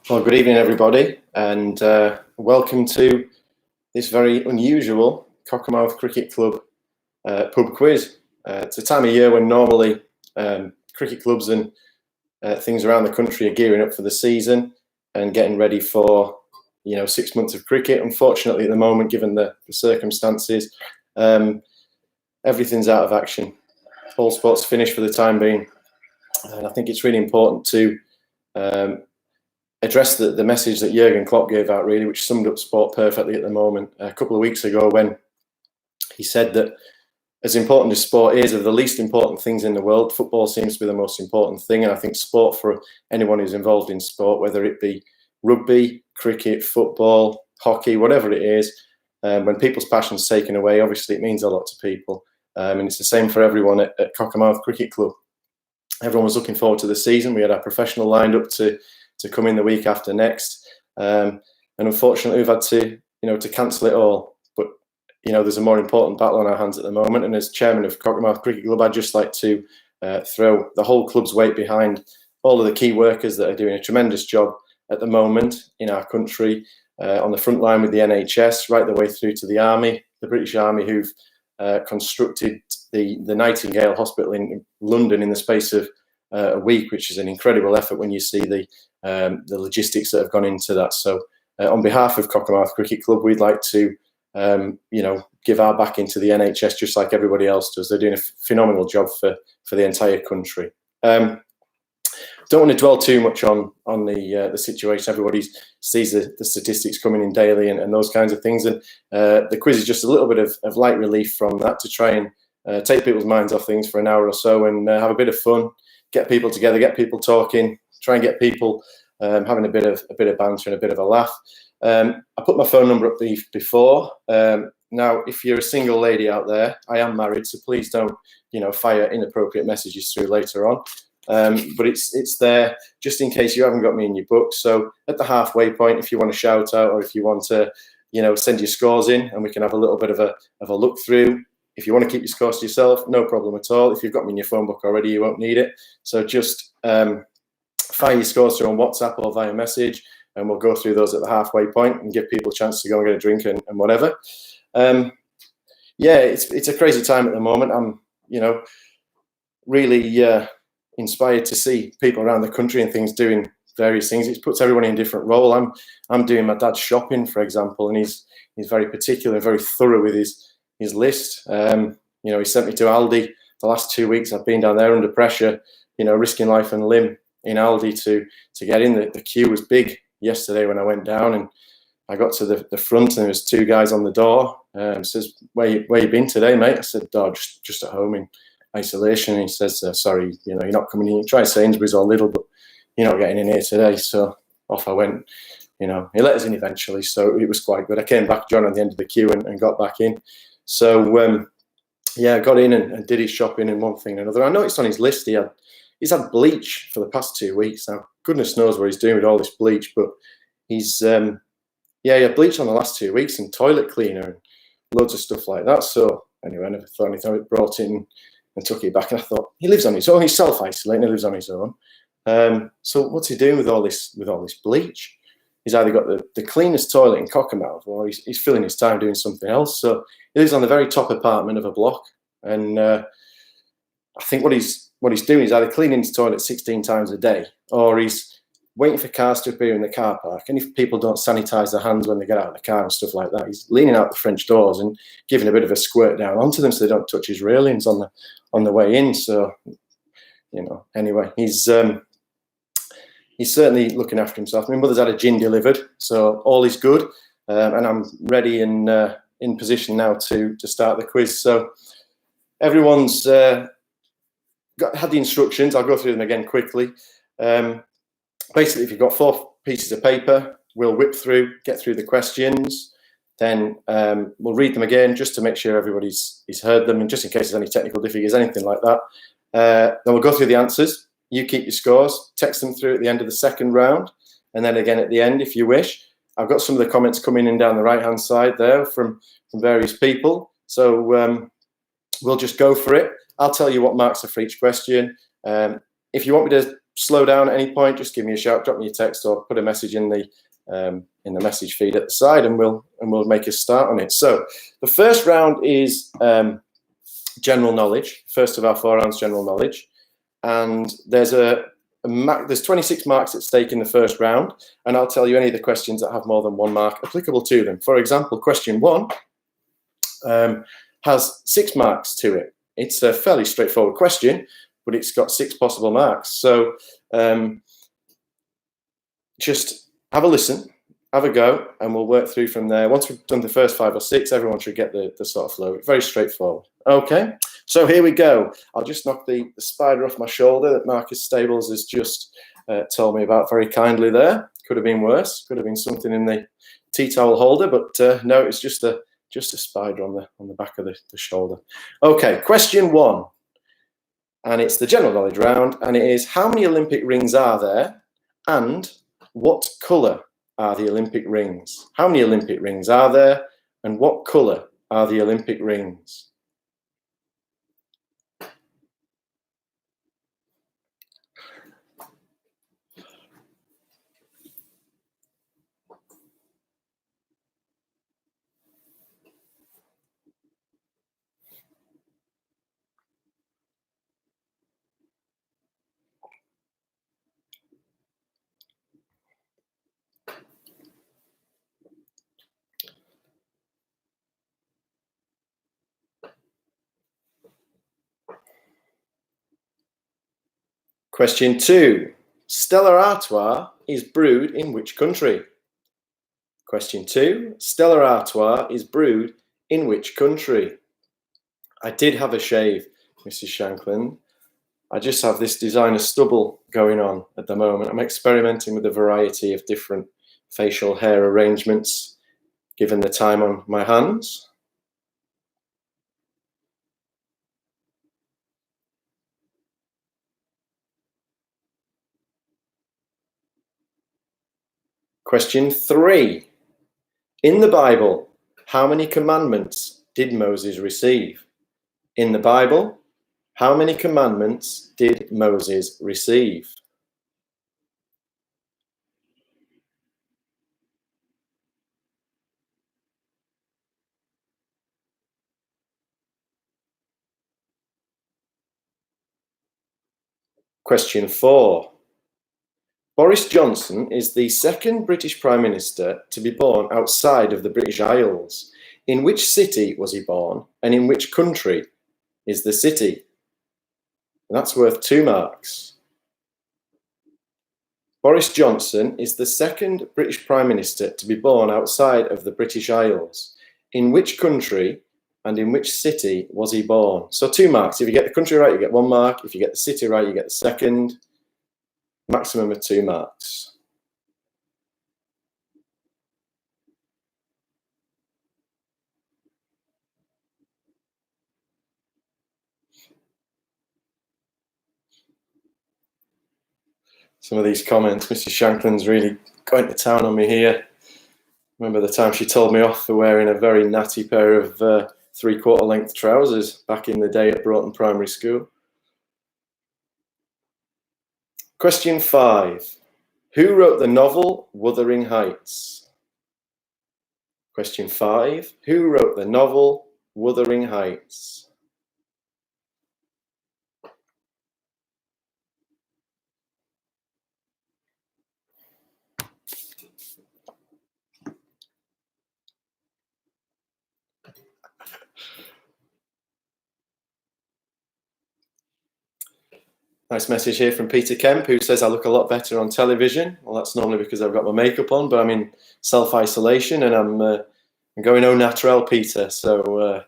Well, good evening, everybody, and welcome to this very unusual Cockermouth Cricket Club pub quiz. It's a time of year when normally cricket clubs and things around the country are gearing up for the season and getting ready for 6 months of cricket. Unfortunately, at the moment, given the circumstances, everything's out of action. All sports finished for the time being, and I think it's really important to address the message that Jurgen Klopp gave out, really, which summed up sport perfectly at the moment. A couple of weeks ago, when he said that as important as sport is, of the least important things in the world, football seems to be the most important thing. And I think sport, for anyone who's involved in sport, whether it be rugby, cricket, football, hockey, whatever it is, when people's passion's taken away, obviously it means a lot to people. And it's the same for everyone at Cockermouth Cricket Club. Everyone was looking forward to the season. We had our professional lined up to come in the week after next, and unfortunately we've had to cancel it all. But there's a more important battle on our hands at the moment, and as chairman of Cockermouth Cricket Club, I'd just like to throw the whole club's weight behind all of the key workers that are doing a tremendous job at the moment in our country, on the front line with the NHS, right the way through to the Army, the British Army, who've constructed the Nightingale Hospital in London in the space of a week, which is an incredible effort when you see the logistics that have gone into that. So on behalf of Cockermouth Cricket Club, we'd like to give our back into the NHS just like everybody else does. They're doing a phenomenal job for the entire country. Don't want to dwell too much on the situation. Everybody sees the statistics coming in daily and those kinds of things. And the quiz is just a little bit of light relief from that to try and take people's minds off things for an hour or so and have a bit of fun, get people together, get people talking, try and get people having a bit of banter and a bit of a laugh. I put my phone number up before. Now, if you're a single lady out there, I am married, so please don't fire inappropriate messages through later on. But it's there just in case you haven't got me in your book. So at the halfway point, if you want to shout out or if you want to, send your scores in and we can have a little bit of a look through. If you want to keep your scores to yourself, no problem at all. If you've got me in your phone book already, you won't need it. So just fire your scores through on WhatsApp or via message, and we'll go through those at the halfway point and give people a chance to go and get a drink and whatever. Yeah, it's a crazy time at the moment. I'm, really inspired to see people around the country and things doing various things. It puts everyone in a different role. I'm doing my dad's shopping, for example, and he's very particular, very thorough with his list. He sent me to Aldi the last 2 weeks. I've been down there under pressure, risking life and limb in Aldi to get in. The queue was big yesterday when I went down, and I got to the front and there was two guys on the door. Says, where you been today, mate? I said, oh, just at home in isolation. And he says, sorry, you're not coming in. Try Sainsbury's or Lidl, but you're not getting in here today. So off I went. He let us in eventually, so it was quite good. I came back, John, at the end of the queue and got back in. So I got in and did his shopping and one thing and another. I noticed on his list he's had bleach for the past 2 weeks. Now, goodness knows what he's doing with all this bleach, but he's he had bleach on the last 2 weeks and toilet cleaner and loads of stuff like that. So anyway, I never thought anything of it, brought it in and took it back. And I thought, he lives on his own, he's self-isolating, he lives on his own. So what's he doing with all this bleach? He's either got the cleanest toilet in Cockermouth or he's filling his time doing something else. So he lives on the very top apartment of a block. And I think what he's doing is either cleaning his toilet 16 times a day or he's waiting for cars to appear in the car park. And if people don't sanitize their hands when they get out of the car and stuff like that, he's leaning out the French doors and giving a bit of a squirt down onto them so they don't touch his railings on the way in. So, anyway, he's certainly looking after himself. My mother's had a gin delivered, so all is good. And I'm ready and in position now to start the quiz. So everyone's had the instructions. I'll go through them again quickly. Basically, if you've got 4 pieces of paper, we'll whip through, get through the questions. Then we'll read them again just to make sure everybody's heard them and just in case there's any technical difficulties, anything like that. Then we'll go through the answers. You keep your scores, text them through at the end of the second round, and then again at the end if you wish. I've got some of the comments coming in down the right-hand side there from various people. So we'll just go for it. I'll tell you what marks are for each question. If you want me to slow down at any point, just give me a shout, drop me a text, or put a message in the message feed at the side, and we'll make a start on it. So the first round is general knowledge. First of our 4 rounds, general knowledge, and there's 26 marks at stake in the first round, and I'll tell you any of the questions that have more than 1 mark applicable to them. For example, question 1 has 6 marks to it. It's a fairly straightforward question, but it's got 6 possible marks. So just have a listen, have a go, and we'll work through from there. Once we've done the first 5 or 6, everyone should get the sort of flow. Very straightforward. Okay, so here we go. I'll just knock the spider off my shoulder that Marcus Stables has just told me about very kindly there. Could have been worse. Could have been something in the tea towel holder, but no, it's just a spider on the back of the shoulder. Okay, question 1. And it's the general knowledge round, and it is, how many Olympic rings are there, and what colour are the Olympic rings? How many Olympic rings are there, and what colour are the Olympic rings? Question 2. Stella Artois is brewed in which country? Question 2. Stella Artois is brewed in which country? I did have a shave, Mrs. Shanklin. I just have this designer stubble going on at the moment. I'm experimenting with a variety of different facial hair arrangements, given the time on my hands. Question 3. In the Bible, how many commandments did Moses receive? In the Bible, how many commandments did Moses receive? Question 4. Boris Johnson is the second British Prime Minister to be born outside of the British Isles. In which city was he born, and in which country is the city? And that's worth 2 marks. Boris Johnson is the second British Prime Minister to be born outside of the British Isles. In which country and in which city was he born? So 2 marks. If you get the country right, you get 1 mark. If you get the city right, you get the second. Maximum of 2 marks. Some of these comments, Mrs. Shanklin's really going to town on me here. Remember the time she told me off for wearing a very natty pair of 3/4 length trousers back in the day at Broughton Primary School. Question 5. Who wrote the novel Wuthering Heights? Question 5. Who wrote the novel Wuthering Heights? Nice message here from Peter Kemp, who says I look a lot better on television. Well, that's normally because I've got my makeup on, but I'm in self-isolation and I'm going au naturel, Peter. So,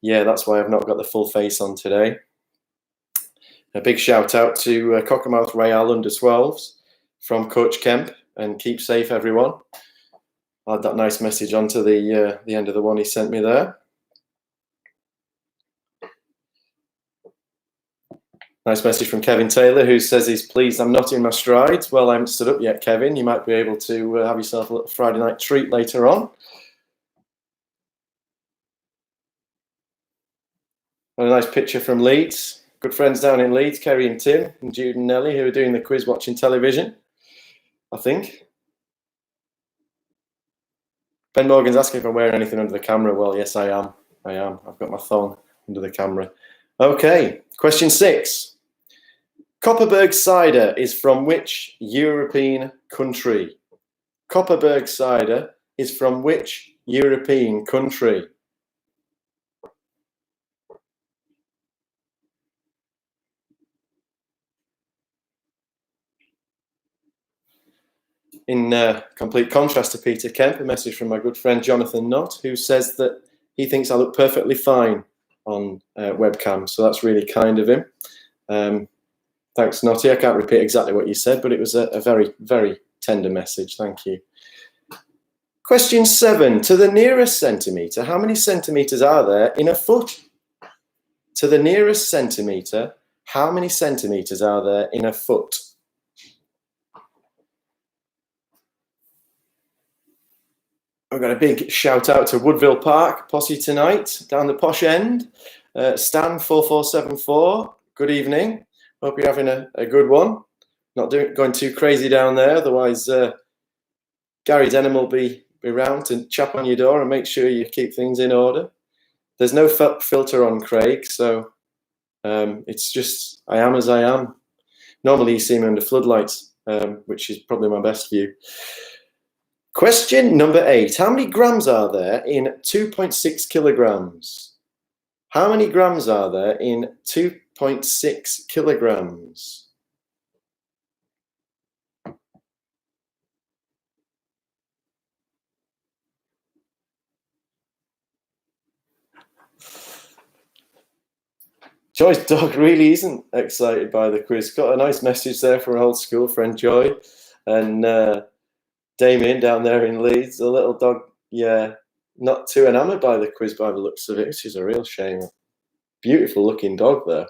yeah, that's why I've not got the full face on today. A big shout out to Cockermouth Real under-12s from Coach Kemp, and keep safe, everyone. I'll add that nice message onto the end of the one he sent me there. Nice message from Kevin Taylor, who says he's pleased I'm not in my strides. Well, I haven't stood up yet, Kevin. You might be able to have yourself a little Friday night treat later on. And a nice picture from Leeds. Good friends down in Leeds, Kerry and Tim, and Jude and Nelly, who are doing the quiz watching television, I think. Ben Morgan's asking if I'm wearing anything under the camera. Well, yes, I am. I've got my thong under the camera. Okay, question 6. Copperberg cider is from which European country? Copperberg cider is from which European country? In complete contrast to Peter Kemp, a message from my good friend Jonathan Knott, who says that he thinks I look perfectly fine on webcam. So that's really kind of him. Thanks, Knotty. I can't repeat exactly what you said, but it was a very, very tender message. Thank you. Question 7. To the nearest centimetre, how many centimetres are there in a foot? To the nearest centimetre, how many centimetres are there in a foot? I've got a big shout out to Woodville Park posse tonight, down the posh end. Stan 4474, good evening. Hope you're having a good one. Not going too crazy down there, otherwise Gary Denham will be round to chap on your door and make sure you keep things in order. There's no filter on Craig, so it's just I am as I am. Normally you see me under floodlights, which is probably my best view. Question number 8. How many grams are there in 2.6 kilograms? How many grams are there in 2.6 kilograms? Joy's dog really isn't excited by the quiz. Got a nice message there from an old school friend, Joy. And Damien down there in Leeds, the little dog, yeah, not too enamoured by the quiz by the looks of it, which is a real shame. Beautiful looking dog there.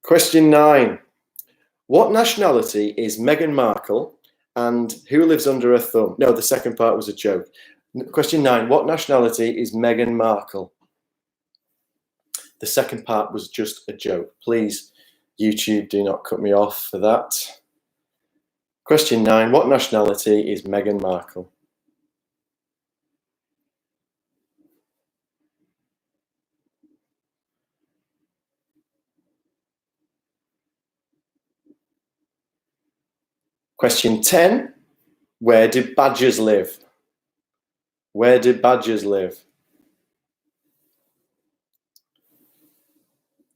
Question 9. What nationality is Meghan Markle and who lives under her thumb? No, the second part was a joke. Question 9. What nationality is Meghan Markle? The second part was just a joke. Please, YouTube, do not cut me off for that. Question 9. What nationality is Meghan Markle? Question 10. Where do badgers live? Where do badgers live?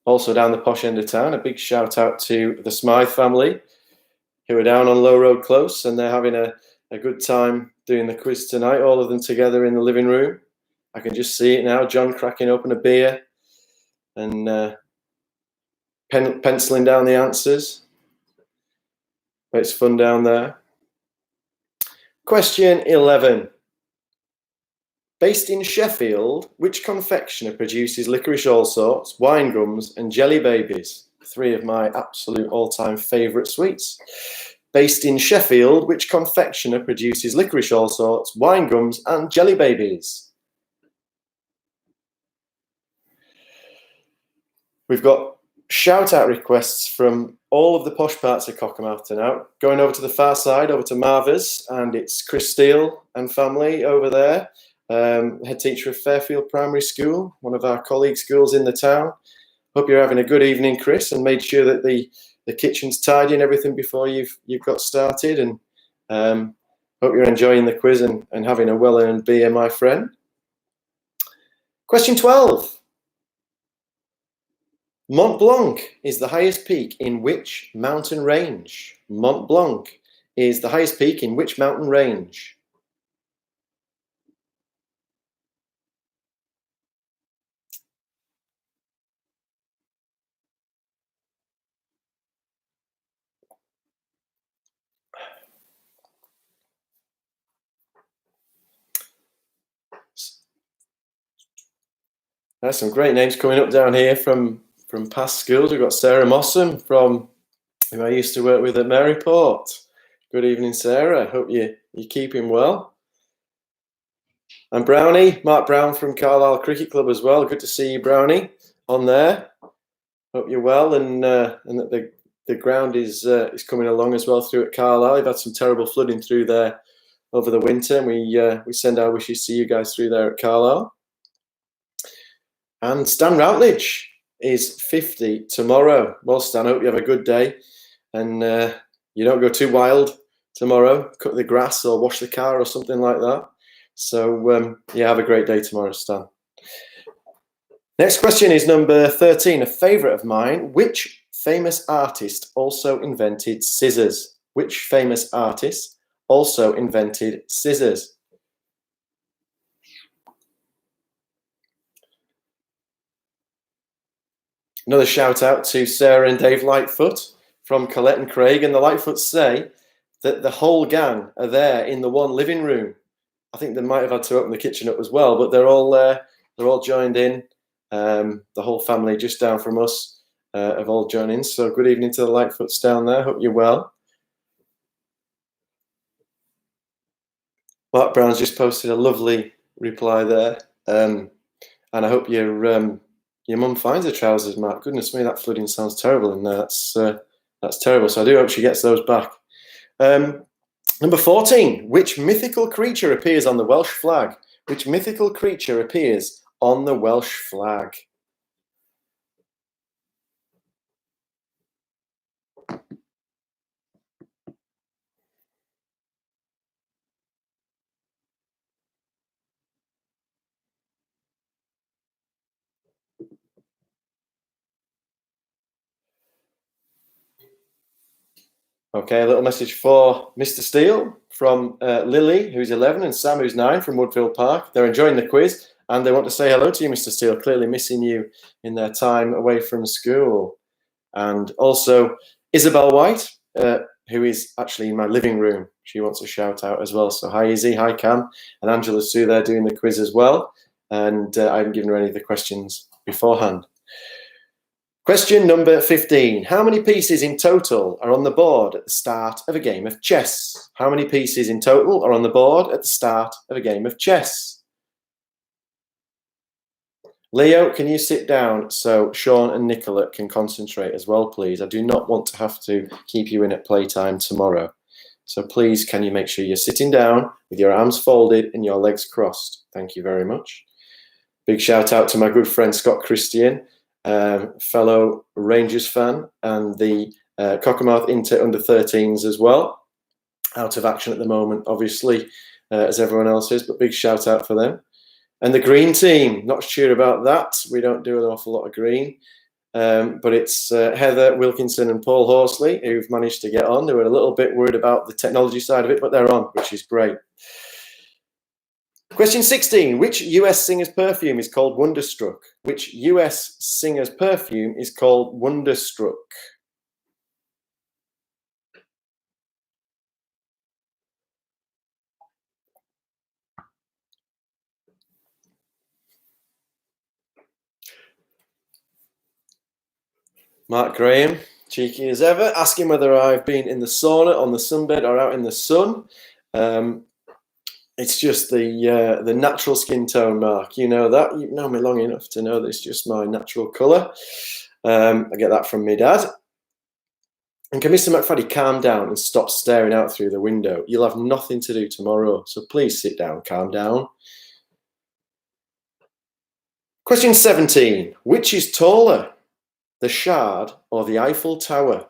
Also down the posh end of town, a big shout out to the Smythe family who are down on Low Road Close, and they're having a good time doing the quiz tonight, all of them together in the living room. I can just see it now, John cracking open a beer and penciling down the answers. It's fun down there. Question 11. Based in Sheffield, which confectioner produces licorice all sorts, wine gums and jelly babies? 3 of my absolute all-time favourite sweets. Based in Sheffield, which confectioner produces licorice all sorts, wine gums and jelly babies? We've got shout-out requests from all of the posh parts of Cockermouth tonight. Going over to the far side, over to Marvers, and it's Chris Steele and family over there. Head teacher of Fairfield Primary School, one of our colleague schools in the town. Hope you're having a good evening, Chris, and made sure that the kitchen's tidy and everything before you've got started. And hope you're enjoying the quiz and having a well-earned beer, my friend. Question 12. Mont Blanc is the highest peak in which mountain range? Mont Blanc is the highest peak in which mountain range? There's some great names coming up down here from past schools. We've got Sarah Mossam from who I used to work with at Maryport. Good evening, Sarah. Hope you're keeping well. And Brownie, Mark Brown from Carlisle Cricket Club as well. Good to see you, Brownie, on there. Hope you're well and that the ground is coming along as well through at Carlisle. We've had some terrible flooding through there over the winter, and we send our wishes to you guys through there at Carlisle. And Stan Routledge is 50 tomorrow. Well, Stan, I hope you have a good day and you don't go too wild tomorrow. Cut the grass or wash the car or something like that. So, yeah, have a great day tomorrow, Stan. Next question is number 13, a favourite of mine. Which famous artist also invented scissors? Which famous artist also invented scissors? Another shout out to Sarah and Dave Lightfoot from Colette and Craig. And the Lightfoots say that the whole gang are there in the one living room. I think they might have had to open the kitchen up as well, but they're all there. They're all joined in. The whole family just down from us have all joined in. So good evening to the Lightfoots down there. Hope you're well. Mark Brown's just posted a lovely reply there. And I hope your mum finds her trousers, Mark. Goodness me, that flooding sounds terrible in there. That's terrible. So I do hope she gets those back. Number 14. Which mythical creature appears on the Welsh flag? Which mythical creature appears on the Welsh flag? Okay, a little message for Mr. Steele from Lily, who's 11, and Sam, who's 9, from Woodville Park. They're enjoying the quiz And they want to say hello to you, Mr. Steele, clearly missing you in their time away from school. And also Isabel White, who is actually in my living room. She wants a shout out as well. So hi, Izzy, hi, Cam. And Angela's Sue there doing the quiz as well. And I haven't given her any of the questions beforehand. Question number 15. How many pieces in total are on the board at the start of a game of chess? How many pieces in total are on the board at the start of a game of chess? Leo, can you sit down so Sean and Nicola can concentrate as well, please? I do not want to have to keep you in at playtime tomorrow. So please, can you make sure you're sitting down with your arms folded and your legs crossed? Thank you very much. Big shout out to my good friend Scott Christian, fellow Rangers fan, and the Cockermouth Inter under-13s as well. Out of action at the moment, obviously, as everyone else is, but big shout out for them. And the green team, not sure about that. We don't do an awful lot of green. But it's Heather Wilkinson and Paul Horsley who've managed to get on. They were a little bit worried about the technology side of it, but they're on, which is great. Question 16. Which US singer's perfume is called Wonderstruck? Which US singer's perfume is called Wonderstruck? Mark Graham, cheeky as ever, asking whether I've been in the sauna, on the sunbed, or out in the sun. It's just the natural skin tone, Mark. You know that. You've known me long enough to know that it's just my natural colour. I get that from my dad. And can Mr. McFaddy calm down and stop staring out through the window? You'll have nothing to do tomorrow, so please sit down, calm down. Question 17. Which is taller, the Shard or the Eiffel Tower?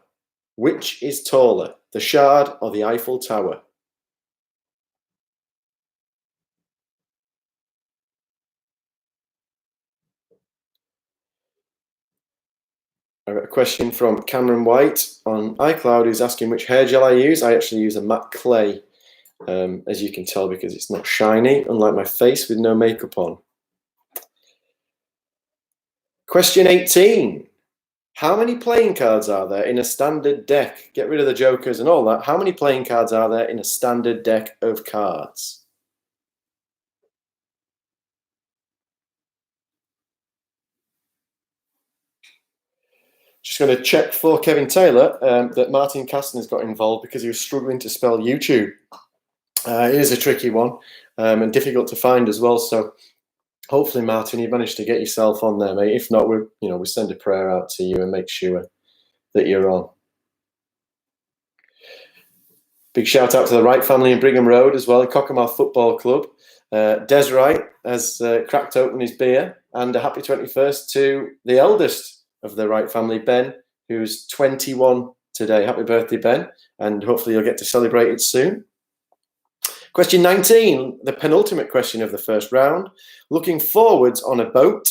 Which is taller, the Shard or the Eiffel Tower? I've got a question from Cameron White on iCloud who's asking which hair gel I use. I actually use a matte clay, as you can tell, because it's not shiny, unlike my face with no makeup on. Question 18. How many playing cards are there in a standard deck? Get rid of the jokers and all that. How many playing cards are there in a standard deck of cards? Just going to check for Kevin Taylor that Martin Caston has got involved because he was struggling to spell YouTube. It is a tricky one and difficult to find as well. So hopefully, Martin, you managed to get yourself on there, mate. If not, we send a prayer out to you and make sure that you're on. Big shout out to the Wright family in Brigham Road as well, the Cockermouth Football Club. Des Wright has cracked open his beer, and a happy 21st to the eldest of the Wright family, Ben, who's 21 today. Happy birthday, Ben, and hopefully you'll get to celebrate it soon. Question 19, the penultimate question of the first round. Looking forwards on a boat,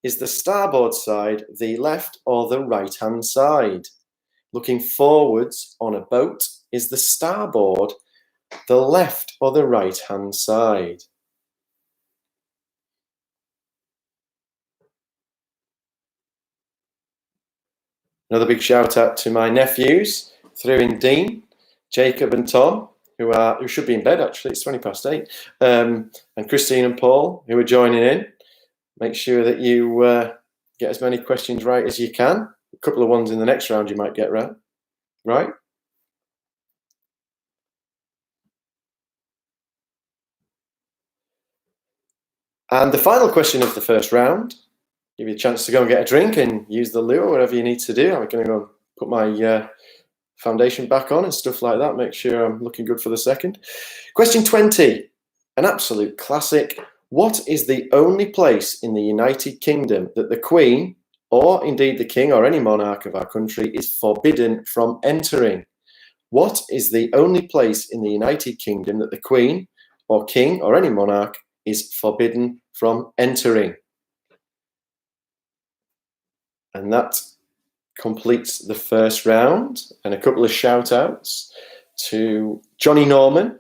is the starboard side the left or the right-hand side? Looking forwards on a boat, is the starboard the left or the right-hand side? Another big shout out to my nephews, through in Dean, Jacob and Tom, who should be in bed actually, it's 8:20, and Christine and Paul, who are joining in. Make sure that you get as many questions right as you can. A couple of ones in the next round you might get right. And the final question of the first round, give you a chance to go and get a drink and use the loo or whatever you need to do. I'm going to go and put my foundation back on and stuff like that, make sure I'm looking good for the second. Question 20, an absolute classic. What is the only place in the United Kingdom that the Queen, or indeed the King or any monarch of our country, is forbidden from entering? What is the only place in the United Kingdom that the Queen or King or any monarch is forbidden from entering? And that completes the first round. And a couple of shout outs to Johnny Norman,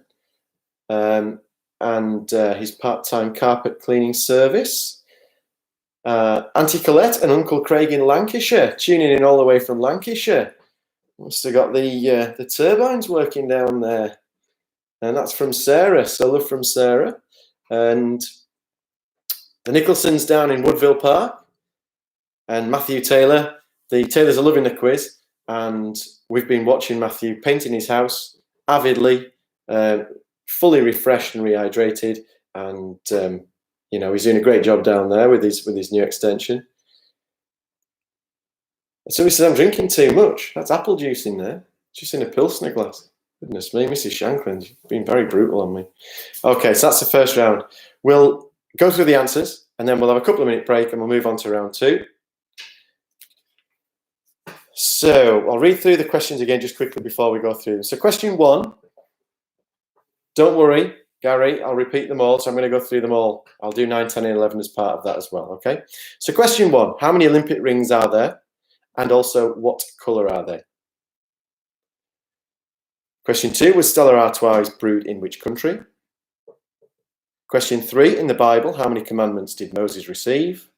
and his part-time carpet cleaning service. Auntie Colette and Uncle Craig in Lancashire, tuning in all the way from Lancashire. Must have got the turbines working down there. And that's from Sarah, so love from Sarah. And the Nicholsons down in Woodville Park. And Matthew Taylor. The Taylors are loving the quiz. And we've been watching Matthew painting his house avidly, fully refreshed and rehydrated. And, he's doing a great job down there with his new extension. So he says, I'm drinking too much. That's apple juice in there. Just in a Pilsner glass. Goodness me, Mrs. Shanklin, you've been very brutal on me. Okay, so that's the first round. We'll go through the answers, and then we'll have a couple of minute break, and we'll move on to round two. So I'll read through the questions again just quickly before we go through them. So question 1, don't worry, Gary, I'll repeat them all, so I'm going to go through them all. I'll do 9, 10, and 11 as part of that as well, okay? So question 1, how many Olympic rings are there? And also, what colour are they? Question 2, was Stella Artois brewed in which country? Question 3, in the Bible, how many commandments did Moses receive?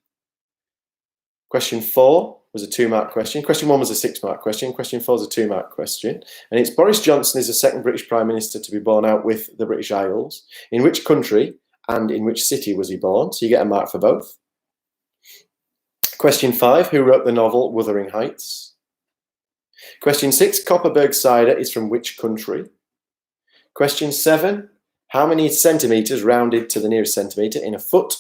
Question 4 was a 2-mark question. Question 1 was a 6-mark question. Question 4 is a 2-mark question. And it's Boris Johnson is the second British Prime Minister to be born out with the British Isles. In which country and in which city was he born? So you get a mark for both. Question 5, who wrote the novel Wuthering Heights? Question 6, Copperberg cider is from which country? Question 7, how many centimetres rounded to the nearest centimetre in a foot?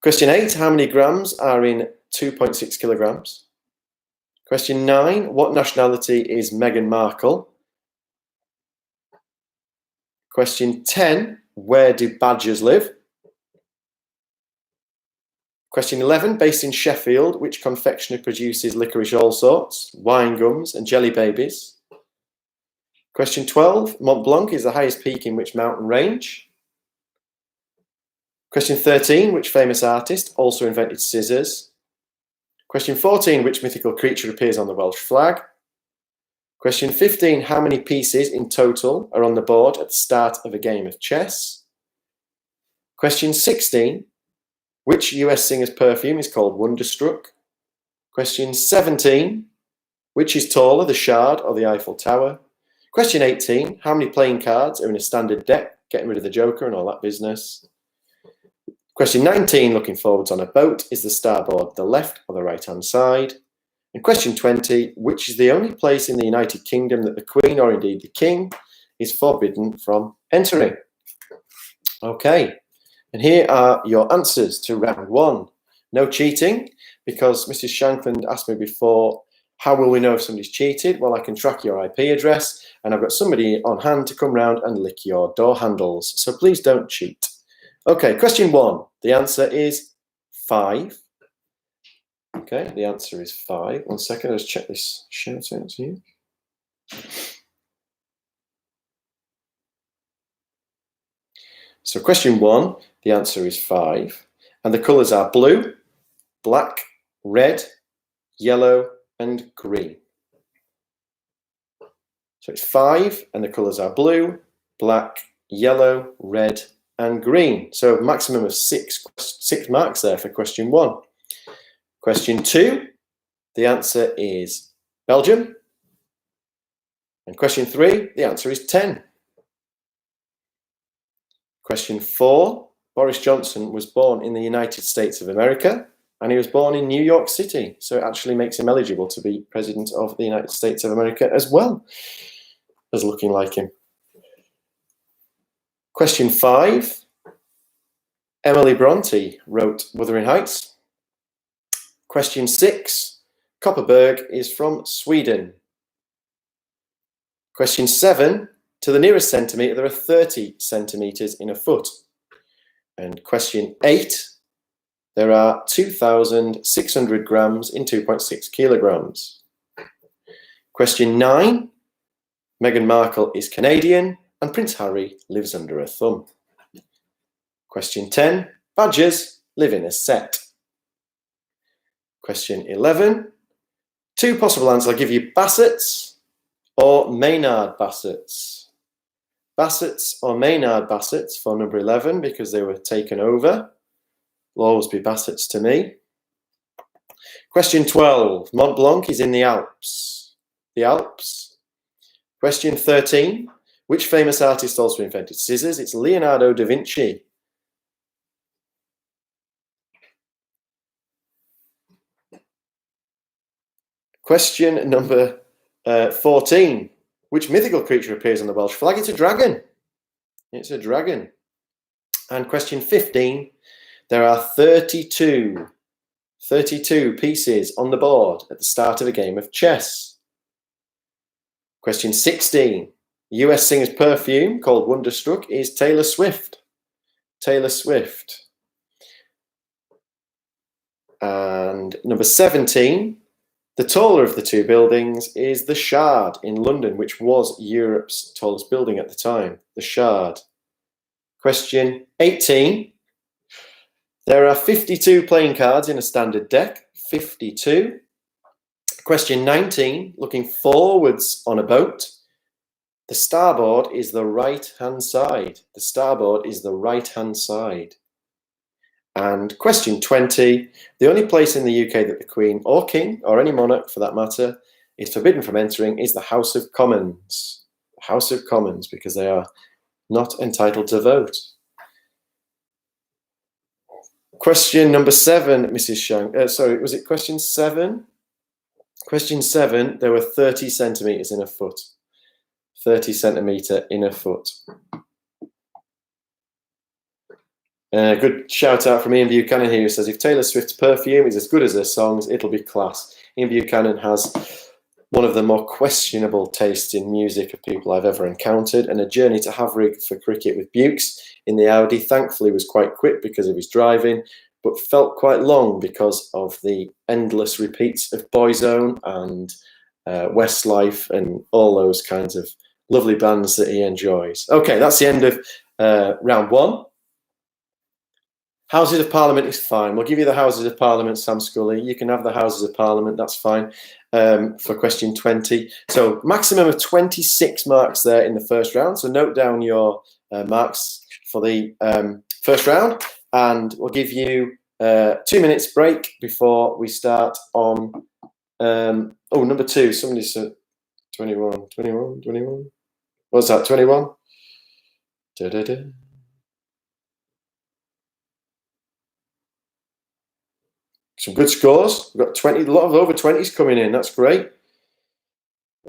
Question 8, how many grams are in 2.6 kilograms? Question 9, what nationality is Meghan Markle? Question 10, where do badgers live? Question 11, based in Sheffield, which confectioner produces licorice all sorts, wine gums and jelly babies? Question 12, Mont Blanc is the highest peak in which mountain range? Question 13, which famous artist also invented scissors? Question 14, which mythical creature appears on the Welsh flag? Question 15, how many pieces in total are on the board at the start of a game of chess? Question 16, which US singer's perfume is called Wonderstruck? Question 17, which is taller, the Shard or the Eiffel Tower? Question 18, how many playing cards are in a standard deck, getting rid of the Joker and all that business? Question 19, looking forwards on a boat, is the starboard the left or the right-hand side? And question 20, which is the only place in the United Kingdom that the Queen, or indeed the King, is forbidden from entering? Okay. And here are your answers to round 1. No cheating, because Mrs. Shankland asked me before, how will we know if somebody's cheated? Well, I can track your IP address, and I've got somebody on hand to come round and lick your door handles. So please don't cheat. Okay, question 1. The answer is 5. Okay, the answer is 5. 1 second, let's check this shout out here. So question 1, the answer is 5. And the colours are blue, black, red, yellow, and green. So it's 5, and the colours are blue, black, yellow, red, and green. So a maximum of 6 marks there for question 1. Question 2, the answer is Belgium. And question 3, the answer is 10. Question 4, Boris Johnson was born in the United States of America, and he was born in New York City. So it actually makes him eligible to be President of the United States of America as well as looking like him. Question 5, Emily Bronte wrote Wuthering Heights. Question 6, Copperberg is from Sweden. Question 7, to the nearest centimetre, there are 30 centimetres in a foot. And question 8, there are 2,600 grams in 2.6 kilograms. Question 9, Meghan Markle is Canadian and Prince Harry lives under a thumb. Question 10, badgers live in a set. Question 11, 2 possible answers. I'll give you Bassett's or Maynard Bassett's. Bassett's or Maynard Bassett's for number 11 because they were taken over. Will always be Bassett's to me. Question 12. Mont Blanc is in the Alps. The Alps. Question 13. Which famous artist also invented scissors? It's Leonardo da Vinci. Question number 14. Which mythical creature appears on the Welsh flag? It's a dragon. It's a dragon. And question 15. There are 32 pieces on the board at the start of a game of chess. Question 16. US singer's perfume, called Wonderstruck, is Taylor Swift. Taylor Swift. And number 17. The taller of the two buildings is the Shard in London, which was Europe's tallest building at the time. The Shard. Question 18. There are 52 playing cards in a standard deck. 52. Question 19. Looking forwards on a boat. The starboard is the right-hand side. The starboard is the right-hand side. And question 20. The only place in the UK that the Queen or King, or any monarch for that matter, is forbidden from entering is the House of Commons. House of Commons, because they are not entitled to vote. Question number 7, Mrs. Shank. Sorry, was it question 7? Question 7, there were 30 centimetres in a foot. 30 centimetre in a foot. Good shout out from Ian Buchanan here, who says, if Taylor Swift's perfume is as good as her songs, it'll be class. Ian Buchanan has one of the more questionable tastes in music of people I've ever encountered, and a journey to Havering for cricket with Bukes in the Audi thankfully was quite quick because of his driving, but felt quite long because of the endless repeats of Boyzone and Westlife and all those kinds of lovely bands that he enjoys. Okay, that's the end of round 1. Houses of Parliament is fine. We'll give you the Houses of Parliament, Sam Scully. You can have the Houses of Parliament, that's fine, for question 20. So maximum of 26 marks there in the first round. So note down your marks for the first round, and we'll give you 2 minutes break before we start on, number 2. Somebody said 21. What's that, 21? Da-da-da. Some good scores. We've got 20, a lot of over 20s coming in. That's great.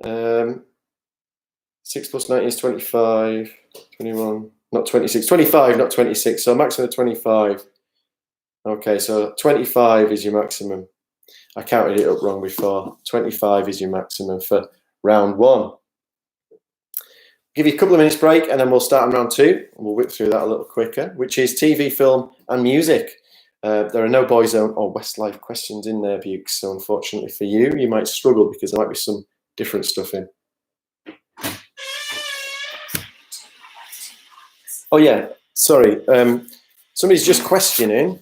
6 plus 19 is 25. 21, not 26. 25, not 26. So maximum of 25. Okay, so 25 is your maximum. I counted it up wrong before. 25 is your maximum for round 1. Give you a couple of minutes break and then we'll start on round 2. And we'll whip through that a little quicker, which is TV, film and music. There are no Boyzone or Westlife questions in there, Bukes. So unfortunately for you, you might struggle because there might be some different stuff in. Oh yeah, sorry. Somebody's just questioning.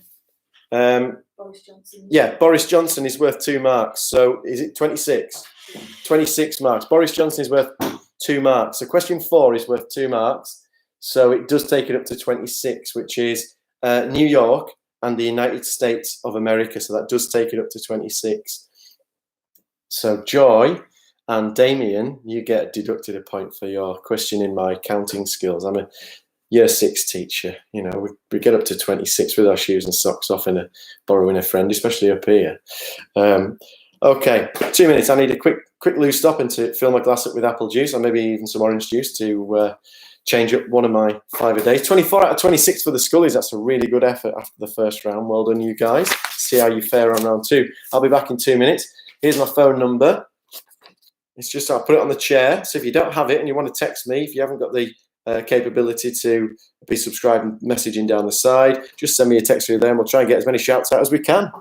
Boris Johnson. Yeah, Boris Johnson is worth 2 marks. So is it 26? 26 marks. Boris Johnson is worth 2 marks. So question 4 is worth 2 marks. So it does take it up to 26, which is New York and the United States of America. So that does take it up to 26. So Joy and Damien, you get deducted a point for your questioning my counting skills. I'm a Year 6 teacher. You know, we get up to 26 with our shoes and socks off and borrowing a friend, especially up here. Okay, 2 minutes. I need a quick loo stop and to fill my glass up with apple juice or maybe even some orange juice to change up one of my 5 a day. 24 out of 26 for the Scullies. That's a really good effort after the first round. Well done, you guys. See how you fare on round 2. I'll be back in 2 minutes. Here's my phone number. It's just I'll put it on the chair. So if you don't have it and you want to text me, if you haven't got the capability to be subscribed and messaging down the side, just send me a text through there and we'll try and get as many shouts out as we can.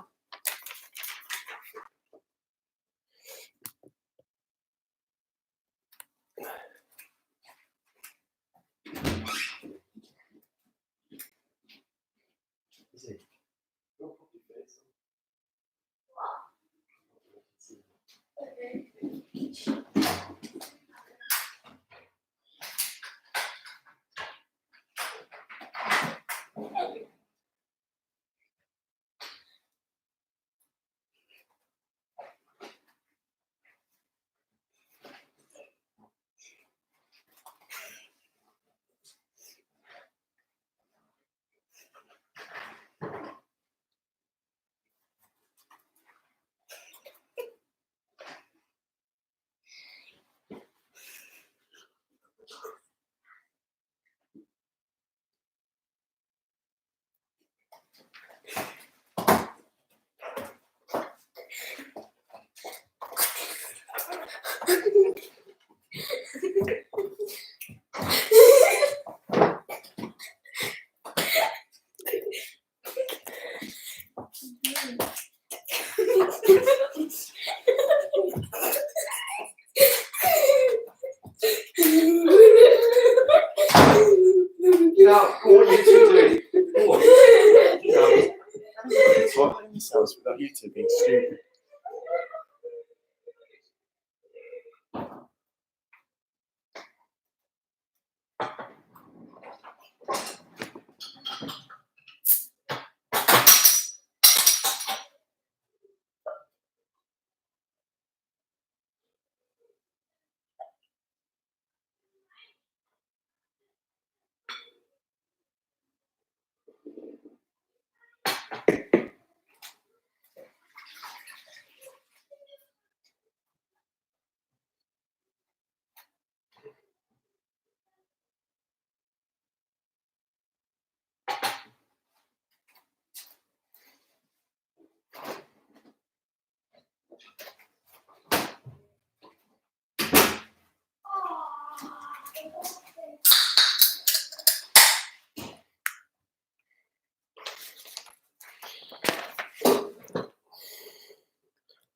what are you two doing? What? Swallowing yourselves without you two being stupid.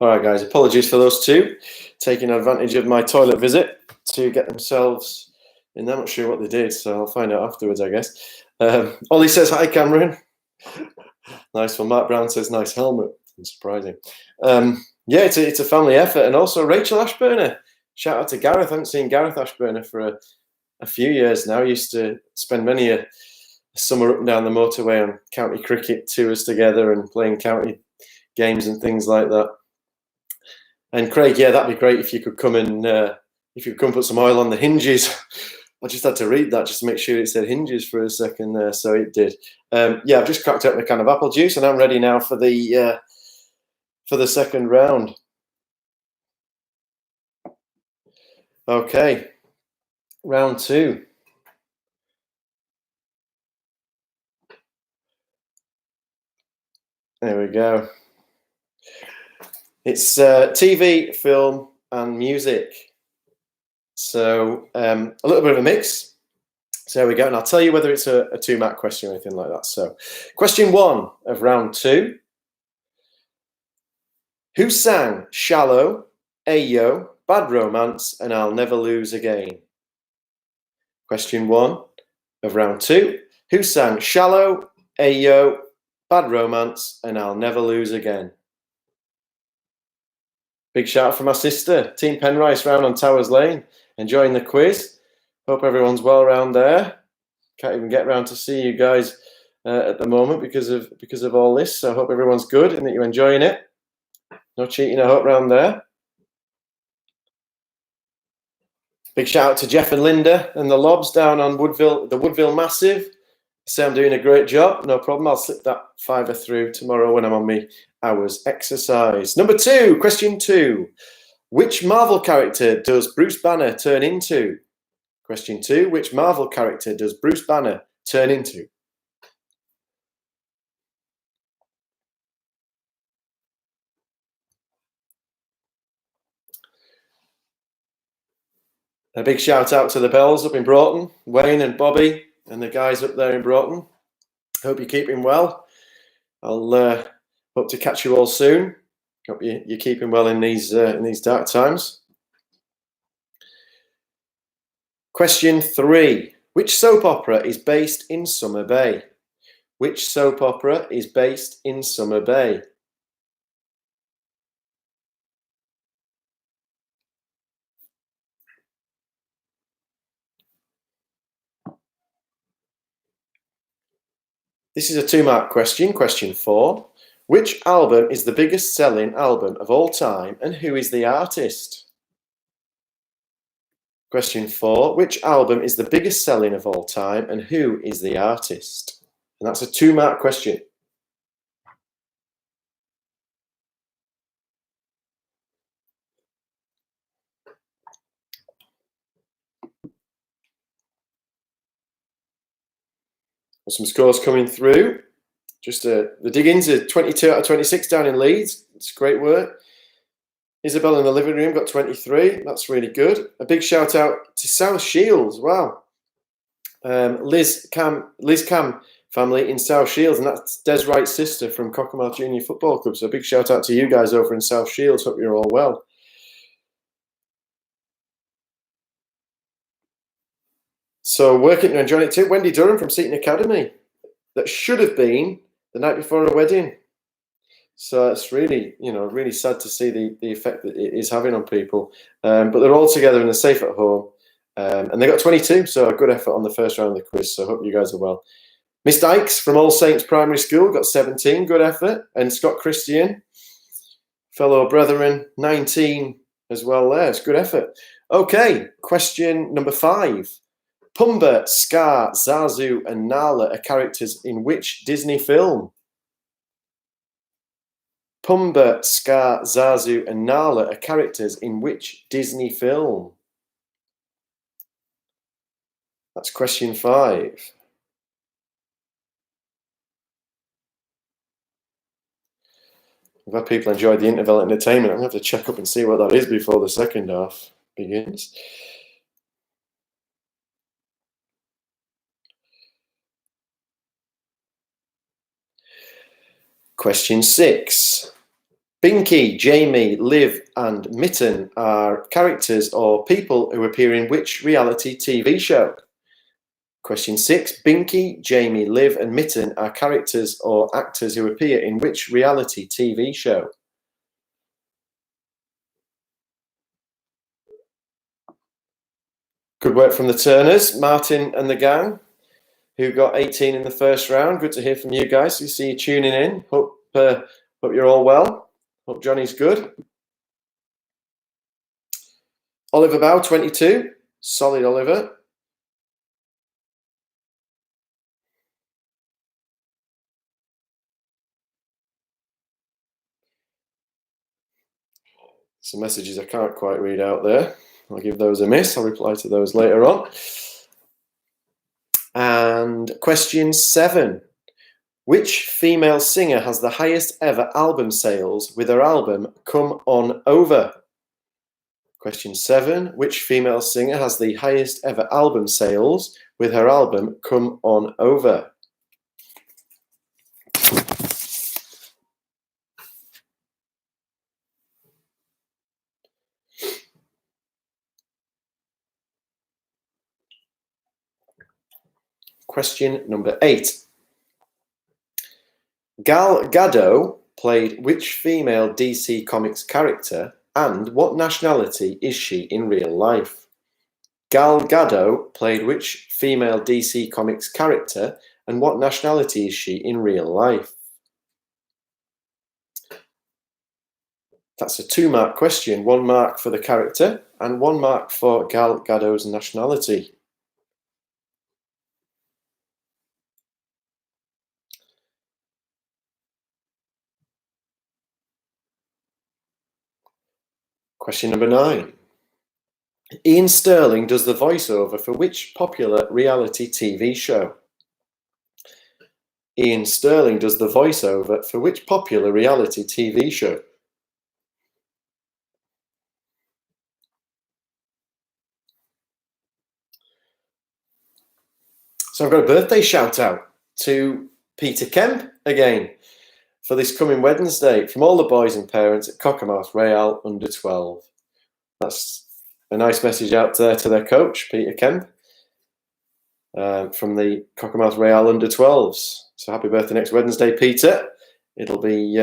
All right, guys, apologies for those two taking advantage of my toilet visit to get themselves in. I'm not sure what they did, so I'll find out afterwards, I guess. Ollie says, hi, Cameron. Nice one. Mark Brown says, nice helmet. Surprising. Yeah, it's a family effort. And also Rachel Ashburner. Shout out to Gareth. I haven't seen Gareth Ashburner for a few years now. Used to spend many a summer up and down the motorway on county cricket tours together and playing county games and things like that. And Craig, yeah, that'd be great if you could come and put some oil on the hinges. I just had to read that just to make sure it said hinges for a second there, so it did. Yeah, I've just cracked open a can of apple juice, and I'm ready now for the second round. Okay, round two. There we go. It's TV, film, and music. So a little bit of a mix. So there we go. And I'll tell you whether it's a 2-mark question or anything like that. So question 1 of round 2. Who sang Shallow, Ayo, Bad Romance, and I'll Never Lose Again? Question 1 of round 2. Who sang Shallow, Ayo, Bad Romance, and I'll Never Lose Again? Big shout out for my sister, Team Penrice, round on Towers Lane, enjoying the quiz. Hope everyone's well around there. Can't even get round to see you guys at the moment because of all this. So I hope everyone's good and that you're enjoying it. No cheating, I hope, round there. Big shout out to Jeff and Linda and the Lobs down on the Woodville Massive. Say I'm doing a great job. No problem. I'll slip that $5 through tomorrow when I'm on my hours exercise. Number 2, question 2. Which Marvel character does Bruce Banner turn into? Question 2. Which Marvel character does Bruce Banner turn into? A big shout out to the Bells up in Broughton, Wayne and Bobby and the guys up there in Broughton. Hope you're keeping well. I'll hope to catch you all soon. Hope you're keeping well in these dark times. Question 3. Which soap opera is based in Summer Bay? Which soap opera is based in Summer Bay? This is a 2-mark question. Question 4. Which album is the biggest selling album of all time and who is the artist? Question 4. Which album is the biggest selling of all time and who is the artist? And that's a 2-mark question. Some scores coming through. Just the Diggins are 22 out of 26 down in Leeds. It's great work. Isabel in the living room got 23. That's really good. A big shout out to South Shields. Wow. Liz Cam family in South Shields, and that's Des Wright's sister from Cockermouth Junior Football Club. So a big shout out to you guys over in South Shields. Hope you're all well. So working and enjoying it too. Wendy Durham from Seaton Academy. That should have been the night before a wedding. So it's really, really sad to see the effect that it is having on people. But they're all together and they're safe at home. And they got 22, so a good effort on the first round of the quiz. So I hope you guys are well. Miss Dykes from All Saints Primary School got 17, good effort. And Scott Christian, fellow brethren, 19 as well there. It's good effort. Okay, question number 5. Pumbaa, Scar, Zazu, and Nala are characters in which Disney film? Pumbaa, Scar, Zazu, and Nala are characters in which Disney film? That's question 5. I've had people enjoy the interval entertainment. I'm going to have to check up and see what that is before the second half begins. Question 6. Binky, Jamie, Liv, and Mitten are characters or people who appear in which reality TV show? Question 6. Binky, Jamie, Liv, and Mitten are characters or actors who appear in which reality TV show? Good work from the Turners, Martin and the gang, who got 18 in the first round. Good to hear from you guys. We see you tuning in. Hope you're all well. Hope Johnny's good. Oliver Bow, 22. Solid, Oliver. Some messages I can't quite read out there. I'll give those a miss. I'll reply to those later on. And question 7. Which female singer has the highest ever album sales with her album Come On Over? Question 7. Which female singer has the highest ever album sales with her album Come On Over? Question number 8. Gal Gadot played which female DC Comics character and what nationality is she in real life? Gal Gadot played which female DC Comics character and what nationality is she in real life? That's a 2-mark question. 1 mark for the character and 1 mark for Gal Gadot's nationality. Question number 9. Ian Sterling does the voiceover for which popular reality TV show? Ian Sterling does the voiceover for which popular reality TV show? So I've got a birthday shout out to Peter Kemp again for this coming Wednesday from all the boys and parents at Cockermouth Real under 12. That's a nice message out there to their coach, Peter Kemp, from the Cockermouth Real under 12s. So happy birthday next Wednesday, Peter. It'll be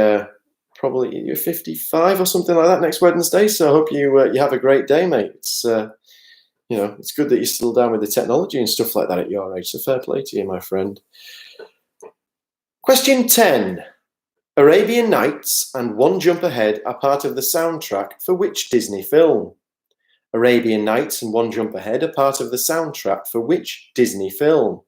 probably you're 55 or something like that next Wednesday. So I hope you have a great day, mate. It's it's good that you're still down with the technology and stuff like that at your age. So fair play to you, my friend. Question 10. Arabian Nights and One Jump Ahead are part of the soundtrack for which Disney film? Arabian Nights and One Jump Ahead are part of the soundtrack for which Disney film?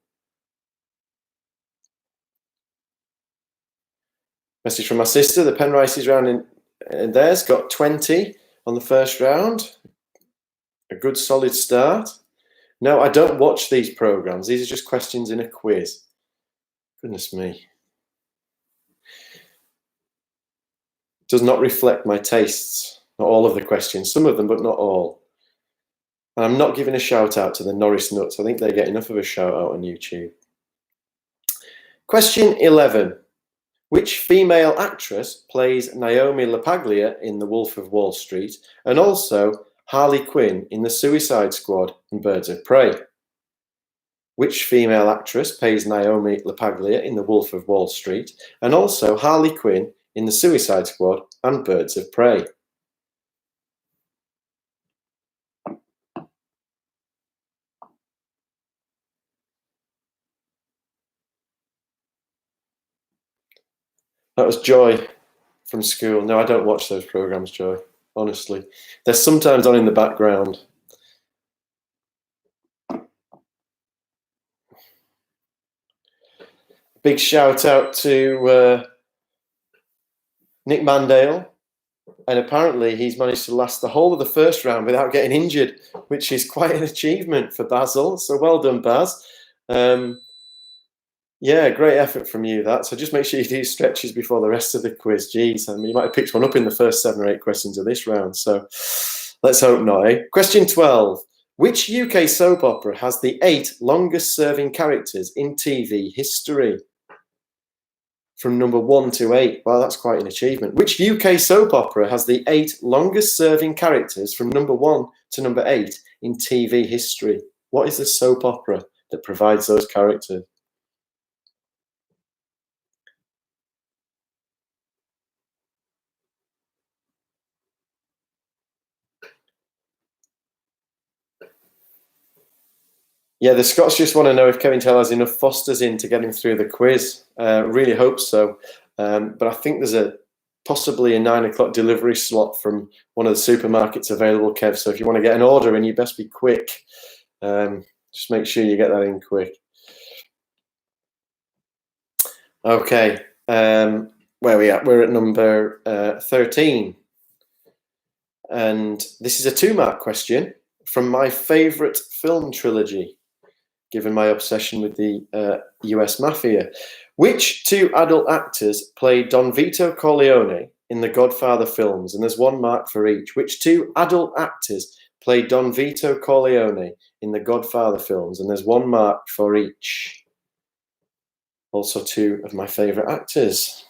Message from my sister. The Penrice's round in there's got 20 on the first round. A good solid start. No, I don't watch these programs. These are just questions in a quiz. Goodness me. Does not reflect my tastes. Not all of the questions, some of them, but not all. And I'm not giving a shout out to the Norris Nuts. I think they get enough of a shout out on YouTube. Question 11. Which female actress plays Naomi LaPaglia in The Wolf of Wall Street and also Harley Quinn in The Suicide Squad and Birds of Prey? Which female actress plays Naomi LaPaglia in The Wolf of Wall Street, and also Harley Quinn in The Suicide Squad and Birds of Prey? That was Joy from school. No, I don't watch those programs, Joy, honestly. They're sometimes on in the background. Big shout out to Nick Mandale. And apparently he's managed to last the whole of the first round without getting injured, which is quite an achievement for Basil. So well done, Baz. Yeah, great effort from you, that. So just make sure you do stretches before the rest of the quiz. Geez, I mean, you might have picked one up in the first 7 or 8 questions of this round. So let's hope not, eh? Question 12. Which UK soap opera has the 8 longest serving characters in TV history? From number 1 to 8. Well, that's quite an achievement. Which UK soap opera has the 8 longest serving characters from number 1 to number 8 in TV history? What is the soap opera that provides those characters? Yeah, the Scots just want to know if Kevin Tell has enough Fosters in to get him through the quiz. Really hope so. But I think there's possibly a 9 o'clock delivery slot from one of the supermarkets available, Kev. So if you want to get an order in, you best be quick. Just make sure you get that in quick. Okay, where are we at? We're at number 13. And this is a 2-mark question from my favourite film trilogy, given my obsession with the US Mafia. Which 2 adult actors played Don Vito Corleone in the Godfather films? And there's 1 mark for each. Which 2 adult actors played Don Vito Corleone in the Godfather films? And there's 1 mark for each. Also 2 of my favourite actors.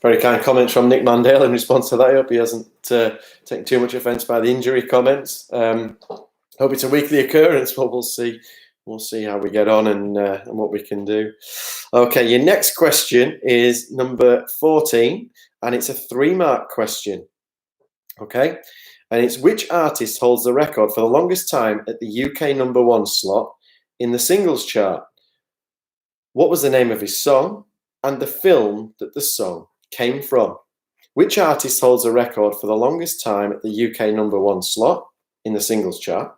Very kind comments from Nick Mandale in response to that. I hope he hasn't taken too much offence by the injury comments. Hope it's a weekly occurrence, but we'll see. We'll see how we get on and what we can do. Okay, your next question is number 14, and it's a 3-mark question. Okay, and it's which artist holds the record for the longest time at the UK number 1 slot in the singles chart? What was the name of his song and the film that the song came from? Which artist holds a record for the longest time at the UK number 1 slot in the singles chart?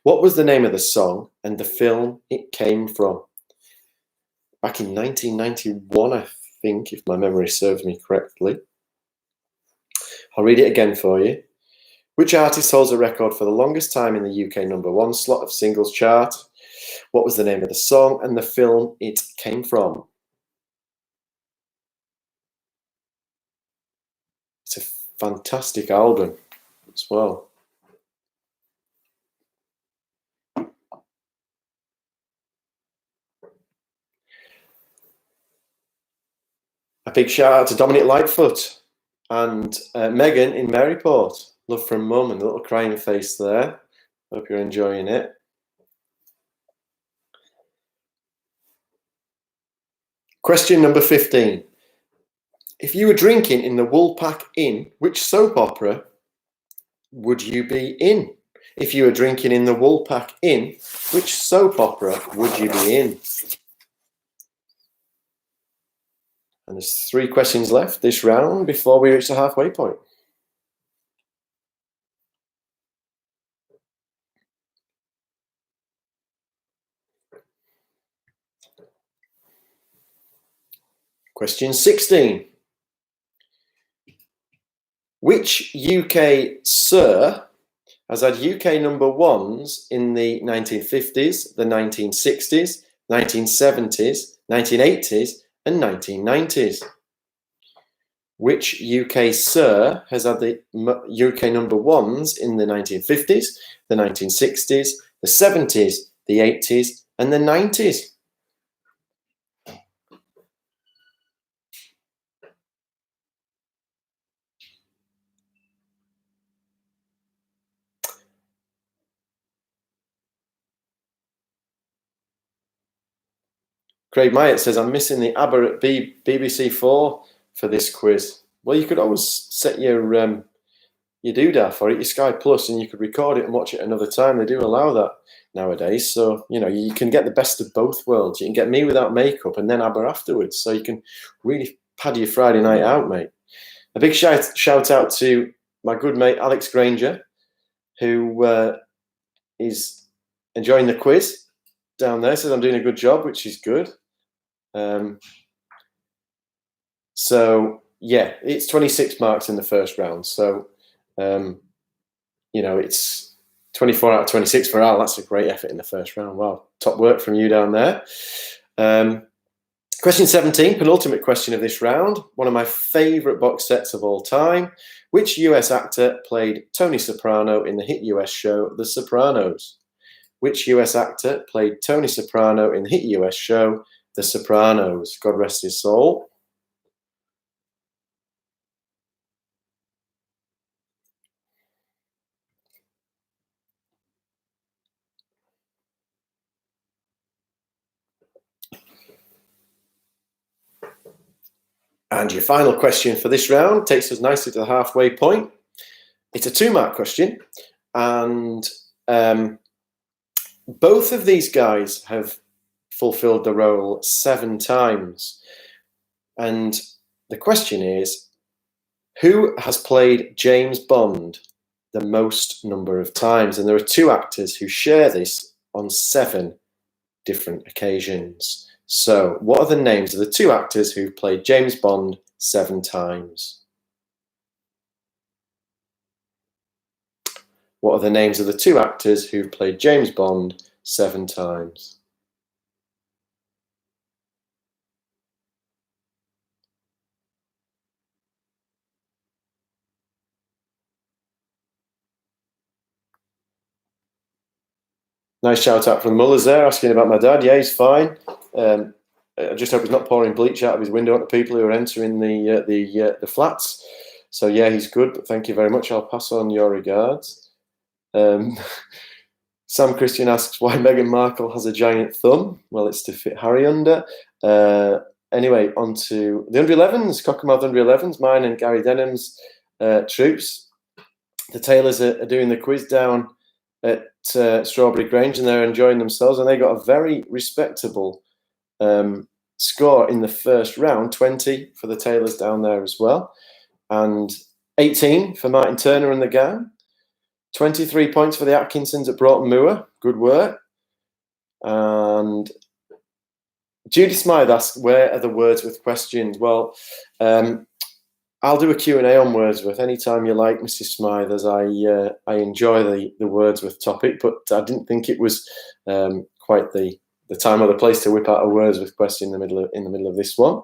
What was the name of the song and the film it came from? Back in 1991, I think, if my memory serves me correctly. I'll read it again for you. Which artist holds a record for the longest time in the UK number 1 slot of singles chart? What was the name of the song and the film it came from? It's a fantastic album as well. A big shout out to Dominic Lightfoot and Megan in Maryport. Love from Mum and the little crying face there. Hope you're enjoying it. Question number 15. If you were drinking in the Woolpack Inn, which soap opera would you be in? If you were drinking in the Woolpack Inn, which soap opera would you be in? And there's 3 questions left this round before we reach the halfway point. Question 16. Which UK Sir has had UK number 1s in the 1950s, the 1960s, 1970s, 1980s, and 1990s? Which UK sir has had the UK number ones in the 1950s, the 1960s, the 70s, the 80s, and the 90s? Craig Myatt says, I'm missing the ABBA at BBC4 for this quiz. Well, you could always set your doodah for it, your Sky Plus, and you could record it and watch it another time. They do allow that nowadays. So, you know, you can get the best of both worlds. You can get me without makeup and then ABBA afterwards. So you can really pad your Friday night out, mate. A big shout out to my good mate, Alex Granger, who is enjoying the quiz down there. Says I'm doing a good job, which is good. So yeah, it's 26 marks in the first round. So, you know, it's 24 out of 26 for Al. That's a great effort in the first round. Wow, top work from you down there. Question 17, penultimate question of this round. One of my favourite box sets of all time. Which US actor played Tony Soprano in the hit US show The Sopranos? Which US actor played Tony Soprano in the hit US show The Sopranos? God rest his soul. And your final question for this round takes us nicely to the halfway point. It's a 2-mark question, and both of these guys have fulfilled the role 7 times. And the question is, who has played James Bond the most number of times? And there are 2 actors who share this on 7 different occasions. So, what are the names of the 2 actors who've played James Bond 7 times? What are the names of the 2 actors who've played James Bond 7 times? Nice shout out from Mullers there, asking about my dad. Yeah, he's fine. I just hope he's not pouring bleach out of his window at the people who are entering the flats. So yeah, he's good. But thank you very much. I'll pass on your regards. Sam Christian asks why Meghan Markle has a giant thumb. Well, it's to fit Harry under. Anyway, on to the under 11s, Cockermouth under 11s, mine and Gary Denham's troops. The Taylors are doing the quiz down at Strawberry Grange, and they're enjoying themselves, and they got a very respectable score in the first round, 20 for the Taylors down there as well, and 18 for Martin Turner and the gang, 23 points for the Atkinsons at Broughton Moor, good work. And Judy Smythe asks, where are the Wordsworth questions? Well, I'll do a Q&A on Wordsworth anytime you like, Mrs. Smythe, as I enjoy the Wordsworth topic, but I didn't think it was quite the time or the place to whip out a Wordsworth question in the middle of this one.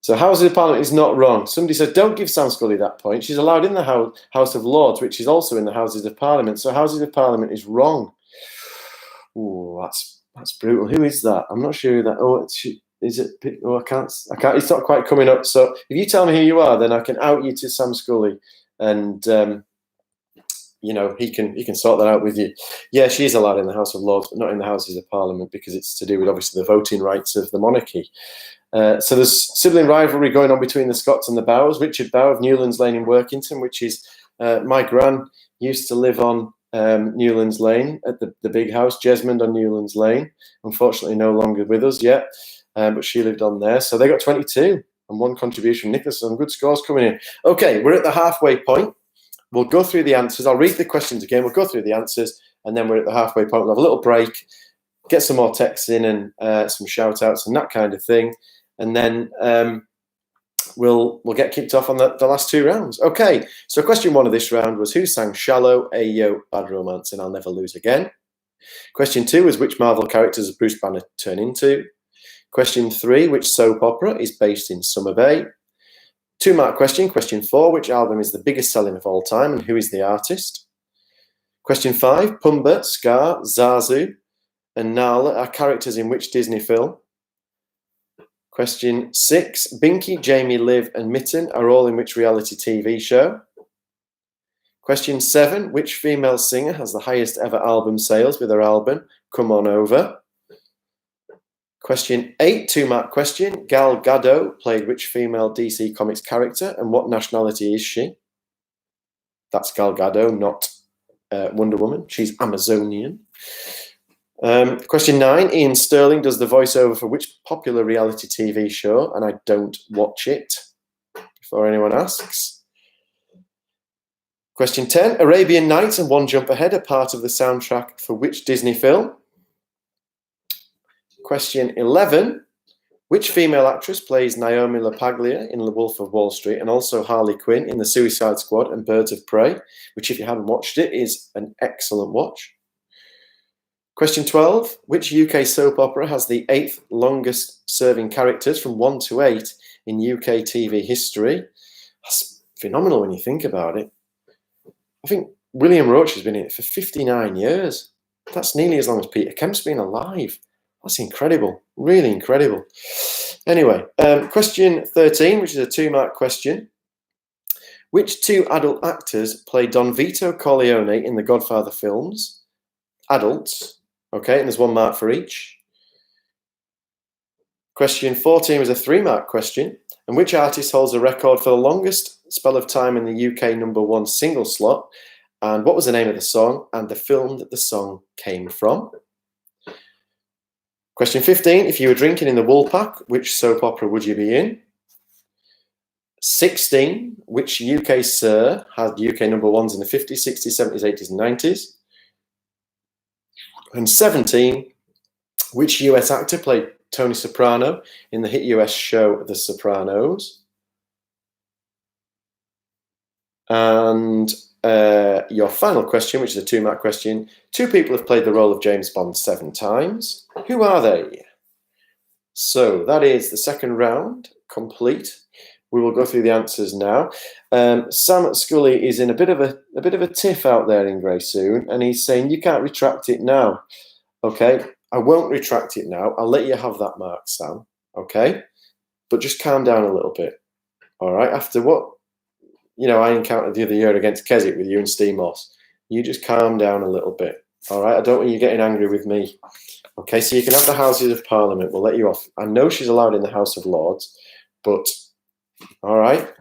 So Houses of Parliament is not wrong. Somebody said, don't give Sam Scully that point. She's allowed in the House of Lords, which is also in the Houses of Parliament. So Houses of Parliament is wrong. Ooh, that's brutal. Who is that? I'm not sure who that. Oh, is it? Oh, I can't. It's not quite coming up. So if you tell me who you are, then I can out you to Sam Scully, and you know, he can sort that out with you. Yeah, she is allowed in the House of Lords, but not in the Houses of Parliament because it's to do with obviously the voting rights of the monarchy. So there's sibling rivalry going on between the Scots and the Bowers. Richard Bow of Newlands Lane in Workington, which is my gran used to live on Newlands Lane at the big house, Jesmond on Newlands Lane. Unfortunately, no longer with us yet, but she lived on there. So they got 22 and 1 contribution. Nicholas, some good scores coming in. Okay, we're at the halfway point. We'll go through the answers. I'll read the questions again. We'll go through the answers, and then we're at the halfway point. We'll have a little break, get some more texts in and some shout outs and that kind of thing. And then we'll get kicked off on the last 2 rounds. Okay, so question 1 of this round was who sang Shallow, Ayo, Bad Romance, and I'll Never Lose Again. Question 2 was which Marvel characters does Bruce Banner turn into? Question 3, which soap opera is based in Summer Bay? 2-mark question. Question 4, which album is the biggest selling of all time and who is the artist? Question 5, Pumbaa, Scar, Zazu and Nala are characters in which Disney film? Question 6, Binky, Jamie, Liv and Mitten are all in which reality TV show? Question 7, which female singer has the highest ever album sales with her album Come On Over? Question 8, 2-mark question, Gal Gadot played which female DC Comics character and what nationality is she? That's Gal Gadot, not Wonder Woman. She's Amazonian. Question 9, Ian Sterling does the voiceover for which popular reality TV show? And I don't watch it, before anyone asks. Question 10, Arabian Nights and One Jump Ahead are part of the soundtrack for which Disney film? Question 11, which female actress plays Naomi LaPaglia in The Wolf of Wall Street and also Harley Quinn in The Suicide Squad and Birds of Prey, which if you haven't watched it is an excellent watch. Question 12, which UK soap opera has the 8th longest serving characters from 1 to 8 in UK TV history? That's phenomenal when you think about it. I think William Roach has been in it for 59 years. That's nearly as long as Peter Kemp's been alive. That's incredible, really incredible. Anyway, question 13, which is a 2-mark question. Which 2 adult actors play Don Vito Corleone in the Godfather films? Adults, okay, and there's 1 mark for each. Question 14 is a 3-mark question. And which artist holds a record for the longest spell of time in the UK #1 single slot? And what was the name of the song and the film that the song came from? Question 15, if you were drinking in the Woolpack, which soap opera would you be in? 16, which UK sir had UK #1s in the 50s, 60s, 70s, 80s and 90s? And 17, which US actor played Tony Soprano in the hit US show The Sopranos? And your final question, which is a 2-mark question. 2 people have played the role of James Bond 7 times. Who are they? So that is the second round complete. We will go through the answers now. Sam Scully is in a bit of a tiff out there in Greysoon, and he's saying you can't retract it now. Okay, I won't retract it now. I'll let you have that mark, Sam. Okay, but just calm down a little bit. All right, after what I encountered the other year against Keswick with you and Steve Moss, you just calm down a little bit. All right, I don't want you getting angry with me. Okay, so you can have the Houses of Parliament. We'll let you off. I know she's allowed in the House of Lords, but all right.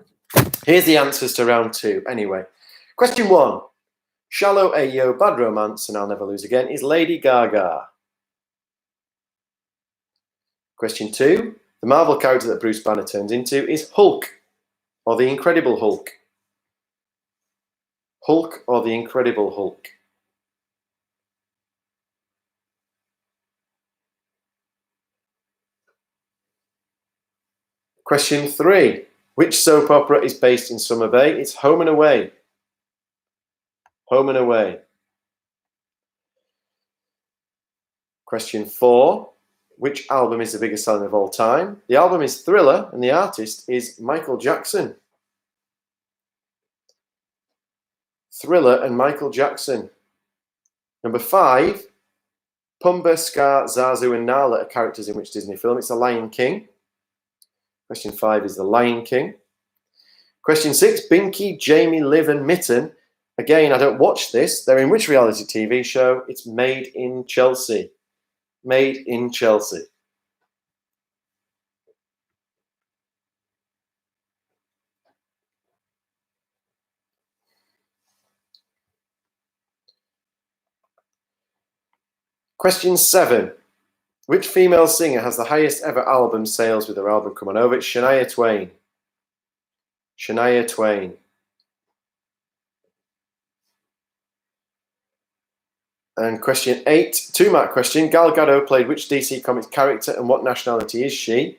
Here's the answers to round 2. Anyway, question 1. Shallow Ayo, Bad Romance, and I'll Never Lose Again is Lady Gaga. Question 2. The Marvel character that Bruce Banner turns into is Hulk, or the Incredible Hulk. Hulk or the Incredible Hulk? Question 3. Which soap opera is based in Summer Bay? It's Home and Away. Home and Away. Question 4. Which album is the biggest selling of all time? The album is Thriller and the artist is Michael Jackson. Thriller and Michael Jackson. Number 5. Pumbaa, Scar, Zazu and Nala are characters in which Disney film? It's The Lion King. Question 5 is The Lion King. Question 6, Binky, Jamie, Liv and Mitten. Again, I don't watch this. They're in which reality TV show? It's Made in Chelsea. Made in Chelsea. Question 7. Which female singer has the highest ever album sales with her album Come On Over? It's Shania Twain. Shania Twain. And question 8, 2-mark question. Gal Gadot played which DC Comics character and what nationality is she?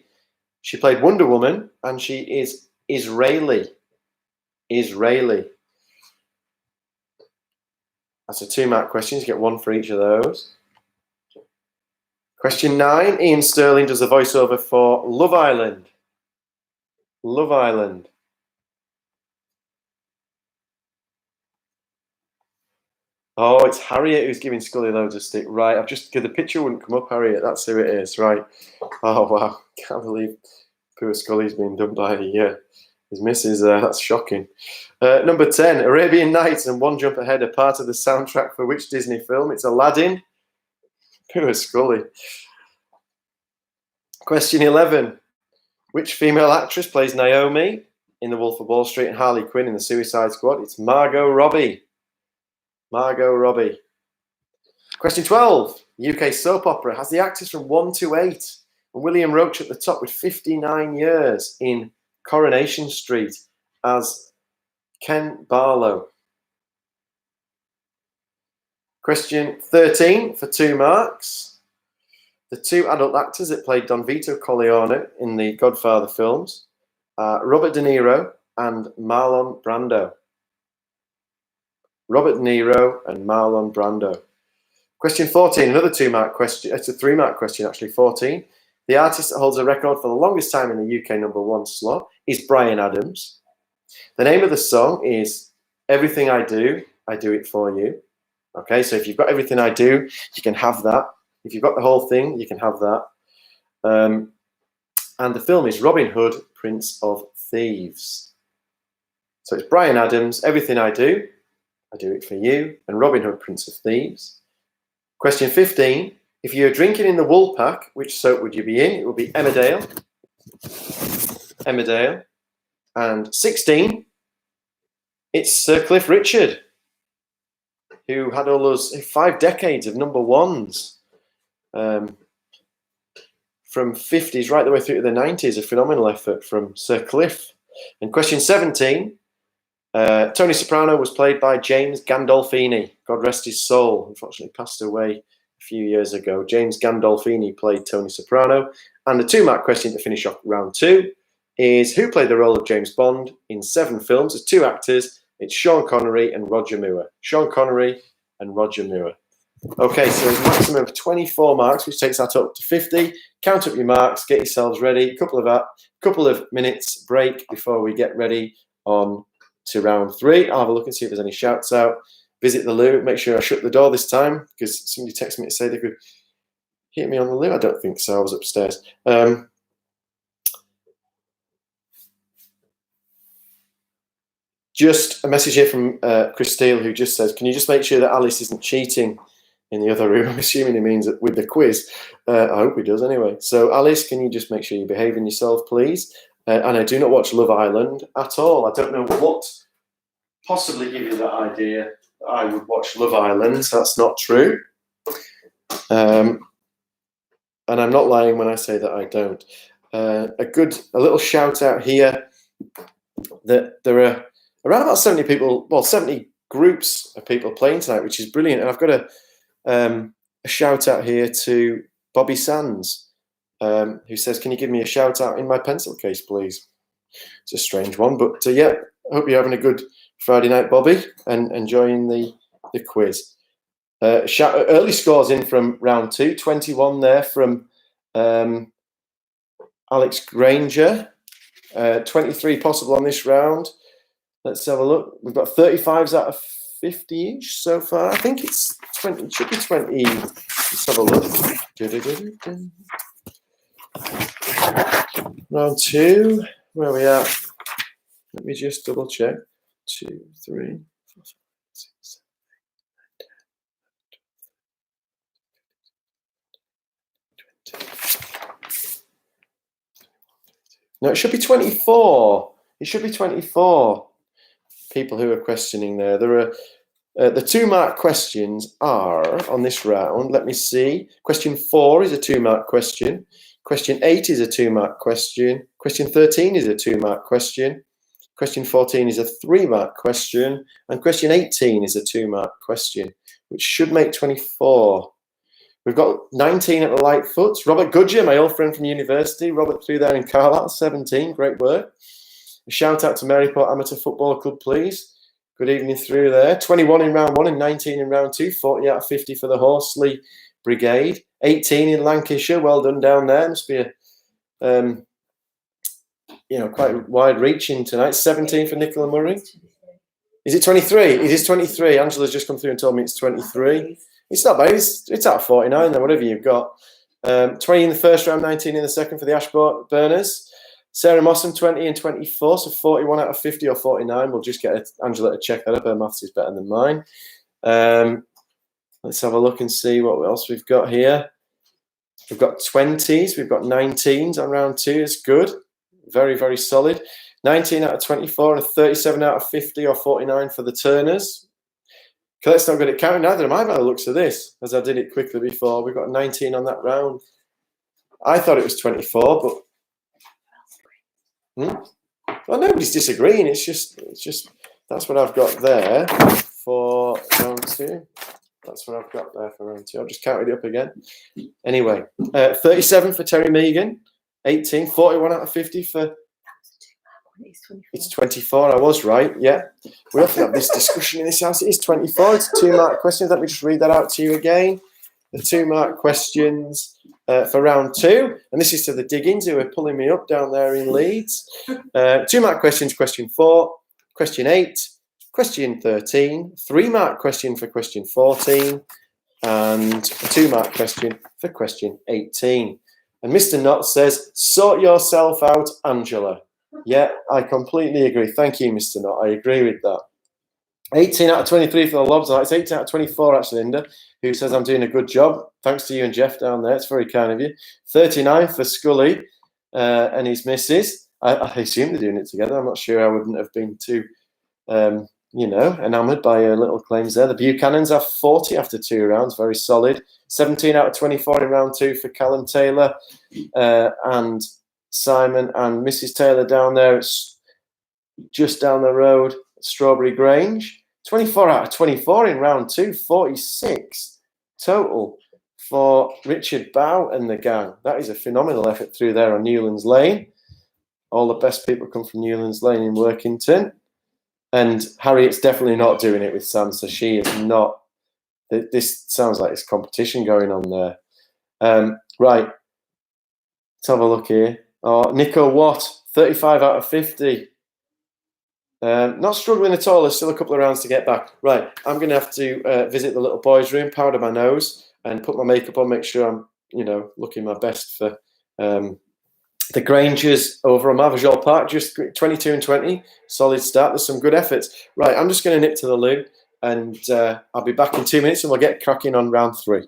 She played Wonder Woman and she is Israeli. Israeli. That's a 2-mark question. You get 1 for each of those. Question 9, Ian Sterling does the voiceover for Love Island. Love Island. Oh, it's Harriet who's giving Scully loads of stick. Right, the picture wouldn't come up, Harriet. That's who it is. Right. Oh, wow. Can't believe poor Scully's been done by his missus there. That's shocking. Number 10, Arabian Nights and One Jump Ahead are part of the soundtrack for which Disney film? It's Aladdin. Poor Scully. Question 11. Which female actress plays Naomi in The Wolf of Wall Street and Harley Quinn in The Suicide Squad? It's Margot Robbie. Margot Robbie. Question 12. UK soap opera has the actors from 1 to 8 and William Roach at the top with 59 years in Coronation Street as Ken Barlow. Question 13 for 2 marks. The 2 adult actors that played Don Vito Corleone in the Godfather films are Robert De Niro and Marlon Brando. Robert De Niro and Marlon Brando. Question 14, another 2-mark question. It's a 3-mark question, actually. 14. The artist that holds a record for the longest time in the UK #1 slot is Bryan Adams. The name of the song is Everything I Do It For You. Okay, so if you've got Everything I Do, you can have that. If you've got the whole thing, you can have that. And the film is Robin Hood, Prince of Thieves. So it's Bryan Adams, Everything I Do It For You, and Robin Hood, Prince of Thieves. Question 15. If you're drinking in the Woolpack, which soap would you be in? It would be Emmerdale. Emmerdale. And 16. It's Sir Cliff Richard, who had all those 5 decades of #1s. From 50s right the way through to the 90s, a phenomenal effort from Sir Cliff. And question 17. Tony Soprano was played by James Gandolfini. God rest his soul. Unfortunately passed away a few years ago. James Gandolfini played Tony Soprano. And the 2-mark question to finish off round 2 is who played the role of James Bond in 7 films? There's 2 actors. It's Sean Connery and Roger Moore. Sean Connery and Roger Moore. Okay, so a maximum of 24 marks, which takes that up to 50. Count up your marks, get yourselves ready. Couple of minutes break before we get ready on to round 3. I'll have a look and see if there's any shouts out. Visit the loo. Make sure I shut the door this time because somebody texted me to say they could hit me on the loo. I don't think so. I was upstairs. Just a message here from Chris Steele, who just says, can you just make sure that Alice isn't cheating in the other room? I'm assuming he means that with the quiz. I hope he does anyway. So Alice, can you just make sure you're behaving yourself, please? And I do not watch Love Island at all. I don't know what possibly give you that idea that I would watch Love Island. So that's not true. And I'm not lying when I say that I don't. A little shout out here that there are around about 70 people, 70 groups of people playing tonight, which is brilliant. And I've got a shout out here to Bobby Sands, who says, can you give me a shout out in my pencil case, please? It's a strange one, but yeah, I hope you're having a good Friday night, Bobby, and enjoying the quiz. Early scores in from round 2, 21 there from Alex Granger, 23 possible on this round. Let's have a look. We've got 35s out of 50-ish so far. I think it's 20. It should be 20. Let's have a look. Round 2. Where are we at? Let me just double check. 2, 3, 4, 5, 6, 7, 8, 9, 10, 20. No, it should be 24. It should be 24. People who are questioning there. There are the 2-mark questions are on this round. Let me see. Question 4 is a 2-mark question. Question 8 is a 2-mark question. Question 13 is a 2-mark question. Question 14 is a 3-mark question. And question 18 is a 2-mark question, which should make 24. We've got 19 at the Lightfoots. Robert Goodger, my old friend from university. Robert threw there in Carlisle, 17. Great work. A shout out to Maryport Amateur Football Club, please. Good evening through there. 21 in round 1 and 19 in round 2. 40 out of 50 for the Horsley Brigade. 18 in Lancashire. Well done down there. Must be a quite wide reaching tonight. 17 for Nicola Murray. Is it 23? It is 23. Angela's just come through and told me it's 23. It's not bad. It's out of 49 then, whatever you've got. 20 in the first round, 19 in the second for the Ashburners. Sarah Mossam, 20 and 24, so 41 out of 50 or 49. We'll just get Angela to check that up. Her maths is better than mine. Let's have a look and see what else we've got here. We've got 20s. We've got 19s on round 2. It's good. Very, very solid. 19 out of 24 and a 37 out of 50 or 49 for the Turners. Colette's not good at counting, neither am I by the looks of this, as I did it quickly before. We've got 19 on that round. I thought it was 24, but well, nobody's disagreeing. It's just that's what I've got there for round 2. That's what I've got there for round 2. I've just counted it up again. Anyway, 37 for Terry Megan, 18, 41 out of 50 for. It's 24. I was right. Yeah, we often have this discussion in this house. It is 24. It's 2-mark questions. Let me just read that out to you again. The 2-mark questions for round 2, and this is to the Diggins who are pulling me up down there in Leeds. 2-mark questions. Question 4, question 8, question 13, 3-mark question for question 14, and a 2-mark question for question 18. And Mr. Knott says, "Sort yourself out, Angela." Yeah, I completely agree. Thank you, Mr. Knott. I agree with that. 18 out of 23 for the Lobs. It's 18 out of 24, actually, Linda, who says I'm doing a good job. Thanks to you and Jeff down there. It's very kind of you. 39 for Scully and his missus. I assume they're doing it together. I'm not sure. I wouldn't have been too, enamoured by her little claims there. The Buchanans have 40 after 2 rounds. Very solid. 17 out of 24 in round 2 for Callum Taylor and Simon and Mrs. Taylor down there. It's just down the road at Strawberry Grange. 24 out of 24 in round 2. 46 total for Richard Bow and the gang. That is a phenomenal effort through there on Newlands Lane. All the best people come from Newlands Lane in Workington. And Harriet's definitely not doing it with Sam, so she is not. This sounds like it's competition going on there. Right. Let's have a look here. Oh, Nico Watt, 35 out of 50. Not struggling at all. There's still a couple of rounds to get back. Right, I'm going to have to visit the little boys' room, powder my nose, and put my makeup on, make sure I'm, looking my best for the Grangers over on Marvajol Park. Just 22 and 20. Solid start. There's some good efforts. Right, I'm just going to nip to the loo, and I'll be back in 2 minutes, and we'll get cracking on round 3.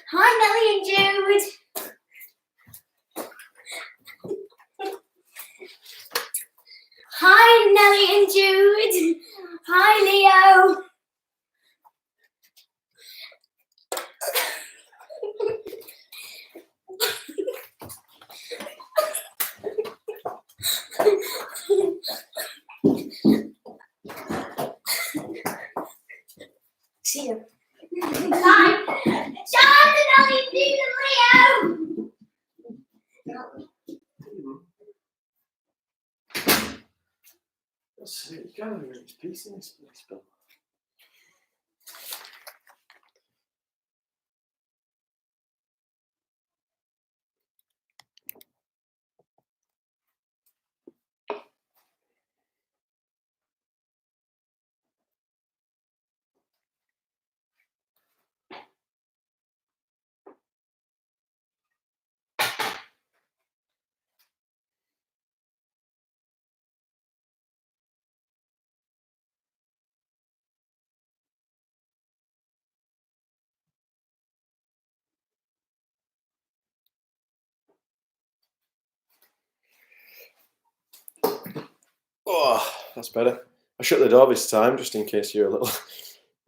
Hi, Nellie and Jude. Hi, Nellie and Jude. Hi, Leo. See you. Hi. John and Nellie, Jude and Leo. That's it. Kind of a rich piece in this place, Bill. Oh, that's better. I shut the door this time just in case you're a little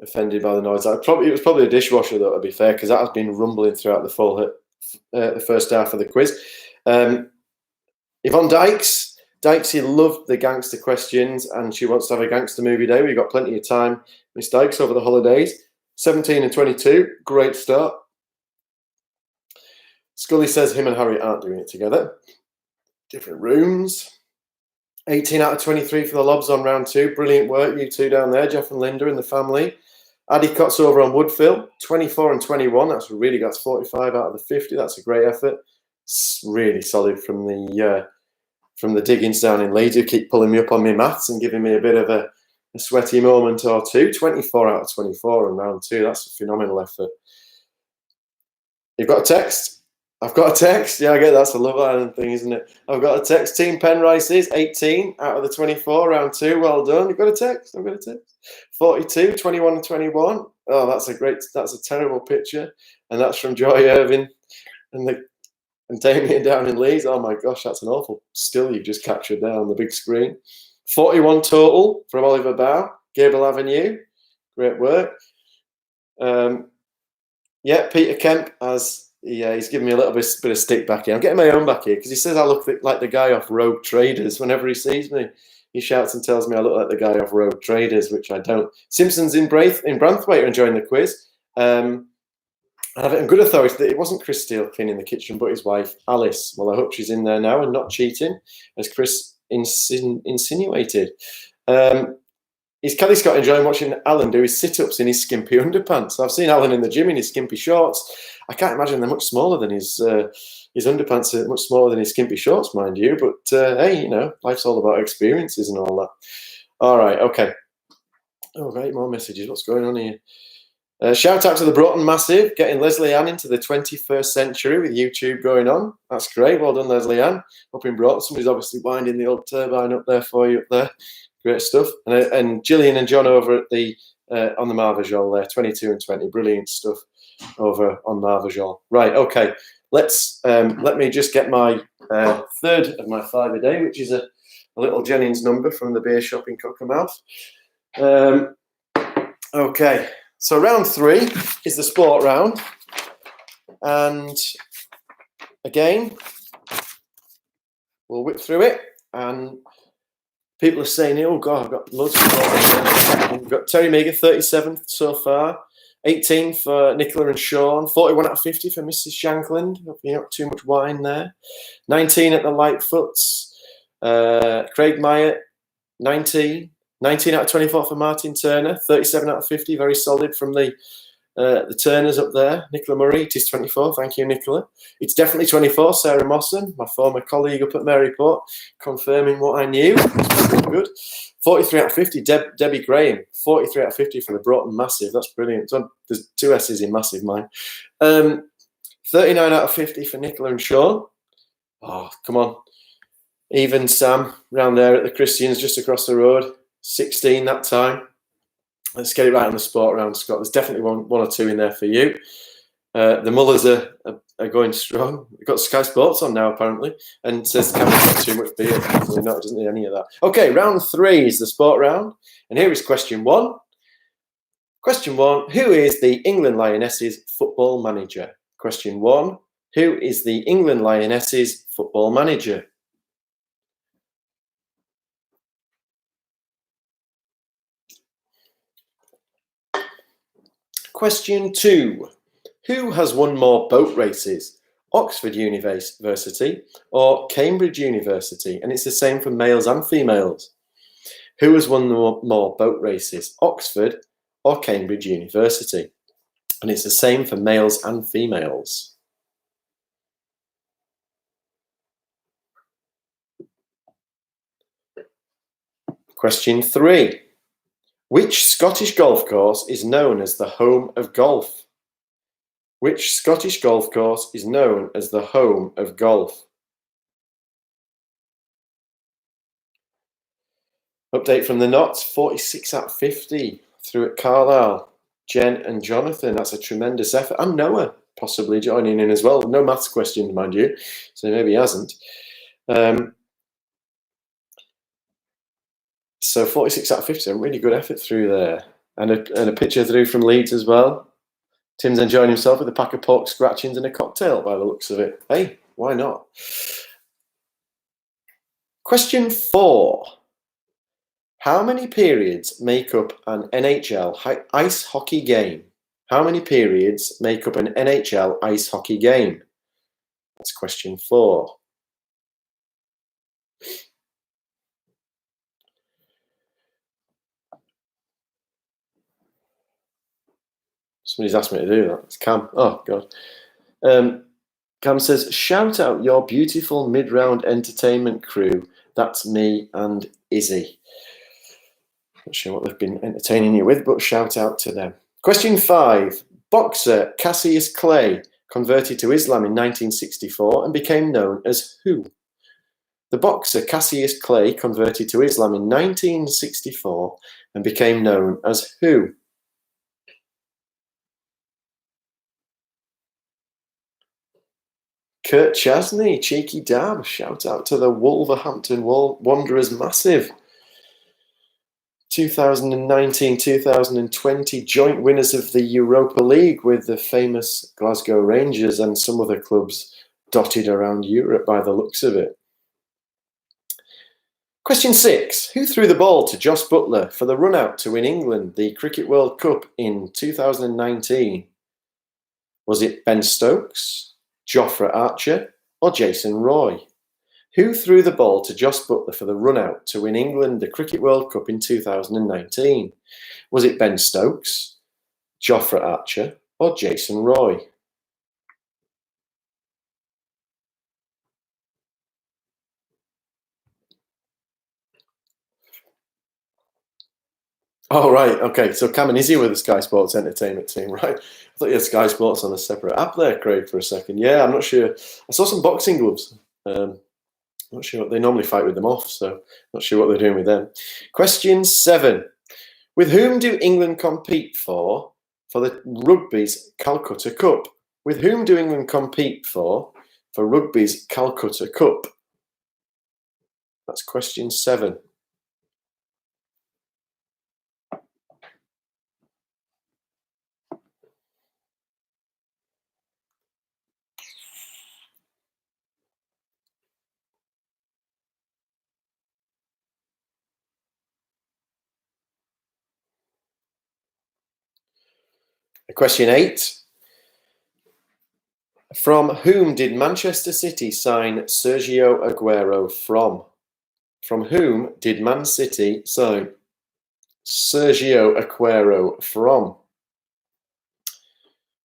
offended by the noise. It was probably a dishwasher, though, to be fair, because that has been rumbling throughout the first half of the quiz. Yvonne Dykesy loved the gangster questions, and she wants to have a gangster movie day. We've got plenty of time, Miss Dykes, over the holidays. 17 and 22, great start. Scully says him and Harry aren't doing it together. Different rooms. 18 out of 23 for the Lobs on round 2. Brilliant work, you two down there, Jeff and Linda and the family. Addicott's over on Woodville, 24 and 21. That's 45 out of the 50. That's a great effort. It's really solid from the diggings down in Leeds, who keep pulling me up on my maths and giving me a bit of a sweaty moment or two. 24 out of 24 on round 2. That's a phenomenal effort. You've got a text? I've got a text. Yeah, I get that's a Love Island thing, isn't it? I've got a text. Team Penrice is 18 out of the 24, round 2. Well done. You've got a text. I've got a text. 42, 21 and 21. Oh, that's a terrible picture. And that's from Joy Irving and Damien down in Leeds. Oh my gosh, that's an awful still you've just captured there on the big screen. 41 total from Oliver Bow, Gable Avenue. Great work. Peter Kemp he's giving me a little bit of stick back here. I'm getting my own back here because he says I look like the guy off Rogue Traders. Whenever he sees me, he shouts and tells me I look like the guy off Rogue Traders, which I don't. Simpsons in Branthwaite are enjoying the quiz. I have it on good authority that it wasn't Chris Steele cleaning the kitchen, but his wife, Alice. Well, I hope she's in there now and not cheating, as Chris insinuated. Is Kelly Scott enjoying watching Alan do his sit-ups in his skimpy underpants? I've seen Alan in the gym in his skimpy shorts. I can't imagine they're much smaller than his underpants are much smaller than his skimpy shorts, mind you. But hey, life's all about experiences and all that. All right, okay. Oh, right, more messages. What's going on here? Shout out to the Broughton Massive, getting Leslie Ann into the 21st century with YouTube going on. That's great. Well done, Leslie Ann. Up in Broughton, somebody's obviously winding the old turbine up there for you up there. Great stuff. And Gillian and John over at the on the Marvajol there, 22 and 20. Brilliant stuff over on Marvajol. Right, okay. Let me just get my third of my 5 a day, which is a little Jennings number from the beer shop in Cockermouth. Okay, so round 3 is the sport round. And again, we'll whip through it. And people are saying, oh, God, I've got loads of sport. We've got Terry Meagher, 37 so far. 18 for Nicola and Sean. 41 out of 50 for Mrs. Shankland. Not too much wine there. 19 at the Lightfoots. Craig Meyer, 19. 19 out of 24 for Martin Turner. 37 out of 50. Very solid from the Turners up there. Nicola Murray, it is 24. Thank you, Nicola. It's definitely 24. Sarah Mosson, my former colleague up at Maryport, confirming what I knew. Good. 43 out of 50. Debbie Graham, 43 out of 50 for the Broughton Massive. That's brilliant. So there's 2 S's in Massive, mine. 39 out of 50 for Nicola and Sean. Oh, come on. Even Sam, round there at the Christians, just across the road. 16 that time. Let's get it right on the sport round, Scott. There's definitely one or two in there for you. The Mullers are going strong. We've got Sky Sports on now, apparently, and says Cameron's got too much beer. Definitely not, doesn't need any of that. Okay, round 3 is the sport round, and here is question 1. Question 1, who is the England Lionesses football manager? Question 1, who is the England Lionesses football manager? Question 2. Who has won more boat races? Oxford University or Cambridge University? And it's the same for males and females. Who has won more boat races? Oxford or Cambridge University? And it's the same for males and females. Question 3. Which Scottish golf course is known as the home of golf? Which Scottish golf course is known as the home of golf? Update from the Knots, 46 out of 50 through at Carlisle. Jen and Jonathan, that's a tremendous effort. And Noah possibly joining in as well. No maths question, mind you, so maybe he hasn't. So 46 out of 50, a really good effort through there. And a picture through from Leeds as well. Tim's enjoying himself with a pack of pork scratchings and a cocktail by the looks of it. Hey, why not? Question 4. How many periods make up an NHL ice hockey game? How many periods make up an NHL ice hockey game? That's question 4. Somebody's asked me to do that. It's Cam. Oh, God. Cam says, shout out your beautiful mid-round entertainment crew. That's me and Izzy. Not sure what they've been entertaining you with, but shout out to them. Question 5. Boxer Cassius Clay converted to Islam in 1964 and became known as who? The boxer Cassius Clay converted to Islam in 1964 and became known as who? Kurt Chesney, cheeky dab. Shout out to the Wolverhampton Wanderers massive. 2019-2020 joint winners of the Europa League with the famous Glasgow Rangers and some other clubs dotted around Europe by the looks of it. Question 6. Who threw the ball to Josh Butler for the run-out to win England the Cricket World Cup in 2019? Was it Ben Stokes, Jofra Archer, or Jason Roy? Who threw the ball to Josh Butler for the run-out to win England the Cricket World Cup in 2019? Was it Ben Stokes, Jofra Archer, or Jason Roy? Oh, right. Okay. So Cam and Izzy were the Sky Sports entertainment team, right? I thought you had Sky Sports on a separate app there, Craig, for a second. Yeah, I'm not sure. I saw some boxing gloves. Not sure. They normally fight with them off, so not sure what they're doing with them. Question 7. With whom do England compete for the Rugby's Calcutta Cup? With whom do England compete for Rugby's Calcutta Cup? That's question 7. Question 8. From whom did Manchester City sign Sergio Aguero from? From whom did Man City sign Sergio Aguero from?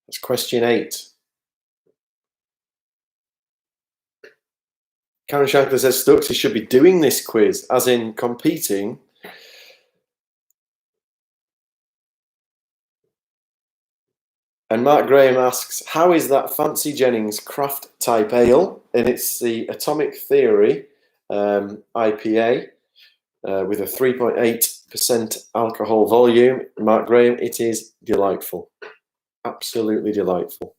That's question 8. Karen Shankler says Stokes should be doing this quiz, as in competing. And Mark Graham asks, how is that Fancy Jennings craft type ale? And it's the Atomic Theory IPA with a 3.8% alcohol volume. Mark Graham, it is delightful. Absolutely delightful.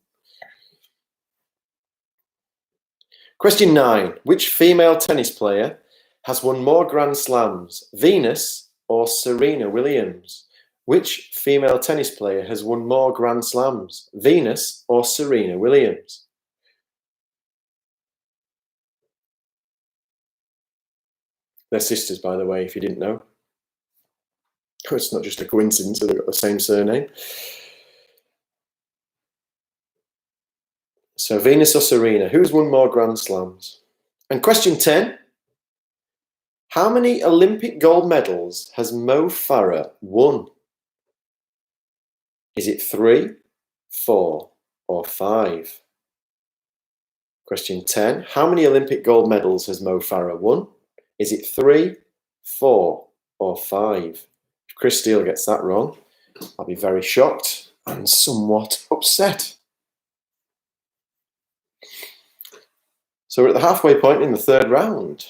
Question 9. Which female tennis player has won more Grand Slams, Venus or Serena Williams? Which female tennis player has won more Grand Slams, Venus or Serena Williams? They're sisters, by the way, if you didn't know. It's not just a coincidence that they've got the same surname. So Venus or Serena, who's won more Grand Slams? And question 10. How many Olympic gold medals has Mo Farah won? Is it 3, 4, or 5? Question 10. How many Olympic gold medals has Mo Farah won? Is it 3, 4, or 5? If Chris Steele gets that wrong, I'll be very shocked and somewhat upset. So we're at the halfway point in the third round.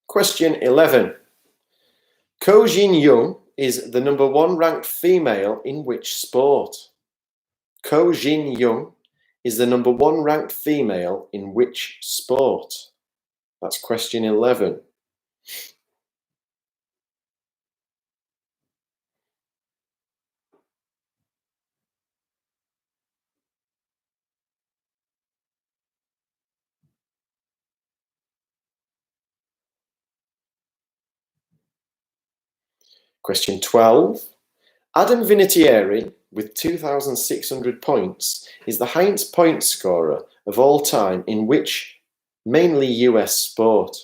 Question 11. Ko Jin Young is the number 1 ranked female in which sport? Ko Jin Young is the number 1 ranked female in which sport? That's question 11. Question 12. Adam Vinatieri, with 2,600 points, is the highest point scorer of all time in which mainly US sport?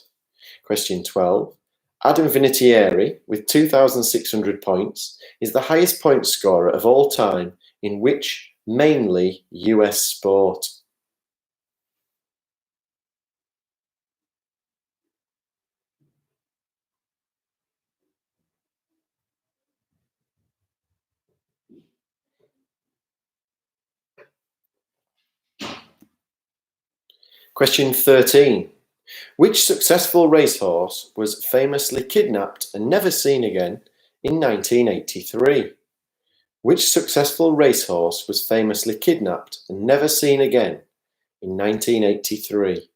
Question 12. Adam Vinatieri, with 2,600 points, is the highest point scorer of all time in which mainly US sport? Question 13. Which successful racehorse was famously kidnapped and never seen again in 1983? Which successful racehorse was famously kidnapped and never seen again in 1983?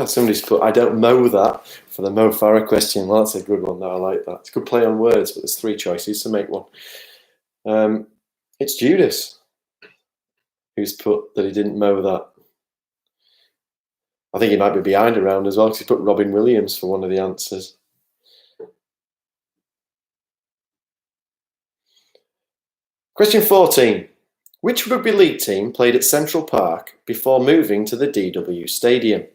Somebody's put, I don't mow that, for the Mo Farah question. Well, that's a good one. I like that. It's a good play on words, but there's 3 choices to make one. It's Judas who's put that he didn't mow that. I think he might be behind a round as well, because he put Robin Williams for one of the answers. Question 14. Which rugby league team played at Central Park before moving to the DW Stadium?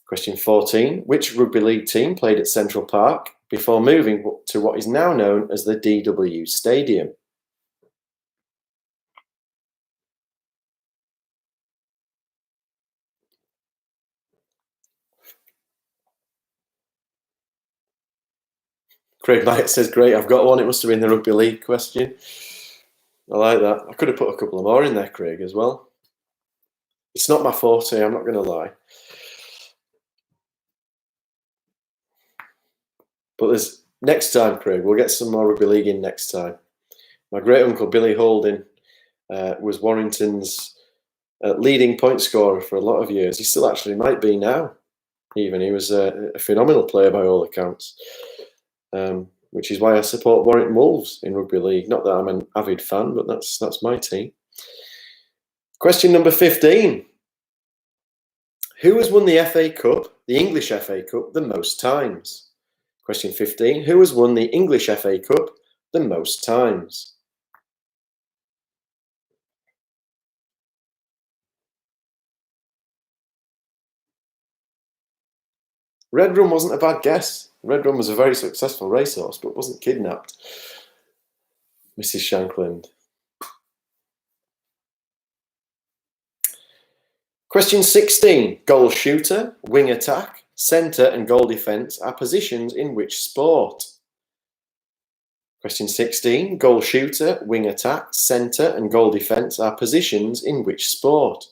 Question 14. Which rugby league team played at Central Park before moving to what is now known as the DW Stadium? Craig Myatt says, great, I've got one. It must have been the rugby league question. I like that. I could have put a couple of more in there, Craig, as well. It's not my forte, I'm not going to lie. But there's next time, Craig, we'll get some more rugby league in next time. My great uncle Billy Holding was Warrington's leading point scorer for a lot of years. He still actually might be now, even. He was a phenomenal player by all accounts, which is why I support Warrington Wolves in rugby league. Not that I'm an avid fan, but that's my team. Question number 15. Who has won the FA Cup, the English FA Cup, the most times? Question 15. Who has won the English FA Cup the most times? Red Rum wasn't a bad guess. Red Rum was a very successful racehorse, but wasn't kidnapped. Mrs. Shankland. Question 16. Goal shooter, wing attack, centre and goal defence are positions in which sport? Question 16. Goal shooter, wing attack, centre and goal defence are positions in which sport?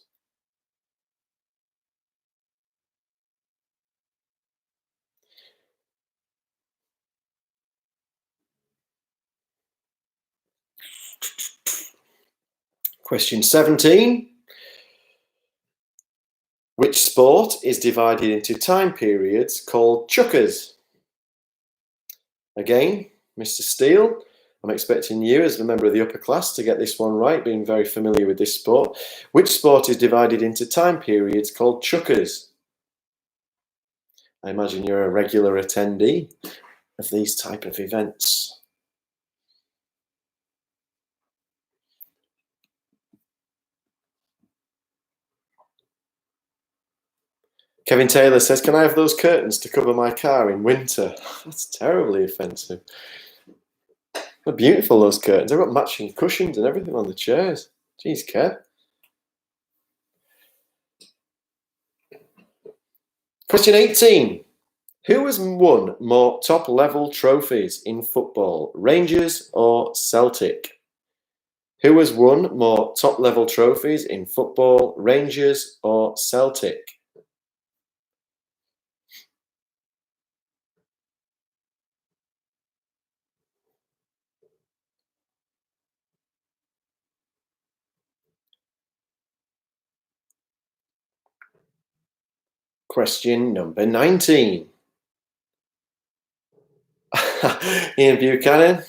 Question 17. Which sport is divided into time periods called chukkers? Again, Mr. Steele, I'm expecting you as a member of the upper class to get this one right, being very familiar with this sport. Which sport is divided into time periods called chukkers? I imagine you're a regular attendee of these type of events. Kevin Taylor says, can I have those curtains to cover my car in winter? That's terribly offensive. They're beautiful, those curtains. They've got matching cushions and everything on the chairs. Jeez, Kev. Question 18. Who has won more top-level trophies in football, Rangers or Celtic? Who has won more top-level trophies in football, Rangers or Celtic? Question number 19. Ian Buchanan,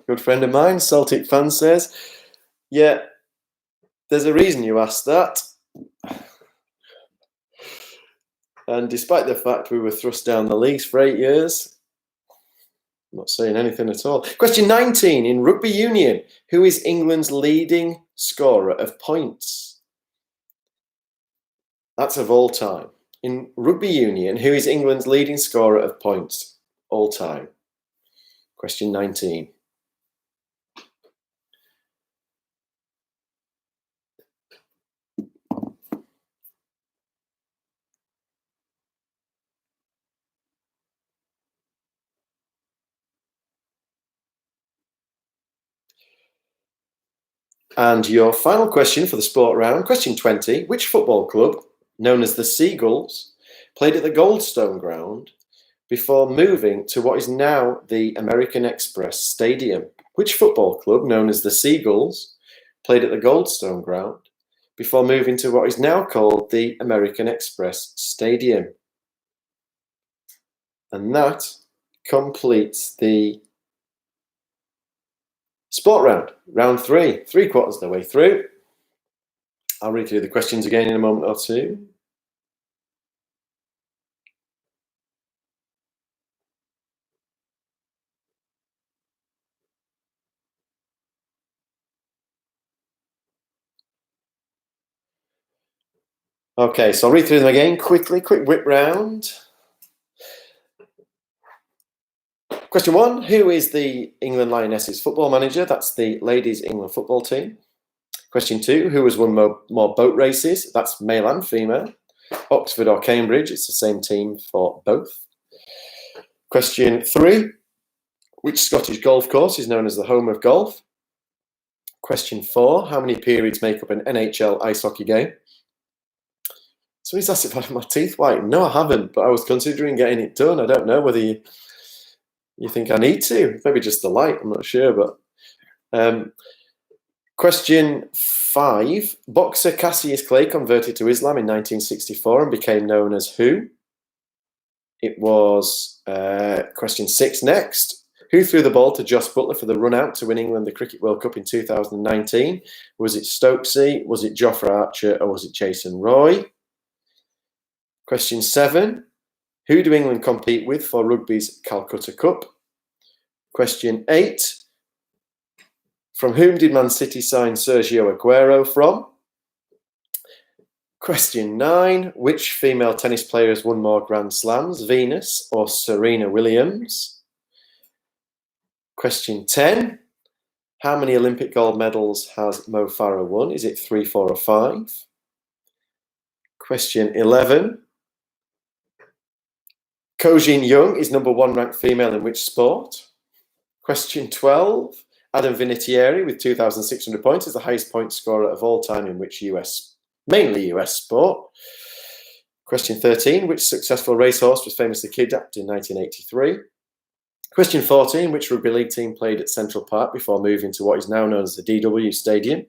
good friend of mine, Celtic fan, says, yeah, there's a reason you asked that. And despite the fact we were thrust down the leagues for 8 years, I'm not saying anything at all. Question 19. In rugby union, who is England's leading scorer of points? That's of all time. In rugby union, who is England's leading scorer of points all time? Question 19. And your final question for the sport round, question 20. Which football club, known as the Seagulls, played at the Goldstone Ground before moving to what is now the American Express Stadium? Which football club, known as the Seagulls, played at the Goldstone Ground before moving to what is now called the American Express Stadium? And that completes the sport round, round 3, 3/4 of the way through. I'll read through the questions again in a moment or two. Okay, so I'll read through them again quickly, quick whip round. Question 1, who is the England Lionesses football manager? That's the ladies England football team. Question 2, who has won more boat races? That's male and female. Oxford or Cambridge, it's the same team for both. Question 3, which Scottish golf course is known as the home of golf? Question 4, how many periods make up an NHL ice hockey game? So he's asked if I have my teeth white. No, I haven't, but I was considering getting it done. I don't know whether you think I need to. Maybe just the light, I'm not sure. But question 5, boxer Cassius Clay converted to Islam in 1964 and became known as who? It was question 6 next. Who threw the ball to Joss Butler for the run out to win England the Cricket World Cup in 2019? Was it Stokesy? Was it Jofra Archer? Or was it Jason Roy? Question 7, who do England compete with for rugby's Calcutta Cup? Question 8, from whom did Man City sign Sergio Aguero from? Question 9, which female tennis player has won more Grand Slams, Venus or Serena Williams? Question 10, how many Olympic gold medals has Mo Farah won? Is it 3, 4 or 5? Question 11, Ko Jin Young is number 1 ranked female in which sport? Question 12, Adam Vinatieri with 2,600 points is the highest point scorer of all time in which mainly US sport? Question 13, which successful racehorse was famously kidnapped in 1983? Question 14, which rugby league team played at Central Park before moving to what is now known as the DW Stadium?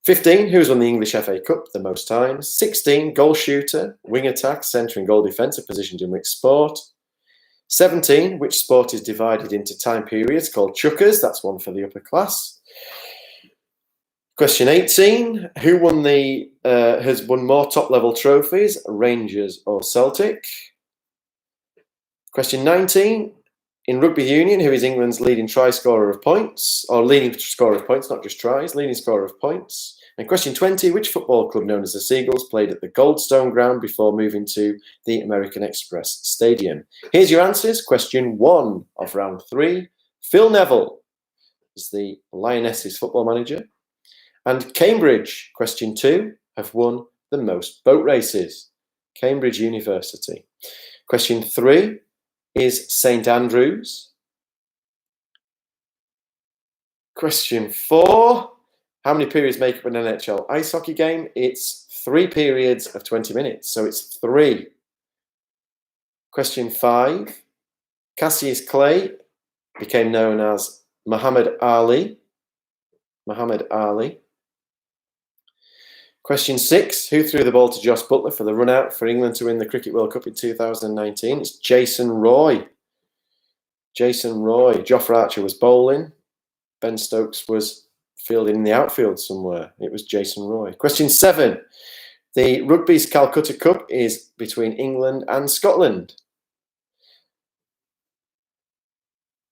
15, who has won the English FA Cup the most times? 16, goal shooter, wing attack, centre and goal defence are positioned in which sport? 17, which sport is divided into time periods called chukkers? That's one for the upper class. Question 18, who has won more top-level trophies, Rangers or Celtic? Question 19, in rugby union, who is England's leading try scorer of points? Or leading scorer of points, not just tries, leading scorer of points. And question 20, which football club known as the Seagulls played at the Goldstone Ground before moving to the American Express Stadium? Here's your answers. Question 1 of round 3, Phil Neville is the Lionesses football manager. And Cambridge, question 2, have won the most boat races. Cambridge University. Question 3 is St Andrews. Question 4, how many periods make up an NHL ice hockey game? It's 3 periods of 20 minutes, so it's 3. Question 5, Cassius Clay became known as Muhammad Ali. Muhammad Ali. Question 6. Who threw the ball to Josh Butler for the run-out for England to win the Cricket World Cup in 2019? It's Jason Roy. Jason Roy. Jofra Archer was bowling. Ben Stokes was fielding in the outfield somewhere. It was Jason Roy. Question 7. The Rugby's Calcutta Cup is between England and Scotland.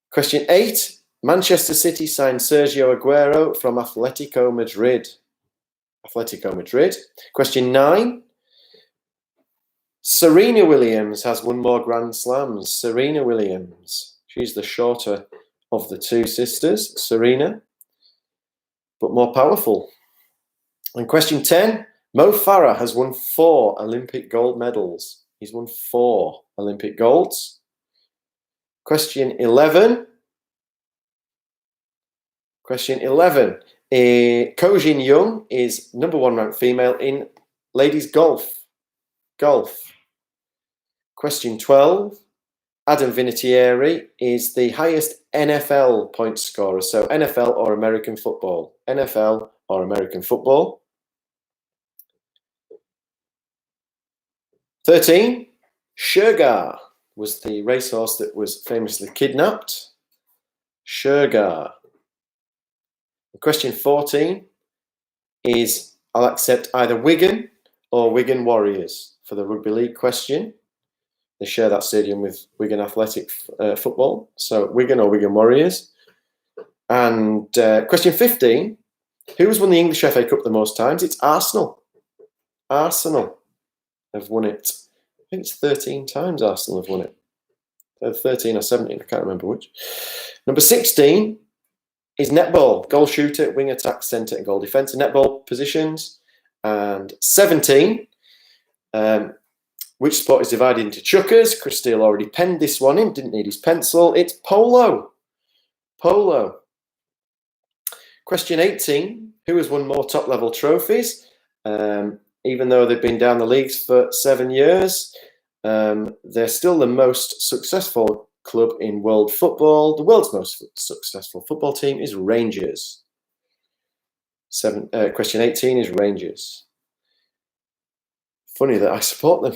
Question 8. Manchester City signed Sergio Aguero from Atletico Madrid. Atletico Madrid. Question 9. Serena Williams has won more Grand Slams. Serena Williams. She's the shorter of the two sisters, Serena, but more powerful. And question 10. Mo Farah has won 4 Olympic gold medals. He's won 4 Olympic golds. Question 11. Question 11. Ko Jin Young is #1 ranked female in ladies golf. Question 12. Adam Vinatieri is the highest NFL point scorer. So NFL or American football. NFL or American football. 13. Shergar was the racehorse that was famously kidnapped. Shergar. Question 14 is, I'll accept either Wigan or Wigan Warriors for the Rugby League question. They share that stadium with Wigan Athletic Football. So Wigan or Wigan Warriors. And question 15, who has won the English FA Cup the most times? It's Arsenal. Arsenal have won it. I think it's 13 times Arsenal have won it. 13 or 17, I can't remember which. Number 16 is netball. Goal shooter, wing attack, centre and goal defence. Netball positions. And 17, which sport is divided into chukkers? Chris Steele already penned this one in, didn't need his pencil. It's polo. Polo. Question 18, who has won more top-level trophies? Even though they've been down the leagues for 7 years, they're still the most successful club in world football. The world's most successful football team is Rangers. Question 18 is Rangers. Funny that I support them.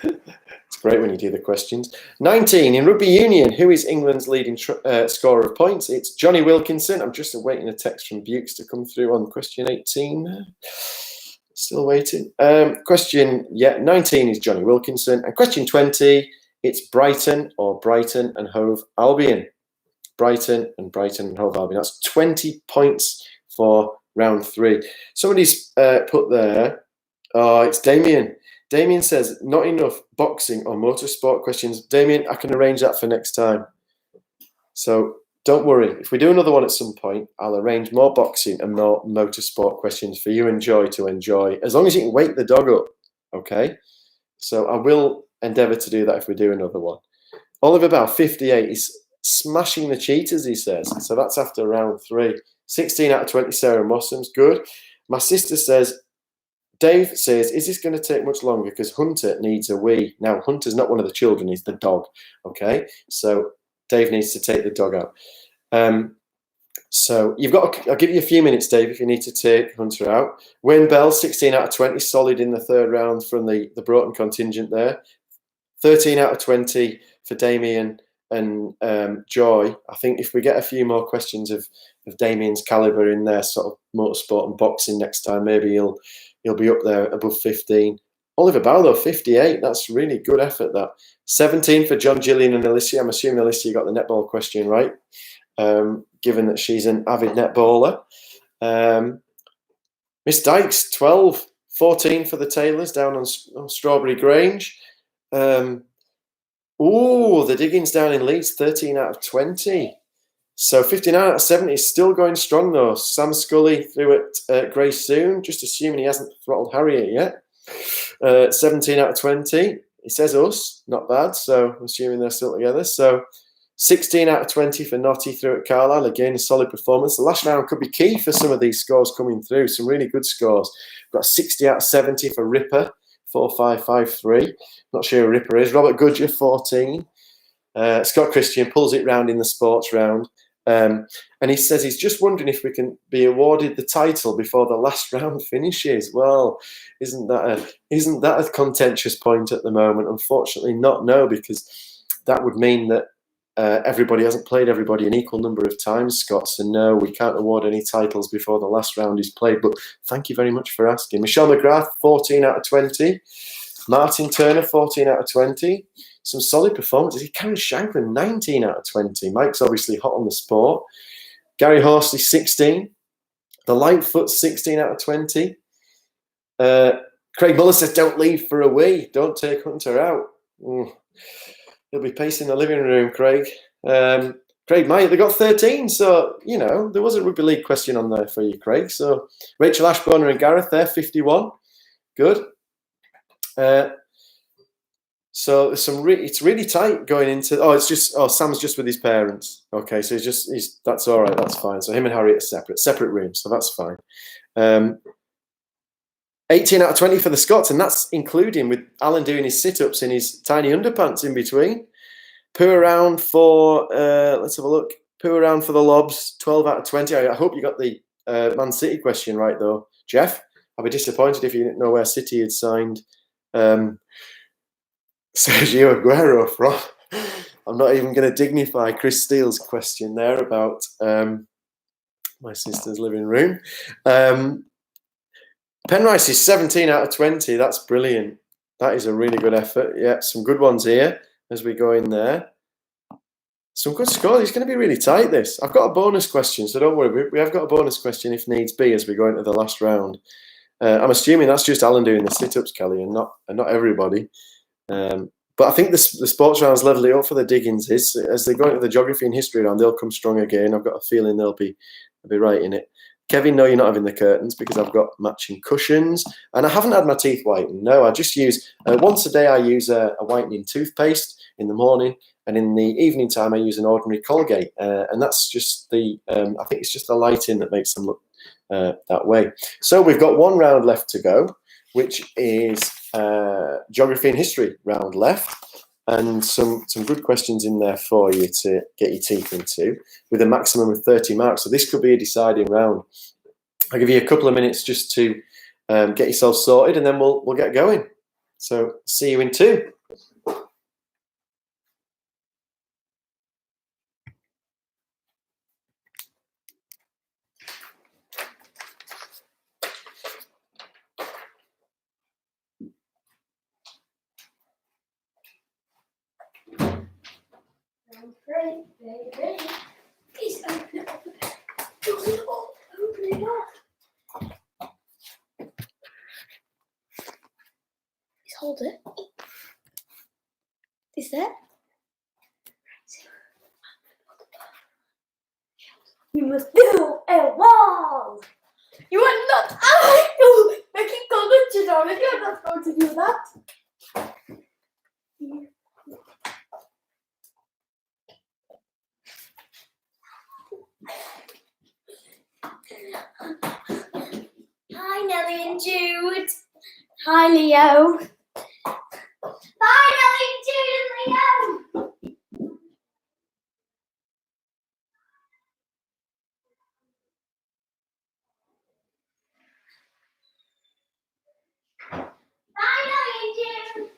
It's great when you do the questions. 19, in rugby union, who is England's leading scorer of points? It's Johnny Wilkinson. I'm just awaiting a text from Bukes to come through on question 18. Still waiting. Question 19 is Johnny Wilkinson. And question 20, it's Brighton and Hove Albion. Brighton and Hove Albion. That's 20 points for round 3. Somebody's put there, oh, it's Damien. Damien says, not enough boxing or motorsport questions. Damien, I can arrange that for next time. So don't worry. If we do another one at some point, I'll arrange more boxing and more motorsport questions for you and Joy to enjoy, as long as you can wake the dog up, okay? So I will endeavour to do that if we do another one. Oliver Bow, 58, is smashing the cheaters, he says. So that's after round 3. 16 out of 20, Sarah Mossum's good. My sister says, Dave says, is this going to take much longer? Because Hunter needs a wee. Now, Hunter's not one of the children, he's the dog, okay? So Dave needs to take the dog out. So you've got, I'll give you a few minutes, Dave, if you need to take Hunter out. Wayne Bell, 16 out of 20, solid in the 3rd round from the Broughton contingent there. 13 out of 20 for Damien and Joy. I think if we get a few more questions of Damien's calibre in their sort of motorsport and boxing next time, maybe he'll be up there above 15. Oliver Bowlow, 58. That's really good effort, that. 17 for John, Gillian and Alicia. I'm assuming Alicia got the netball question right, given that she's an avid netballer. Miss Dykes, 12. 14 for the Taylors down on Strawberry Grange. The Diggins down in Leeds, 13 out of 20. So 59 out of 70 is still going strong, though. Sam Scully threw at Gray Soon, just assuming he hasn't throttled Harriet yet. 17 out of 20. It says us, not bad. So I'm assuming they're still together. So 16 out of 20 for Notty through at Carlisle. Again, a solid performance. The last round could be key for some of these scores coming through. Some really good scores. We've got 60 out of 70 for Ripper, 4-5-5-3. Not sure who Ripper is. Robert Gudger, 14. Scott Christian pulls it round in the sports round. And he says he's just wondering if we can be awarded the title before the last round finishes. Well, isn't that a contentious point at the moment? Unfortunately, not. No, because that would mean that everybody hasn't played everybody an equal number of times, Scott. So no, we can't award any titles before the last round is played. But thank you very much for asking. Michelle McGrath, 14 out of 20. Martin Turner, 14 out of 20. Some solid performances. Karen Shanklin, 19 out of 20. Mike's obviously hot on the sport. Gary Horsley, 16. The Lightfoot, 16 out of 20. Craig Muller says, don't leave for a wee. Don't take Hunter out. He'll be pacing the living room, Craig. Craig might. They got 13, so, you know, there was a rugby league question on there for you, Craig. So Rachel Ashbourne and Gareth there, 51. Good. So there's some. It's really tight going into. Sam's just with his parents. Okay, so he's. That's all right. That's fine. So him and Harriet are separate rooms. So that's fine. 18 out of 20 for the Scots, and that's including with Alan doing his sit-ups in his tiny underpants in between. Poo around for. Let's have a look. Poo around for the Lobs. 12 out of 20. I hope you got the Man City question right though, Jeff. I'd be disappointed if you didn't know where City had signed. Sergio Aguero from. I'm not even going to dignify Chris Steele's question there about my sister's living room. Penrice is 17 out of 20. That's brilliant. That is a really good effort. Yeah, some good ones here as we go in there. Some good scores. It's going to be really tight, this. I've got a bonus question, so don't worry. We have got a bonus question if needs be as we go into the last round. I'm assuming that's just Alan doing the sit-ups, Kelly, and not everybody. But I think the sports rounds level it up for the Diggins. As they go into the geography and history round, they'll come strong again. I've got a feeling they'll be right in it. Kevin, no, you're not having the curtains because I've got matching cushions. And I haven't had my teeth whitened. No, I just use, once a day I use a whitening toothpaste in the morning. And in the evening time, I use an ordinary Colgate. And that's just I think it's just the lighting that makes them look that way. So we've got one round left to go, which is geography and history round left. And some good questions in there for you to get your teeth into with a maximum of 30 marks. So this could be a deciding round. I'll give you a couple of minutes just to get yourself sorted and then we'll get going. So see you in 2. Ready. Please open it up. Open it up. Please hold it. Is that? You must do a wall. You are not making comments on it. You're not going to do that. Hi, Nellie and Jude. Hi, Leo. Bye, Nellie and Jude and Leo. Bye, Nellie and Jude.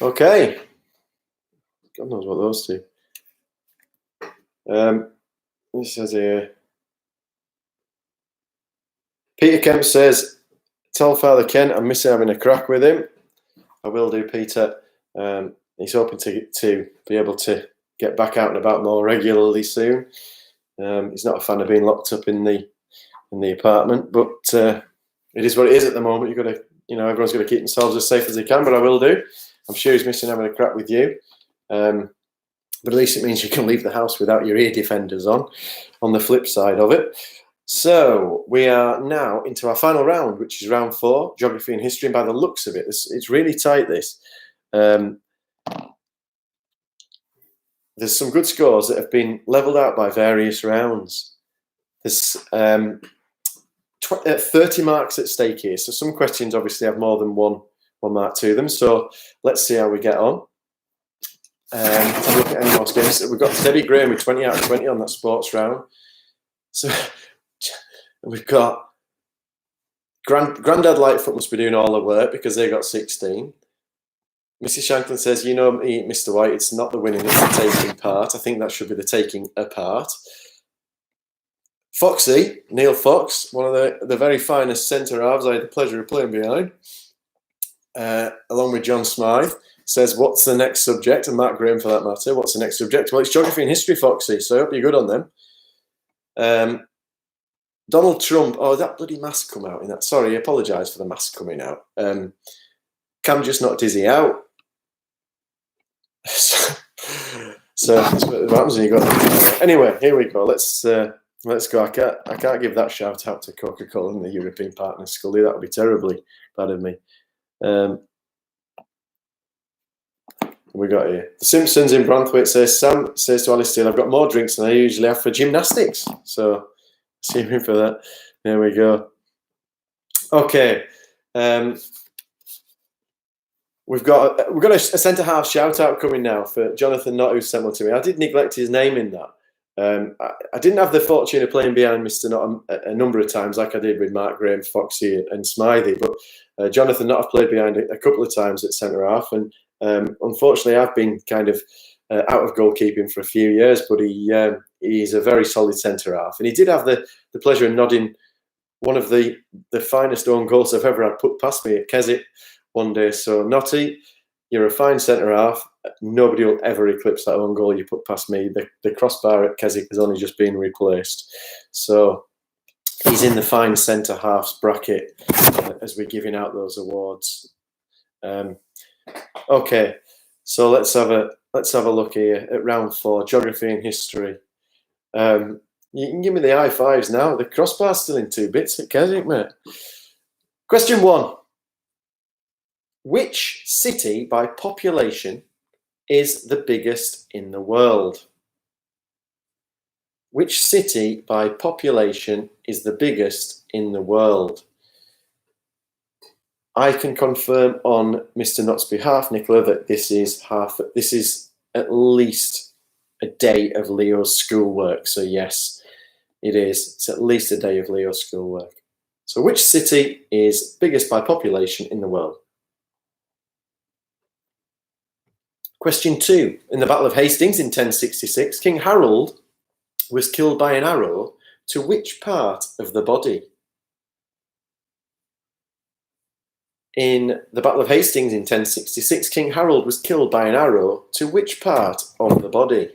Okay. God knows what those two. This says here. Peter Kemp says, tell Father Ken I'm missing having a crack with him. I will do, Peter. He's hoping to be able to get back out and about more regularly soon. He's not a fan of being locked up in the apartment, but it is what it is at the moment. You've got to, everyone's got to keep themselves as safe as they can. But I will do. I'm sure he's missing having a crack with you. But at least it means you can leave the house without your ear defenders on the flip side of it. So we are now into our final round, which is round 4, geography and history. And by the looks of it, it's really tight, this. There's some good scores that have been levelled out by various rounds. There's 30 marks at stake here. So some questions obviously have more than one mark to them. So let's see how we get on. Let's have a look at any more games. We've got Debbie Graham with 20 out of 20 on that sports round. So we've got Grandad Lightfoot must be doing all the work because they got 16. Mrs. Shanklin says, you know me, Mr. White, it's not the winning, it's the taking part. I think that should be the taking apart. Foxy, Neil Fox, one of the very finest centre halves I had the pleasure of playing behind, along with John Smythe, says, what's the next subject? And Mark Graham, for that matter, what's the next subject? Well, it's geography and history, Foxy, so I hope you're good on them. Donald Trump, oh, that bloody mask come out in that. Sorry, I apologise for the mask coming out. Cam just knocked Izzy out. So that's what happens when you got. Anyway, here we go. Let's go. I can't give that shout out to Coca-Cola and the European partners, Scully. That would be terribly bad of me. We got here. The Simpsons in Branthwaite says, Sam says to Alice Steele, I've got more drinks than I usually have for gymnastics. So see him for that. There we go. Okay. We've got a centre half shout out coming now for Jonathan Knott, who sent one to me. I did neglect his name in that. I didn't have the fortune of playing behind Mr. Knott a number of times, like I did with Mark Graham, Foxy, and Smythe. But Jonathan Knott I've played behind a couple of times at centre half, and unfortunately I've been kind of out of goalkeeping for a few years. But he's a very solid centre half, and he did have the pleasure of nodding one of the finest own goals I've ever had put past me at Keswick one day. So Notty, you're a fine centre half. Nobody will ever eclipse that own goal you put past me. The crossbar at Keswick has only just been replaced. So he's in the fine centre halves bracket as we're giving out those awards. Okay, so let's have a look here at round 4, geography and history. You can give me the high fives now. The crossbar's still in 2 bits at Keswick, mate. Question 1. Which city by population is the biggest in the world? Which city by population is the biggest in the world? I can confirm on Mr. Knott's behalf, Nicola, that this is at least a day of Leo's schoolwork. So yes, it is. It's at least a day of Leo's schoolwork. So which city is biggest by population in the world? Question 2. In the Battle of Hastings in 1066, King Harold was killed by an arrow to which part of the body? In the Battle of Hastings in 1066, King Harold was killed by an arrow to which part of the body?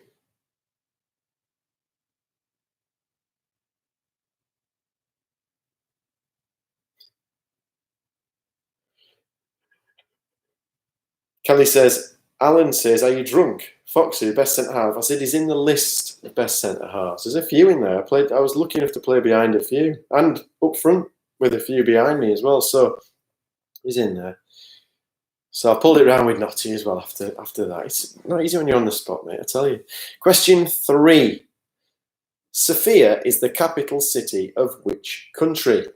Kelly says, Alan says, are you drunk? Foxy, best centre half. I said he's in the list of best centre halves. There's a few in there. I was lucky enough to play behind a few and up front with a few behind me as well. So he's in there. So I pulled it round with Notty as well after that. It's not easy when you're on the spot, mate, I tell you. Question 3. Sofia is the capital city of which country?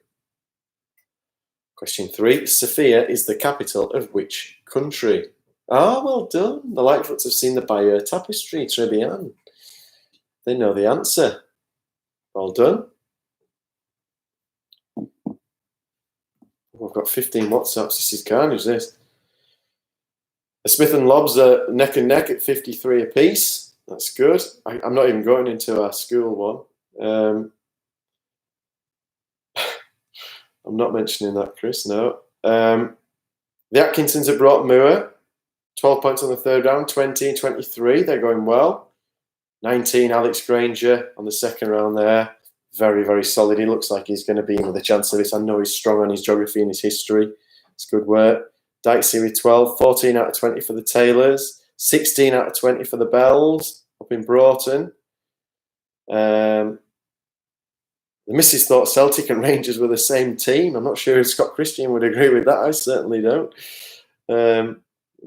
Question 3. Sofia is the capital of which country? Ah, well done. The Lightfoots have seen the Bayeux Tapestry, très bien. They know the answer. Well done. We've got 15 WhatsApps. This is carnage, this. The Smith and Lobs are neck and neck at 53 apiece. That's good. I'm not even going into our school one. I'm not mentioning that, Chris, no. The Atkinsons have brought Moore. 12 points on the third round, 20 and 23. They're going well. 19, Alex Granger on the second round there. Very, very solid. He looks like he's going to be in with a chance of this. I know he's strong on his geography and his history. It's good work. Dykesy with 12, 14 out of 20 for the Taylors, 16 out of 20 for the Bells. up in Broughton. The missus thought Celtic and Rangers were the same team. I'm not sure if Scott Christian would agree with that. I certainly don't.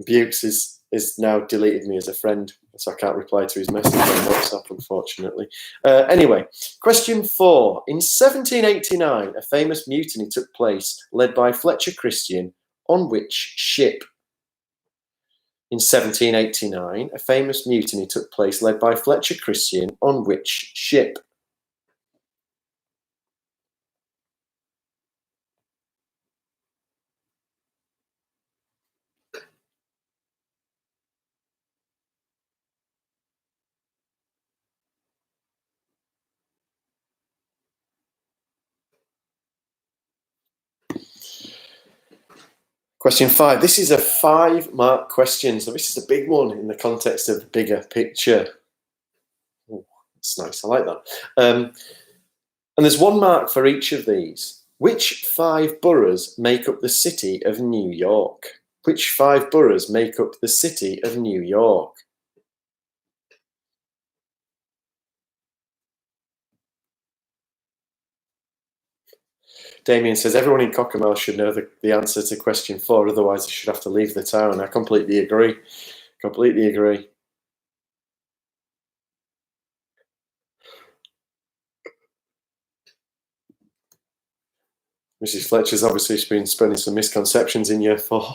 Bukes is now deleted me as a friend, so I can't reply to his message on WhatsApp, unfortunately. Anyway, question 4. In 1789, a famous mutiny took place, led by Fletcher Christian, on which ship? In 1789, a famous mutiny took place, led by Fletcher Christian, on which ship? Question 5. This is a 5-mark question, so this is a big one in the context of the bigger picture. Oh, that's nice. I like that. And there's 1 mark for each of these. Which 5 boroughs make up the city of New York? Which 5 boroughs make up the city of New York? Damien says, everyone in Cockermouth should know the answer to question 4, otherwise they should have to leave the town. I completely agree. Completely agree. Mrs. Fletcher's obviously been spreading some misconceptions in year 4.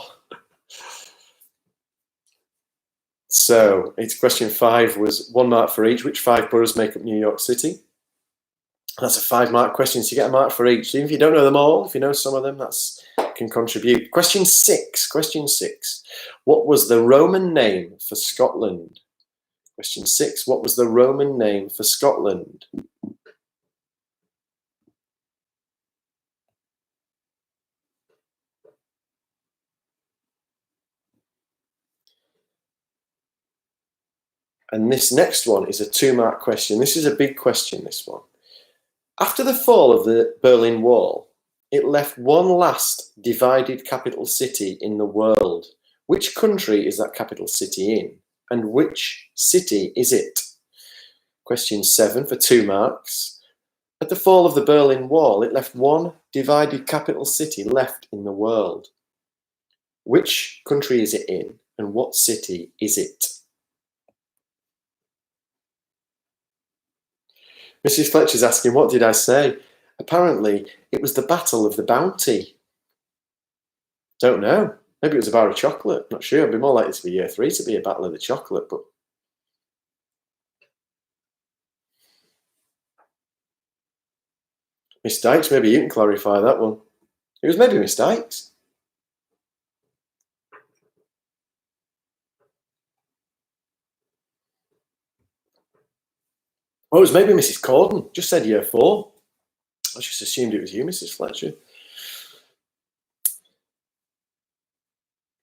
So, it's question 5 was 1 mark for each. Which 5 boroughs make up New York City? That's a 5-mark question, so you get a mark for each. Even if you don't know them all, if you know some of them, that's can contribute. Question 6. Question 6. What was the Roman name for Scotland? Question 6. What was the Roman name for Scotland? And this next one is a 2-mark question. This is a big question, this one. After the fall of the Berlin Wall, it left one last divided capital city in the world. Which country is that capital city in? And which city is it? Question 7 for 2 marks. At the fall of the Berlin Wall, it left one divided capital city left in the world. Which country is it in? And what city is it? Mrs. Fletcher's asking, what did I say? Apparently, it was the Battle of the Bounty. Don't know. Maybe it was a bar of chocolate. Not sure. It'd be more likely to be year 3 to be a Battle of the Chocolate. But Miss Dykes, maybe you can clarify that one. It was maybe Miss Dykes. Oh, it was maybe Mrs. Corden. Just said year 4. I just assumed it was you, Mrs. Fletcher.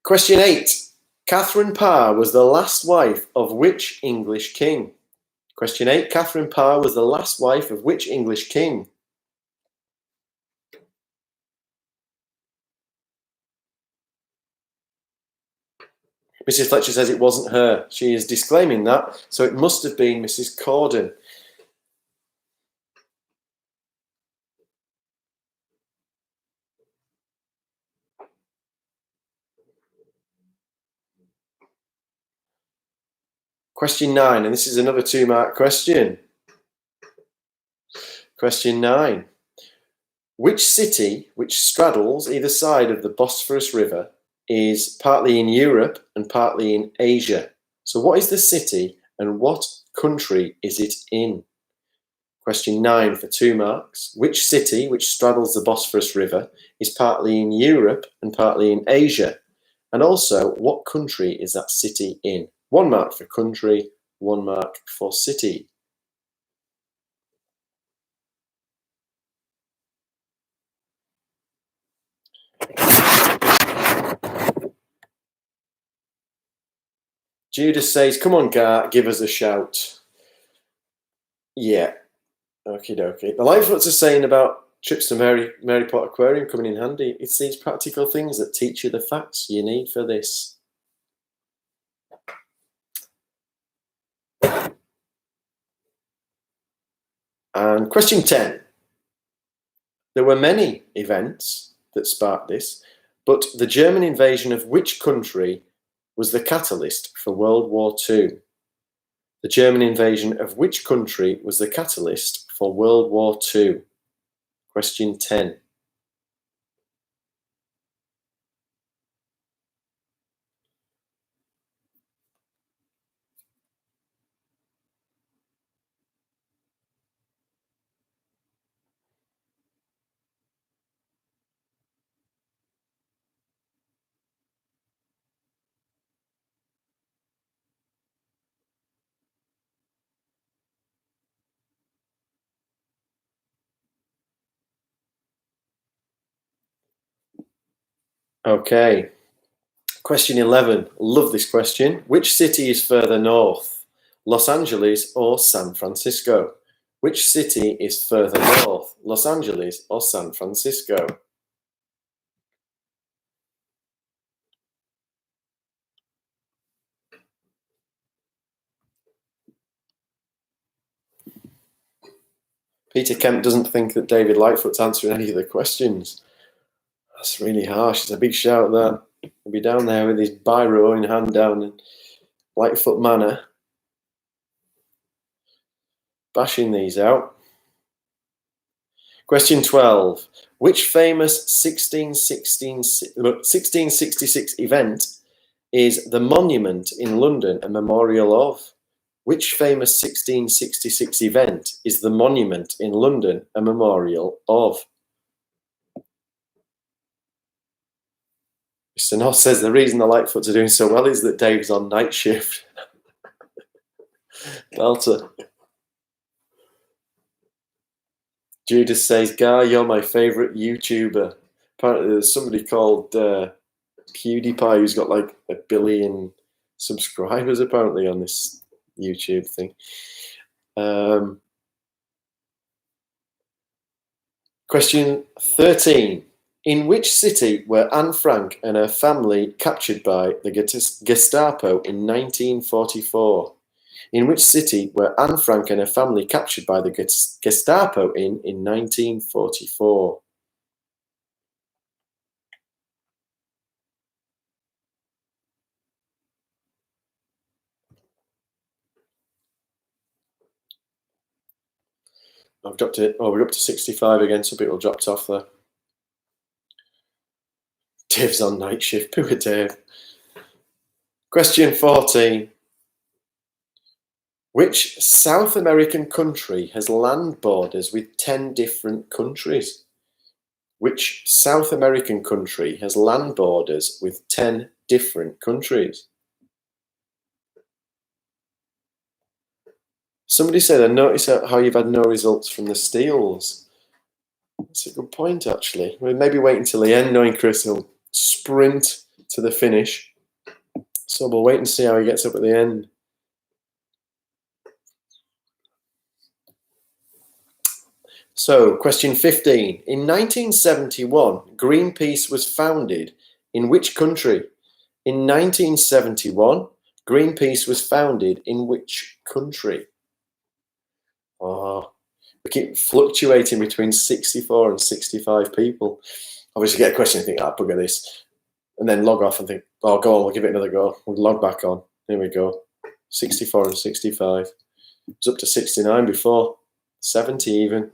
Question 8. Catherine Parr was the last wife of which English king? Question 8. Catherine Parr was the last wife of which English king? Mrs. Fletcher says it wasn't her. She is disclaiming that, so it must have been Mrs. Corden. Question 9, and this is another 2-mark question. Question 9. Which city, which straddles either side of the Bosphorus River, is partly in Europe and partly in Asia? So what is the city and what country is it in? Question 9 for 2 marks. Which city, which straddles the Bosphorus River, is partly in Europe and partly in Asia? And also, what country is that city in? 1 mark for country, 1 mark for city. Judas says, come on, Gar, give us a shout. Yeah. Okie dokie. The Lightfoots are saying about trips to Mary Pot Aquarium coming in handy. It's these practical things that teach you the facts you need for this. And question 10. There were many events that sparked this, but the German invasion of which country was the catalyst for World War II? The German invasion of which country was the catalyst for World War II? Question 10. Okay. Question 11. Love this question. Which city is further north? Los Angeles or San Francisco? Which city is further north? Los Angeles or San Francisco? Peter Kemp doesn't think that David Lightfoot's answering any of the questions. That's really harsh. It's a big shout, that. He'll be down there with his biro in hand down in Lightfoot Manor, bashing these out. Question 12. Which famous 1666 event is the monument in London a memorial of? Which famous 1666 event is the monument in London a memorial of? Mr. Noss says the reason the Lightfoots are doing so well is that Dave's on night shift. Delta. Judas says, Guy, you're my favourite YouTuber. Apparently there's somebody called PewDiePie who's got like 1 billion subscribers apparently on this YouTube thing. Question 13. In which city were Anne Frank and her family captured by the Gestapo in 1944? In which city were Anne Frank and her family captured by the Gestapo in 1944? I've dropped it. Oh, we're up to 65 again. Some people dropped off there. Dave's on night shift. Poor Dave. Question 14. Which South American country has land borders with 10 different countries? Which South American country has land borders with 10 different countries? Somebody said, I noticed how you've had no results from the steals. That's a good point, actually. We'll maybe wait until the end, knowing Chris will sprint to the finish. So we'll wait and see how he gets up at the end. So, question 15. In 1971, Greenpeace was founded in which country? In 1971, Greenpeace was founded in which country? Oh, we keep fluctuating between 64 and 65 people. Obviously, get a question and think, bugger this. And then log off and think, oh, go on, we'll give it another go. We'll log back on. Here we go. 64 and 65. It was up to 69 before. 70 even.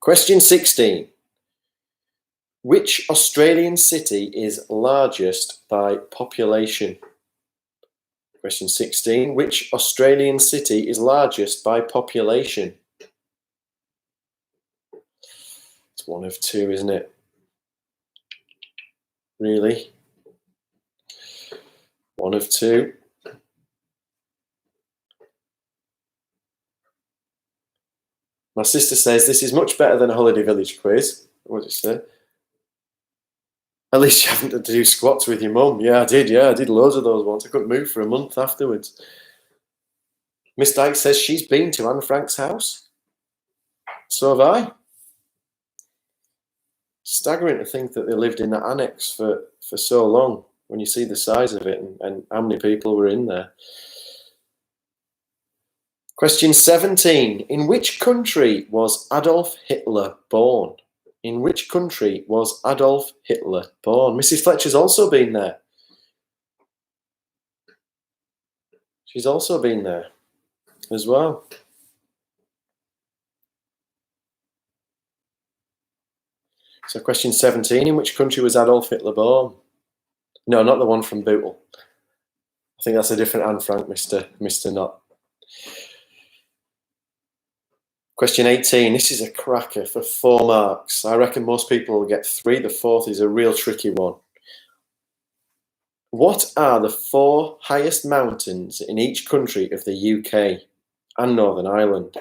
Question 16. Which Australian city is largest by population? Question 16. Which Australian city is largest by population? It's one of two, isn't it? Really? One of two. My sister says this is much better than a holiday village quiz. What did you say? At least you haven't had to do squats with your mum. Yeah, I did. Yeah, I did loads of those ones. I couldn't move for a month afterwards. Miss Dyke says she's been to Anne Frank's house. So have I. Staggering to think that they lived in that annex for so long when you see the size of it and how many people were in there. Question 17. In which country was Adolf Hitler born? In which country was Adolf Hitler born? Mrs. Fletcher's also been there. She's also been there as well. So question 17, in which country was Adolf Hitler born? No, not the one from Bootle. I think that's a different Anne Frank, Mr. Knott. Question 18, this is a cracker for 4 marks. I reckon most people will get 3. The 4th is a real tricky one. What are the 4 highest mountains in each country of the UK and Northern Ireland?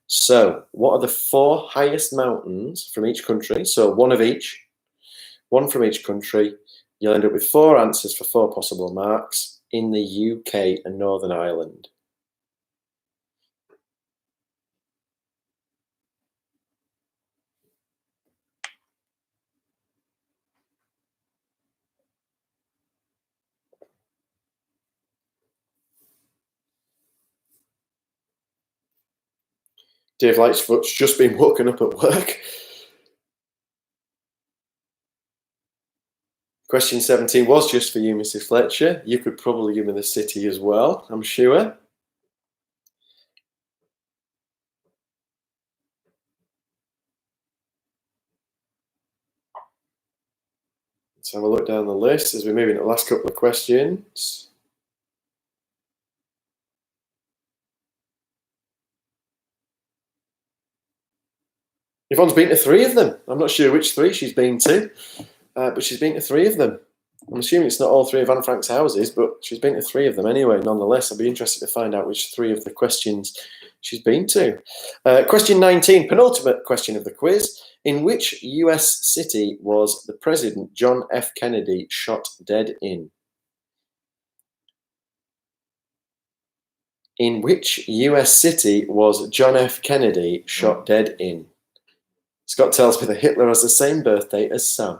So, what are the 4 highest mountains from each country? So, one of each, one from each country. You'll end up with 4 answers for 4 possible marks in the UK and Northern Ireland. Dave Lightfoot's just been woken up at work. Question 17 was just for you, Mrs. Fletcher. You could probably give me the city as well, I'm sure. Let's have a look down the list as we move into the last couple of questions. Yvonne's been to 3 of them. I'm not sure which 3 she's been to, but she's been to 3 of them. I'm assuming it's not all 3 of Anne Frank's houses, but she's been to 3 of them anyway, nonetheless. I'll be interested to find out which 3 of the questions she's been to. Question 19, penultimate question of the quiz. In which US city was the President John F. Kennedy shot dead in? In which US city was John F. Kennedy shot dead in? Scott tells me that Hitler has the same birthday as Sam.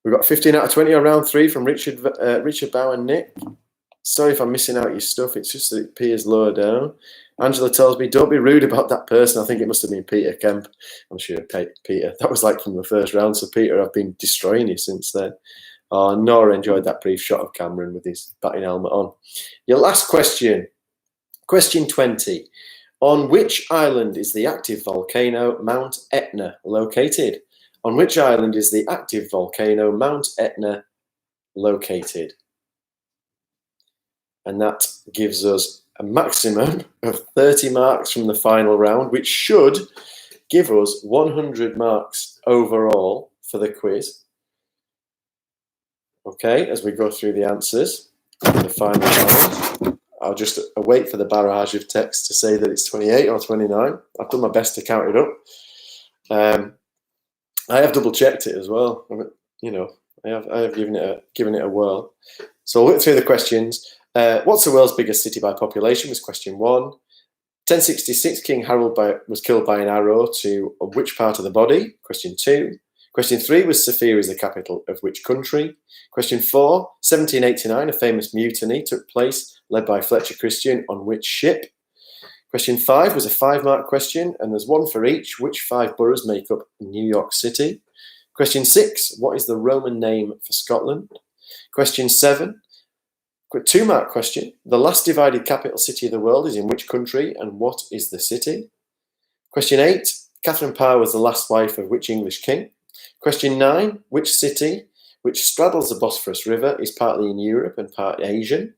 We've got 15 out of 20 on round 3 from Richard Bow and Nick. Sorry if I'm missing out your stuff. It's just that it appears lower down. Angela tells me, don't be rude about that person. I think it must have been Peter Kemp. I'm sure Peter. That was like from the first round. So Peter, I've been destroying you since then. Nora enjoyed that brief shot of Cameron with his batting helmet on. Your last question. Question 20. On which island is the active volcano Mount Etna located? On which island is the active volcano Mount Etna located? And that gives us a maximum of 30 marks from the final round, which should give us 100 marks overall for the quiz. Okay, as we go through the answers for the final round, I'll just wait for the barrage of text to say that it's 28 or 29. I've done my best to count it up. I have double checked it as well. You know, I have given it a whirl. So I'll look through the questions. What's the world's biggest city by population was question 1. 1066, King Harold was killed by an arrow to which part of the body? Question 2. Question 3 was Sofia is the capital of which country? Question 4, 1789, a famous mutiny took place led by Fletcher Christian on which ship? Question 5 was a 5-mark question, and there's 1 for each. Which 5 boroughs make up New York City? Question 6, what is the Roman name for Scotland? Question 7, 2-mark question. The last divided capital city of the world is in which country, and what is the city? Question 8, Catherine Parr was the last wife of which English king? Question 9, which city, which straddles the Bosphorus River, is partly in Europe and partly Asian?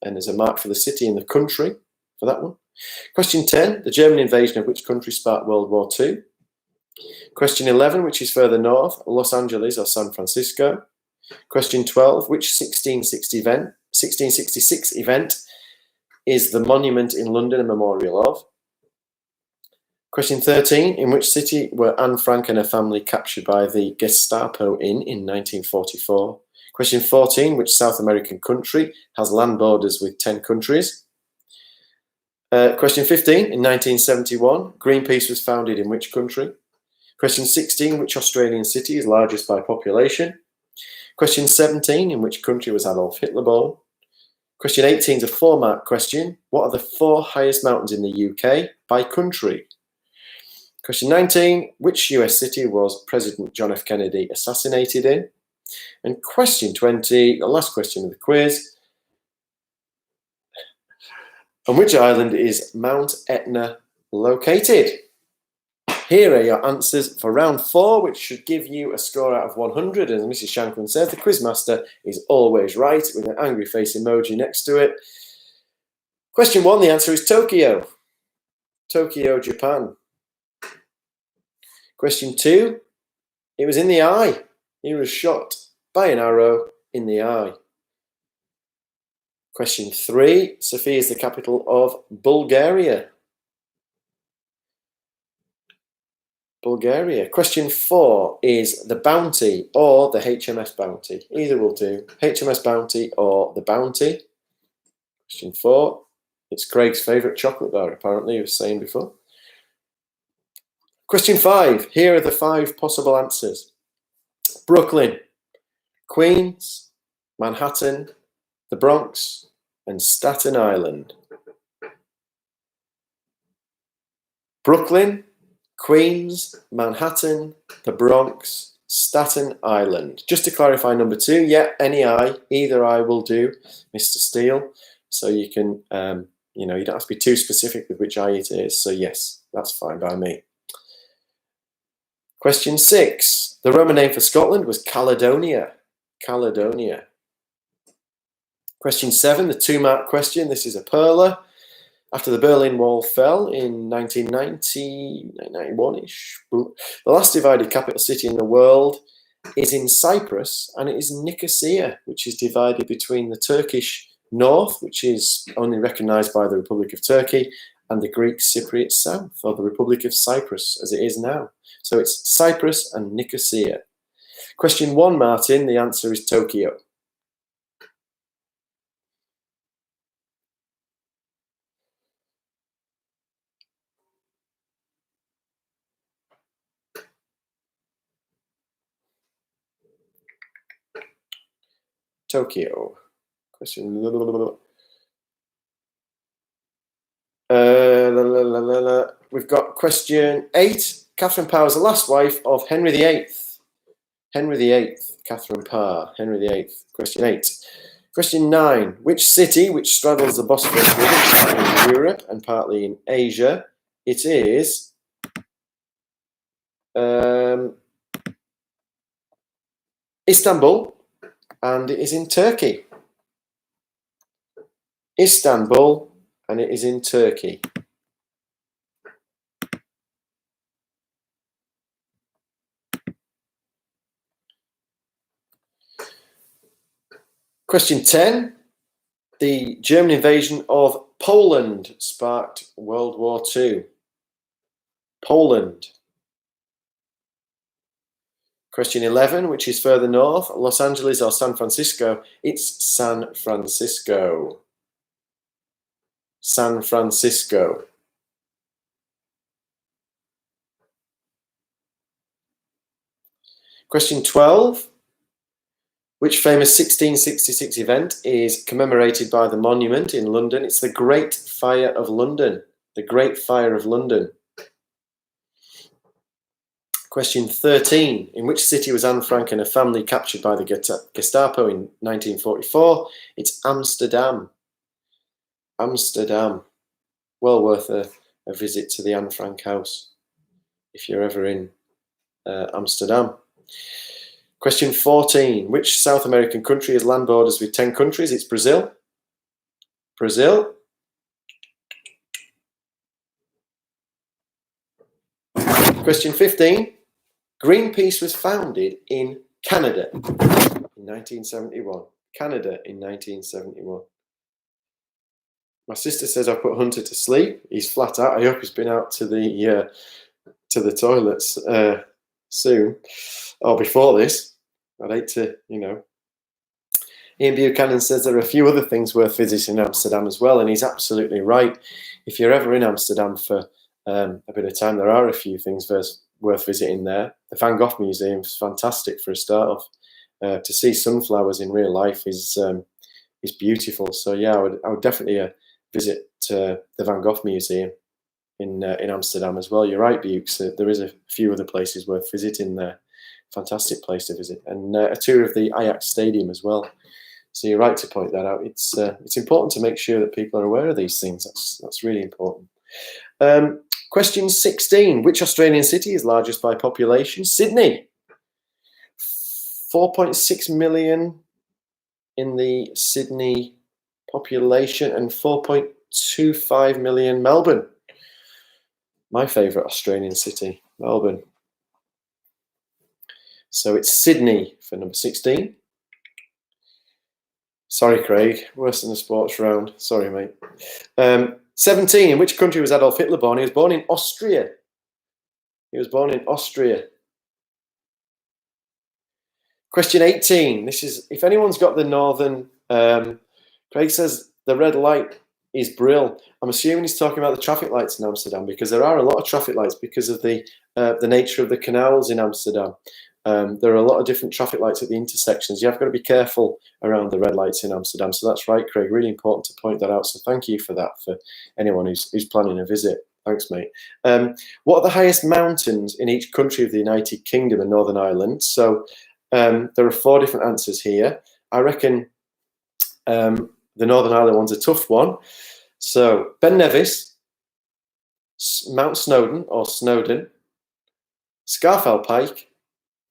And there's a mark for the city and the country for that one. Question 10, the German invasion of which country sparked World War II? Question 11, which is further north, Los Angeles or San Francisco? Question 12, which 1666 event is the monument in London a memorial of? Question 13, in which city were Anne Frank and her family captured by the Gestapo in 1944? Question 14, which South American country has land borders with 10 countries? Question 15. In 1971, Greenpeace was founded in which country? Question 16. Which Australian city is largest by population? Question 17. In which country was Adolf Hitler born? Question 18 is a 4-mark question. What are the 4 highest mountains in the UK by country? Question 19. Which US city was President John F. Kennedy assassinated in? And question 20, the last question of the quiz. On which island is Mount Etna located? Here are your answers for round 4, which should give you a score out of 100. As Mrs. Shanklin says, the quizmaster is always right, with an angry face emoji next to it. Question 1, the answer is Tokyo. Tokyo, Japan. Question 2, it was in the eye. He was shot by an arrow in the eye. Question 3, Sofia is the capital of Bulgaria. Bulgaria. Question 4 is the Bounty or the HMS Bounty. Either will do. HMS Bounty or the Bounty. Question 4, it's Craig's favourite chocolate bar, apparently, he was saying before. Question 5, here are the 5 possible answers. Brooklyn, Queens, Manhattan, the Bronx, and Staten Island. Brooklyn, Queens, Manhattan, the Bronx, Staten Island. Just to clarify number 2, yeah, any eye, either eye will do, Mr. Steele. So you can, you don't have to be too specific with which eye it is. So yes, that's fine by me. Question 6, the Roman name for Scotland was Caledonia. Caledonia. Question 7, the 2-mark question. This is a perler. After the Berlin Wall fell in 1990, 1991-ish, the last divided capital city in the world is in Cyprus, and it is Nicosia, which is divided between the Turkish north, which is only recognised by the Republic of Turkey, and the Greek Cypriot south, or the Republic of Cyprus, as it is now. So it's Cyprus and Nicosia. Question 1, Martin, the answer is Tokyo. Tokyo. Question. We've got question 8. Catherine Parr was the last wife of Henry VIII. Henry VIII, Catherine Parr, Henry VIII. Question 8. Question 9. Which city, which straddles the Bosphorus River in Europe and partly in Asia? It is Istanbul, and it is in Turkey. Istanbul, and it is in Turkey. Question 10. The German invasion of Poland sparked World War II. Poland. Question 11, which is further north, Los Angeles or San Francisco? It's San Francisco. San Francisco. Question 12. Which famous 1666 event is commemorated by the monument in London? It's the Great Fire of London. The Great Fire of London. Question 13. In which city was Anne Frank and her family captured by the Gestapo in 1944? It's Amsterdam. Amsterdam. Well worth a visit to the Anne Frank house if you're ever in Amsterdam. Question 14. Which South American country has land borders with 10 countries? It's Brazil. Brazil. Question 15. Greenpeace was founded in Canada in 1971. Canada in 1971. My sister says I put Hunter to sleep. He's flat out. I hope he's been out to the toilets soon or before this. I'd hate to, Ian Buchanan says there are a few other things worth visiting in Amsterdam as well, and he's absolutely right. If you're ever in Amsterdam for a bit of time, there are a few things worth visiting there. The Van Gogh Museum is fantastic for a start off. To see sunflowers in real life is beautiful. So yeah, I would definitely visit the Van Gogh Museum in Amsterdam as well. You're right, Bukes. There is a few other places worth visiting there. Fantastic place to visit, and a tour of the Ajax Stadium as well. So you're right to point that out. It's important to make sure that people are aware of these things. That's really important. Question 16. Which Australian city is largest by population? Sydney. 4.6 million in the Sydney population and 4.25 million Melbourne. My favourite Australian city, Melbourne. So it's Sydney for number 16. Sorry, Craig. Worse than the sports round. Sorry, mate. 17. In which country was Adolf Hitler born? He was born in Austria. Question 18. This is, if anyone's got the northern... Craig says the red light is Brill. I'm assuming he's talking about the traffic lights in Amsterdam, because there are a lot of traffic lights because of the nature of the canals in Amsterdam. There are a lot of different traffic lights at the intersections. You have got to be careful around the red lights in Amsterdam. So that's right, Craig. Really important to point that out. So thank you for that, for anyone who's planning a visit. Thanks, mate. What are the highest mountains in each country of the United Kingdom and Northern Ireland? So there are 4 different answers here. I reckon the Northern Ireland one's a tough one. So Ben Nevis, Mount Snowdon or Snowdon, Scafell Pike,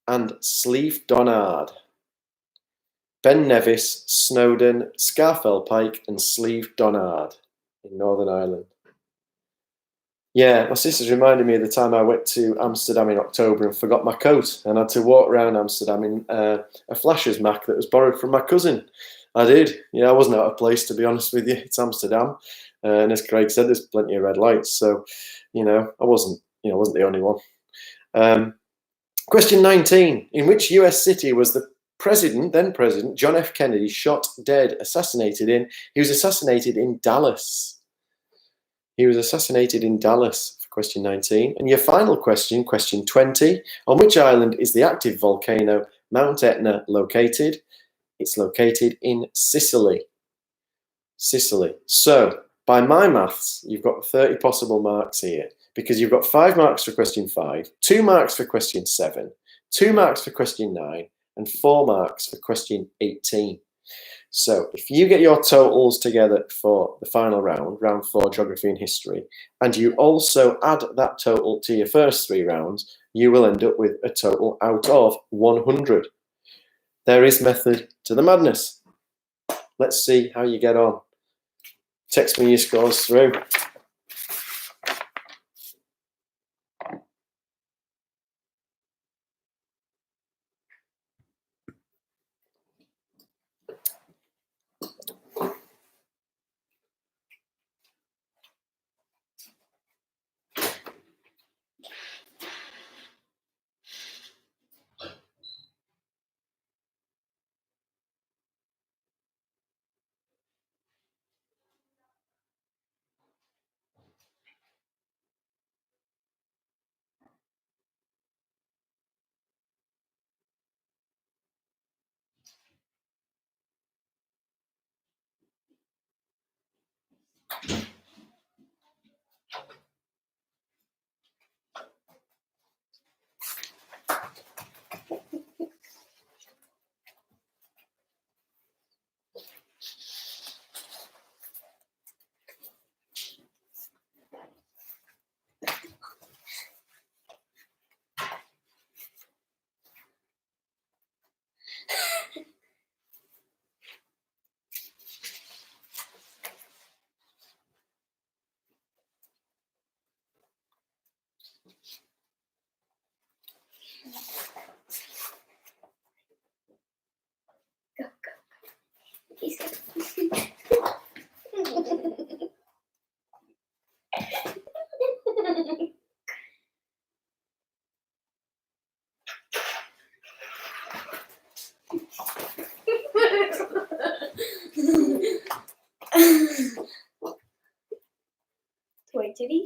and Slieve Donard. Ben Nevis, Snowdon, Scafell Pike, and Slieve Donard in Northern Ireland. Yeah, my sister's reminded me of the time I went to Amsterdam in October and forgot my coat, and had to walk around Amsterdam in a Flashers Mac that was borrowed from my cousin. I did. Yeah, I wasn't out of place, to be honest with you. It's Amsterdam, and as Craig said, there's plenty of red lights. So, I wasn't the only one. Question 19. In which US city was the then President, John F. Kennedy shot dead, assassinated in? He was assassinated in Dallas. For question 19. And your final question, question 20. On which island is the active volcano Mount Etna located? It's located in Sicily. So, by my maths, you've got 30 possible marks here, because you've got 5 marks for question 5, 2 marks for question 7, 2 marks for question 9, and 4 marks for question 18. So if you get your totals together for the final round, round 4, geography and history, and you also add that total to your first 3 rounds, you will end up with a total out of 100. There is method to the madness. Let's see how you get on. Text me your scores through.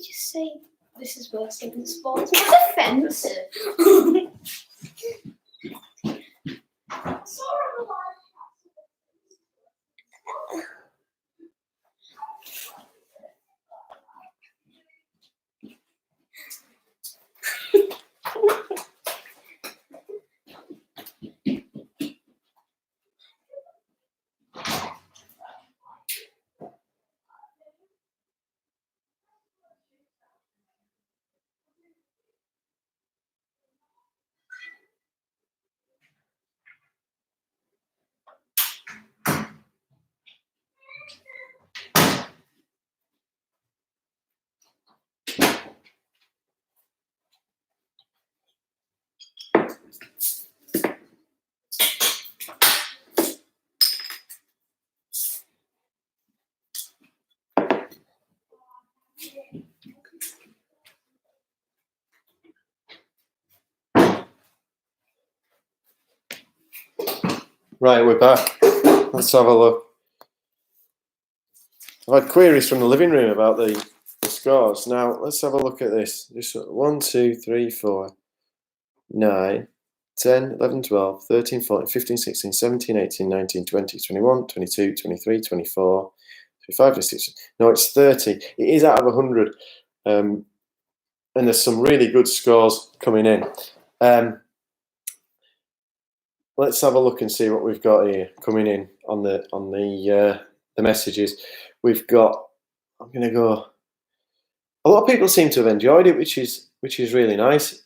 just say this is worse than sports? What's offensive? Right, we're back. Let's have a look. I've had queries from the living room about the scores. Now, let's have a look at this. Just 1, 2, 3, 4, 9, 10, 11, 12, 13, 14, 15, 16, 17, 18, 19, 20, 21, 22, 23, 24, 25, 26. No, it's 30. It is out of 100. And there's some really good scores coming in. Let's have a look and see what we've got here coming in on the messages. We've got. I'm going to go. A lot of people seem to have enjoyed it, which is really nice.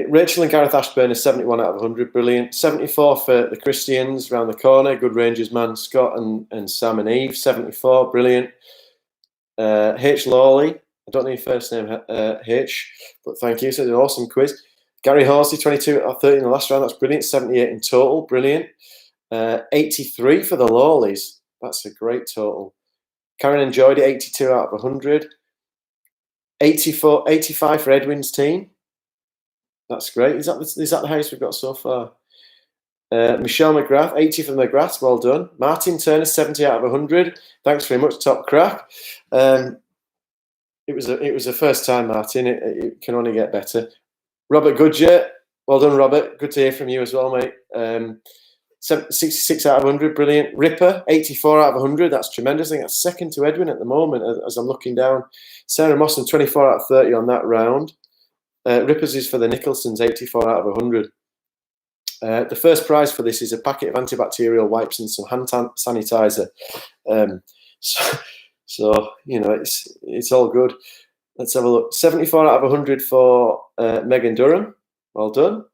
Rachel and Gareth Ashburn is 71 out of 100, brilliant. 74 for the Christians round the corner, good Rangers man. Scott and Sam and Eve, 74, brilliant. H. Lawley, I don't know your first name, H, but thank you. So it's an awesome quiz. Gary Horsey, 22 out of 30 in the last round. That's brilliant. 78 in total. Brilliant. 83 for the Lawleys. That's a great total. Karen enjoyed it. 82 out of 100. 85 for Edwin's team. That's great. Is that the highest we've got so far? Michelle McGrath, 80 for the McGraths. Well done. Martin Turner, 70 out of 100. Thanks very much, top crack. It was a first time, Martin. It can only get better. Robert Goodger, well done, Robert. Good to hear from you as well, mate. 66 out of 100, brilliant. Ripper, 84 out of 100. That's tremendous. I think that's second to Edwin at the moment as I'm looking down. Sarah Mosson, 24 out of 30 on that round. Rippers is for the Nicholsons, 84 out of 100. The first prize for this is a packet of antibacterial wipes and some hand sanitizer. So you know, it's all good. Let's have a look. 74 out of 100 for Megan Durham. Well done.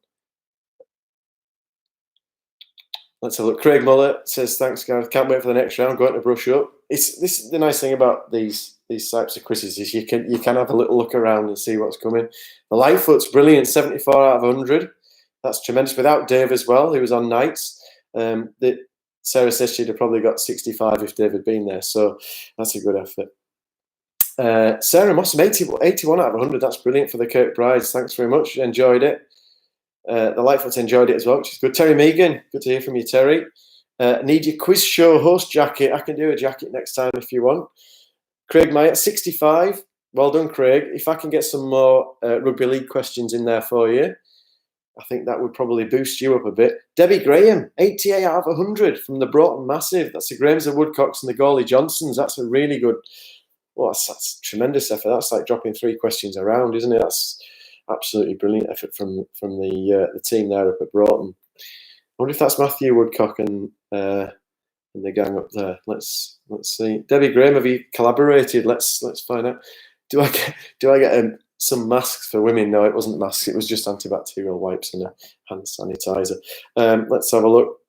Let's have a look. Craig Muller says, thanks, Gareth. Can't wait for the next round. Going to brush up. This is the nice thing about these types of quizzes is you can have a little look around and see what's coming. The Lightfoot's brilliant. 74 out of 100. That's tremendous. Without Dave as well, who was on nights. Sarah says she'd have probably got 65 if Dave had been there. So that's a good effort. Sarah Mossam, 81 out of 100. That's brilliant for the Kirkbrides. Thanks very much. Enjoyed it. The Lightfoots enjoyed it as well, which is good. Terry Megan, good to hear from you, Terry. Need your quiz show host jacket. I can do a jacket next time if you want. Craig Myatt, 65. Well done, Craig. If I can get some more rugby league questions in there for you, I think that would probably boost you up a bit. Debbie Graham, 88 out of 100 from the Broughton Massive. That's the Grahams, the Woodcocks, and the Gawley Johnsons. That's a really good. Well, that's tremendous effort. That's like dropping 3 questions around, isn't it? That's absolutely brilliant effort from the team there up at Broughton. I wonder if that's Matthew Woodcock and the gang up there. Let's see. Debbie Graham, have you collaborated? Let's find out. Do I get some masks for women? No, it wasn't masks. It was just antibacterial wipes and a hand sanitizer. Let's have a look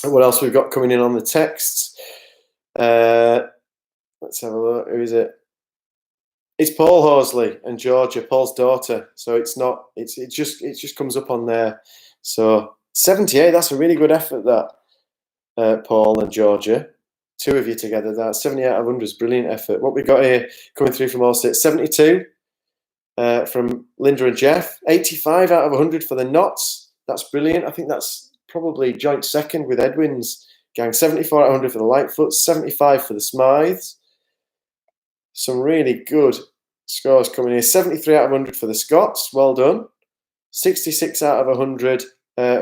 at what else we've got coming in on the texts. Let's have a look. Who is it? It's Paul Horsley and Georgia, Paul's daughter. So it's not. It just comes up on there. So 78. That's a really good effort. That Paul and Georgia, 2 of you together. That 78 out of 100 is brilliant effort. What we got here coming through from all states. 72 from Linda and Jeff. 85 out of 100 for the Knots. That's brilliant. I think that's probably joint second with Edwin's gang. 74 out of 100 for the Lightfoots. 75 for the Smythes. some really good scores coming in. 73 out of 100 for the Scots. Well done. 66 out of 100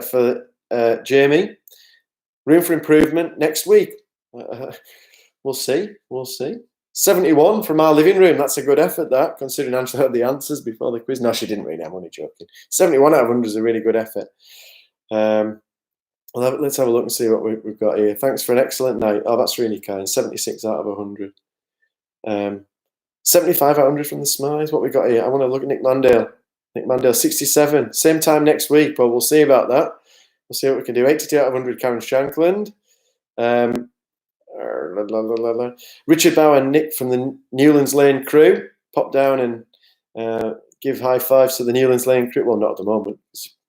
for Jamie. Room for improvement next week. We'll see. 71 from our living room. That's a good effort, that, considering Angela had the answers before the quiz. No, she didn't really. I'm only joking. 71 out of 100 is a really good effort. Let's have a look and see what we've got here. Thanks for an excellent night. Oh, that's really kind. 76 out of 100. 75 out of 100 from the Smiles. What we got here? I want to look at Nick Mandale. 67. Same time next week, but we'll see about that. We'll see what we can do. 82 out of 100, Karen Shankland. Richard Bauer and Nick from the Newlands Lane crew. Pop down and give high fives to the Newlands Lane crew. Well, not at the moment,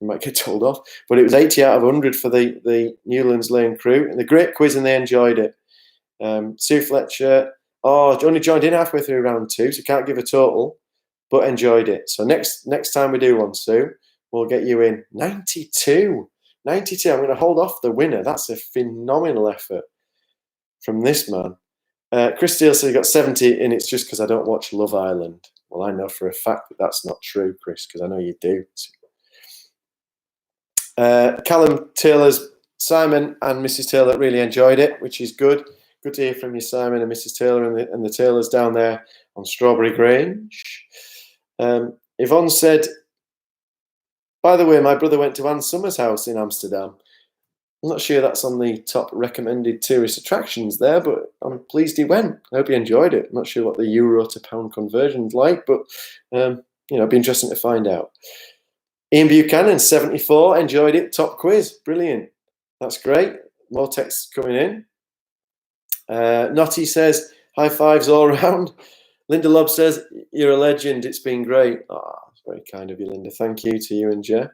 you might get told off. But it was 80 out of 100 for the Newlands Lane crew. And the great quiz, and they enjoyed it. Sue Fletcher. Oh, only joined in halfway through round 2, so can't give a total, but enjoyed it. So next time we do one, Sue, we'll get you in. 92. I'm going to hold off the winner. That's a phenomenal effort from this man. Chris Steele said he got 70, and it's just because I don't watch Love Island. Well, I know for a fact that that's not true, Chris, because I know you do. Callum Taylor's Simon and Mrs. Taylor really enjoyed it, which is good. Good to hear from you, Simon and Mrs. Taylor and the Taylors down there on Strawberry Grange. Yvonne said, by the way, my brother went to Anne Summers' house in Amsterdam. I'm not sure that's on the top recommended tourist attractions there, but I'm pleased he went. I hope he enjoyed it. I'm not sure what the euro to pound conversion's like, but it'd be interesting to find out. Ian Buchanan, 74, enjoyed it. Top quiz. Brilliant. That's great. More texts coming in. Notty says, high fives all around. Linda Lobb says, you're a legend. It's been great. That's very kind of you, Linda. Thank you to you and Jeff.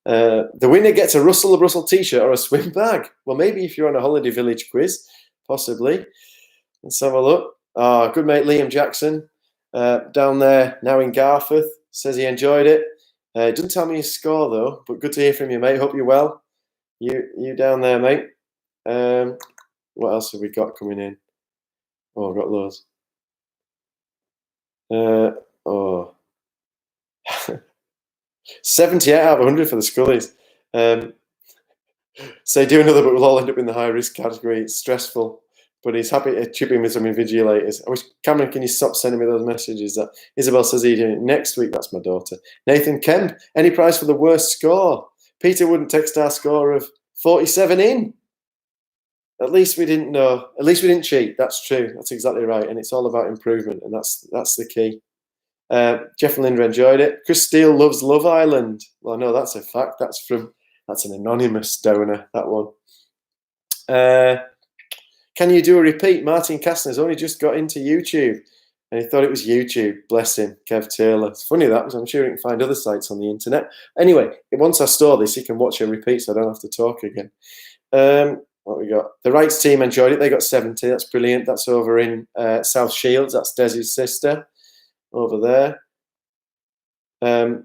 The winner gets a Russell the Brussels t-shirt or a swim bag. Well, maybe if you're on a Holiday Village quiz, possibly. Let's have a look. Good mate Liam Jackson down there now in Garforth says he enjoyed it. Doesn't tell me his score though, but good to hear from you, mate. Hope you're well. You down there, mate. What else have we got coming in? I've got loads. 78 out of 100 for the Scullies. Say do another, but we'll all end up in the high risk category. It's stressful, but he's happy to chip in with some invigilators. I wish, Cameron, can you stop sending me those messages? That Isabel says he's doing it next week. That's my daughter. Nathan Kemp, any prize for the worst score? Peter wouldn't text our score of 47 in. At least we didn't know. At least we didn't cheat. That's true. That's exactly right. And it's all about improvement, and that's the key. Jeff and Linda enjoyed it. Chris Steele loves Love Island. Well, no, that's a fact. That's an anonymous donor, that one. Can you do a repeat? Martin Kastner's only just got into YouTube and he thought it was YouTube. Bless him, Kev Taylor. It's funny that, because I'm sure he can find other sites on the internet. Anyway, once I store this, he can watch a repeat so I don't have to talk again. What we got? The Rights team enjoyed it. They got 70. That's brilliant. That's over in South Shields. That's Desi's sister over there.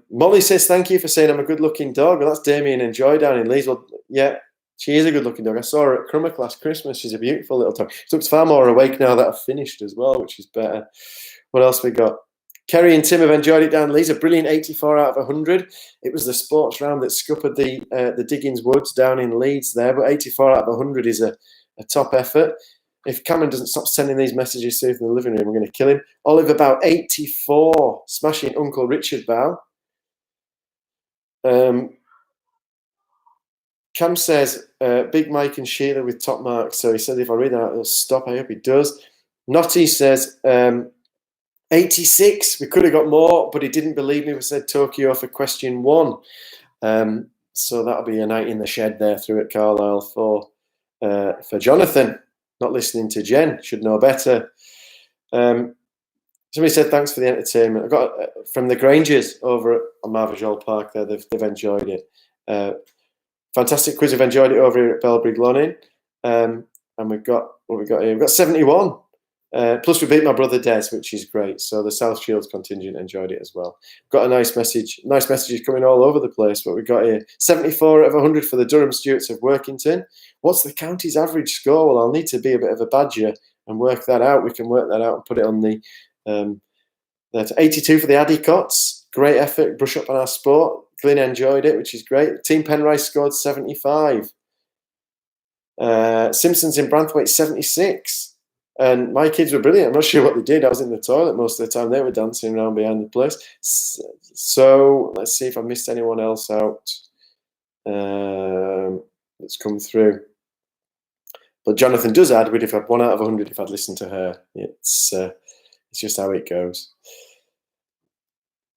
Molly says, thank you for saying I'm a good-looking dog. Well, that's Damien and Joy down in Leeds. Well, yeah, she is a good-looking dog. I saw her at Crummock last Christmas. She's a beautiful little dog. She looks far more awake now that I've finished as well, which is better. What else we got? Kerry and Tim have enjoyed it down in Leeds. A brilliant 84 out of 100. It was the sports round that scuppered the Diggins Woods down in Leeds there, but 84 out of 100 is a top effort. If Cameron doesn't stop sending these messages to in the living room, we're going to kill him. Oliver Bow, 84, smashing Uncle Richard Bow. Cam says, Big Mike and Sheila with top marks. So he said if I read that out, it'll stop. I hope he does. Notty says, 86. We could have got more, but he didn't believe me. We said Tokyo for question 1. So that'll be a night in the shed there through at Carlisle for Jonathan. Not listening to Jen, should know better. Somebody said thanks for the entertainment. I got from the Grangers over at Marvajol Park there. They've enjoyed it. Fantastic quiz. We've enjoyed it over here at Belbrig Lonin. And we've got what we got here. We've got 71. Plus we beat my brother Des, which is great. So the South Shields contingent enjoyed it as well. Got a nice message. Nice messages coming all over the place. What we got here. 74 out of 100 for the Durham Stewarts of Workington. What's the county's average score? Well, I'll need to be a bit of a badger and work that out. We can work that out and put it on the That's 82 for the Addicots. Great effort, brush up on our sport. Glyn enjoyed it, which is great. Team Penrice scored 75. Simpsons in Branthwaite 76. And my kids were brilliant. I'm not sure what they did. I was in the toilet most of the time. They were dancing around behind the place. So let's see if I missed anyone else out that's come through. But Jonathan does add, we'd have had 1 out of 100 if I'd listened to her. It's just how it goes.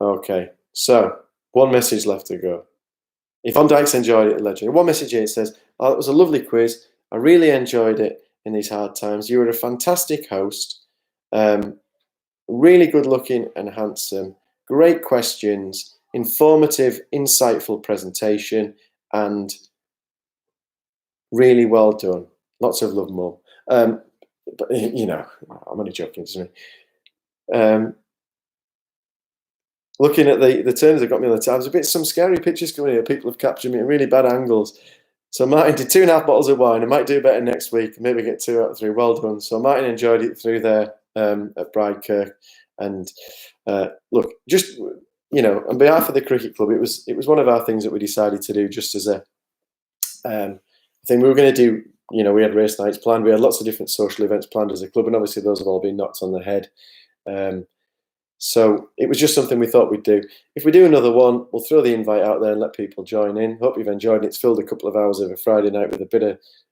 Okay, so 1 message left to go. If Von Dykes enjoyed it, legend. 1 message here, it says, "Oh, it was a lovely quiz. I really enjoyed it in these hard times. You were a fantastic host. Really good looking and handsome. Great questions. Informative, insightful presentation. And really well done. Lots of love, Mum." But, you know, I'm only joking, isn't it? Looking at the terms that got me on the tabs, a bit some scary pictures coming here. People have captured me at really bad angles. So Martin did 2.5 bottles of wine. I might do better next week. Maybe get 2 out of 3. Well done. So Martin enjoyed it through there at Bridekirk. And look, just, you know, on behalf of the cricket club, it was one of our things that we decided to do just as a thing. We were going to do, you know, we had race nights planned. We had lots of different social events planned as a club, and obviously those have all been knocked on the head. So it was just something we thought we'd do. If we do another one, we'll throw the invite out there and let people join in. Hope you've enjoyed it. It's filled a couple of hours of a Friday night with a bit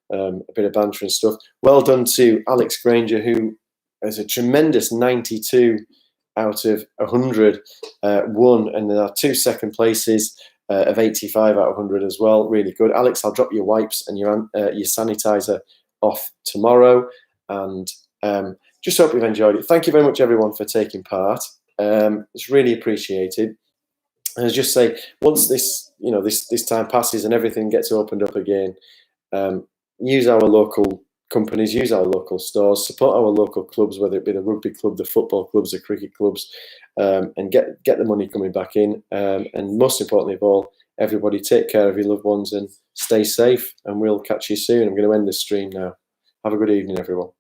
of banter and stuff. Well done to Alex Granger, who has a tremendous 92 out of 100 won, and there are 2 second places of 85 out of 100 as well. Really good. Alex, I'll drop your wipes and your sanitizer off tomorrow, and just hope you've enjoyed it. Thank you very much, everyone, for taking part. It's really appreciated. And as just say, once this, you know, this time passes and everything gets opened up again, use our local companies, use our local stores, support our local clubs, whether it be the rugby club, the football clubs, the cricket clubs, and get the money coming back in. And most importantly of all, everybody take care of your loved ones and stay safe. And we'll catch you soon. I'm going to end this stream now. Have a good evening, everyone.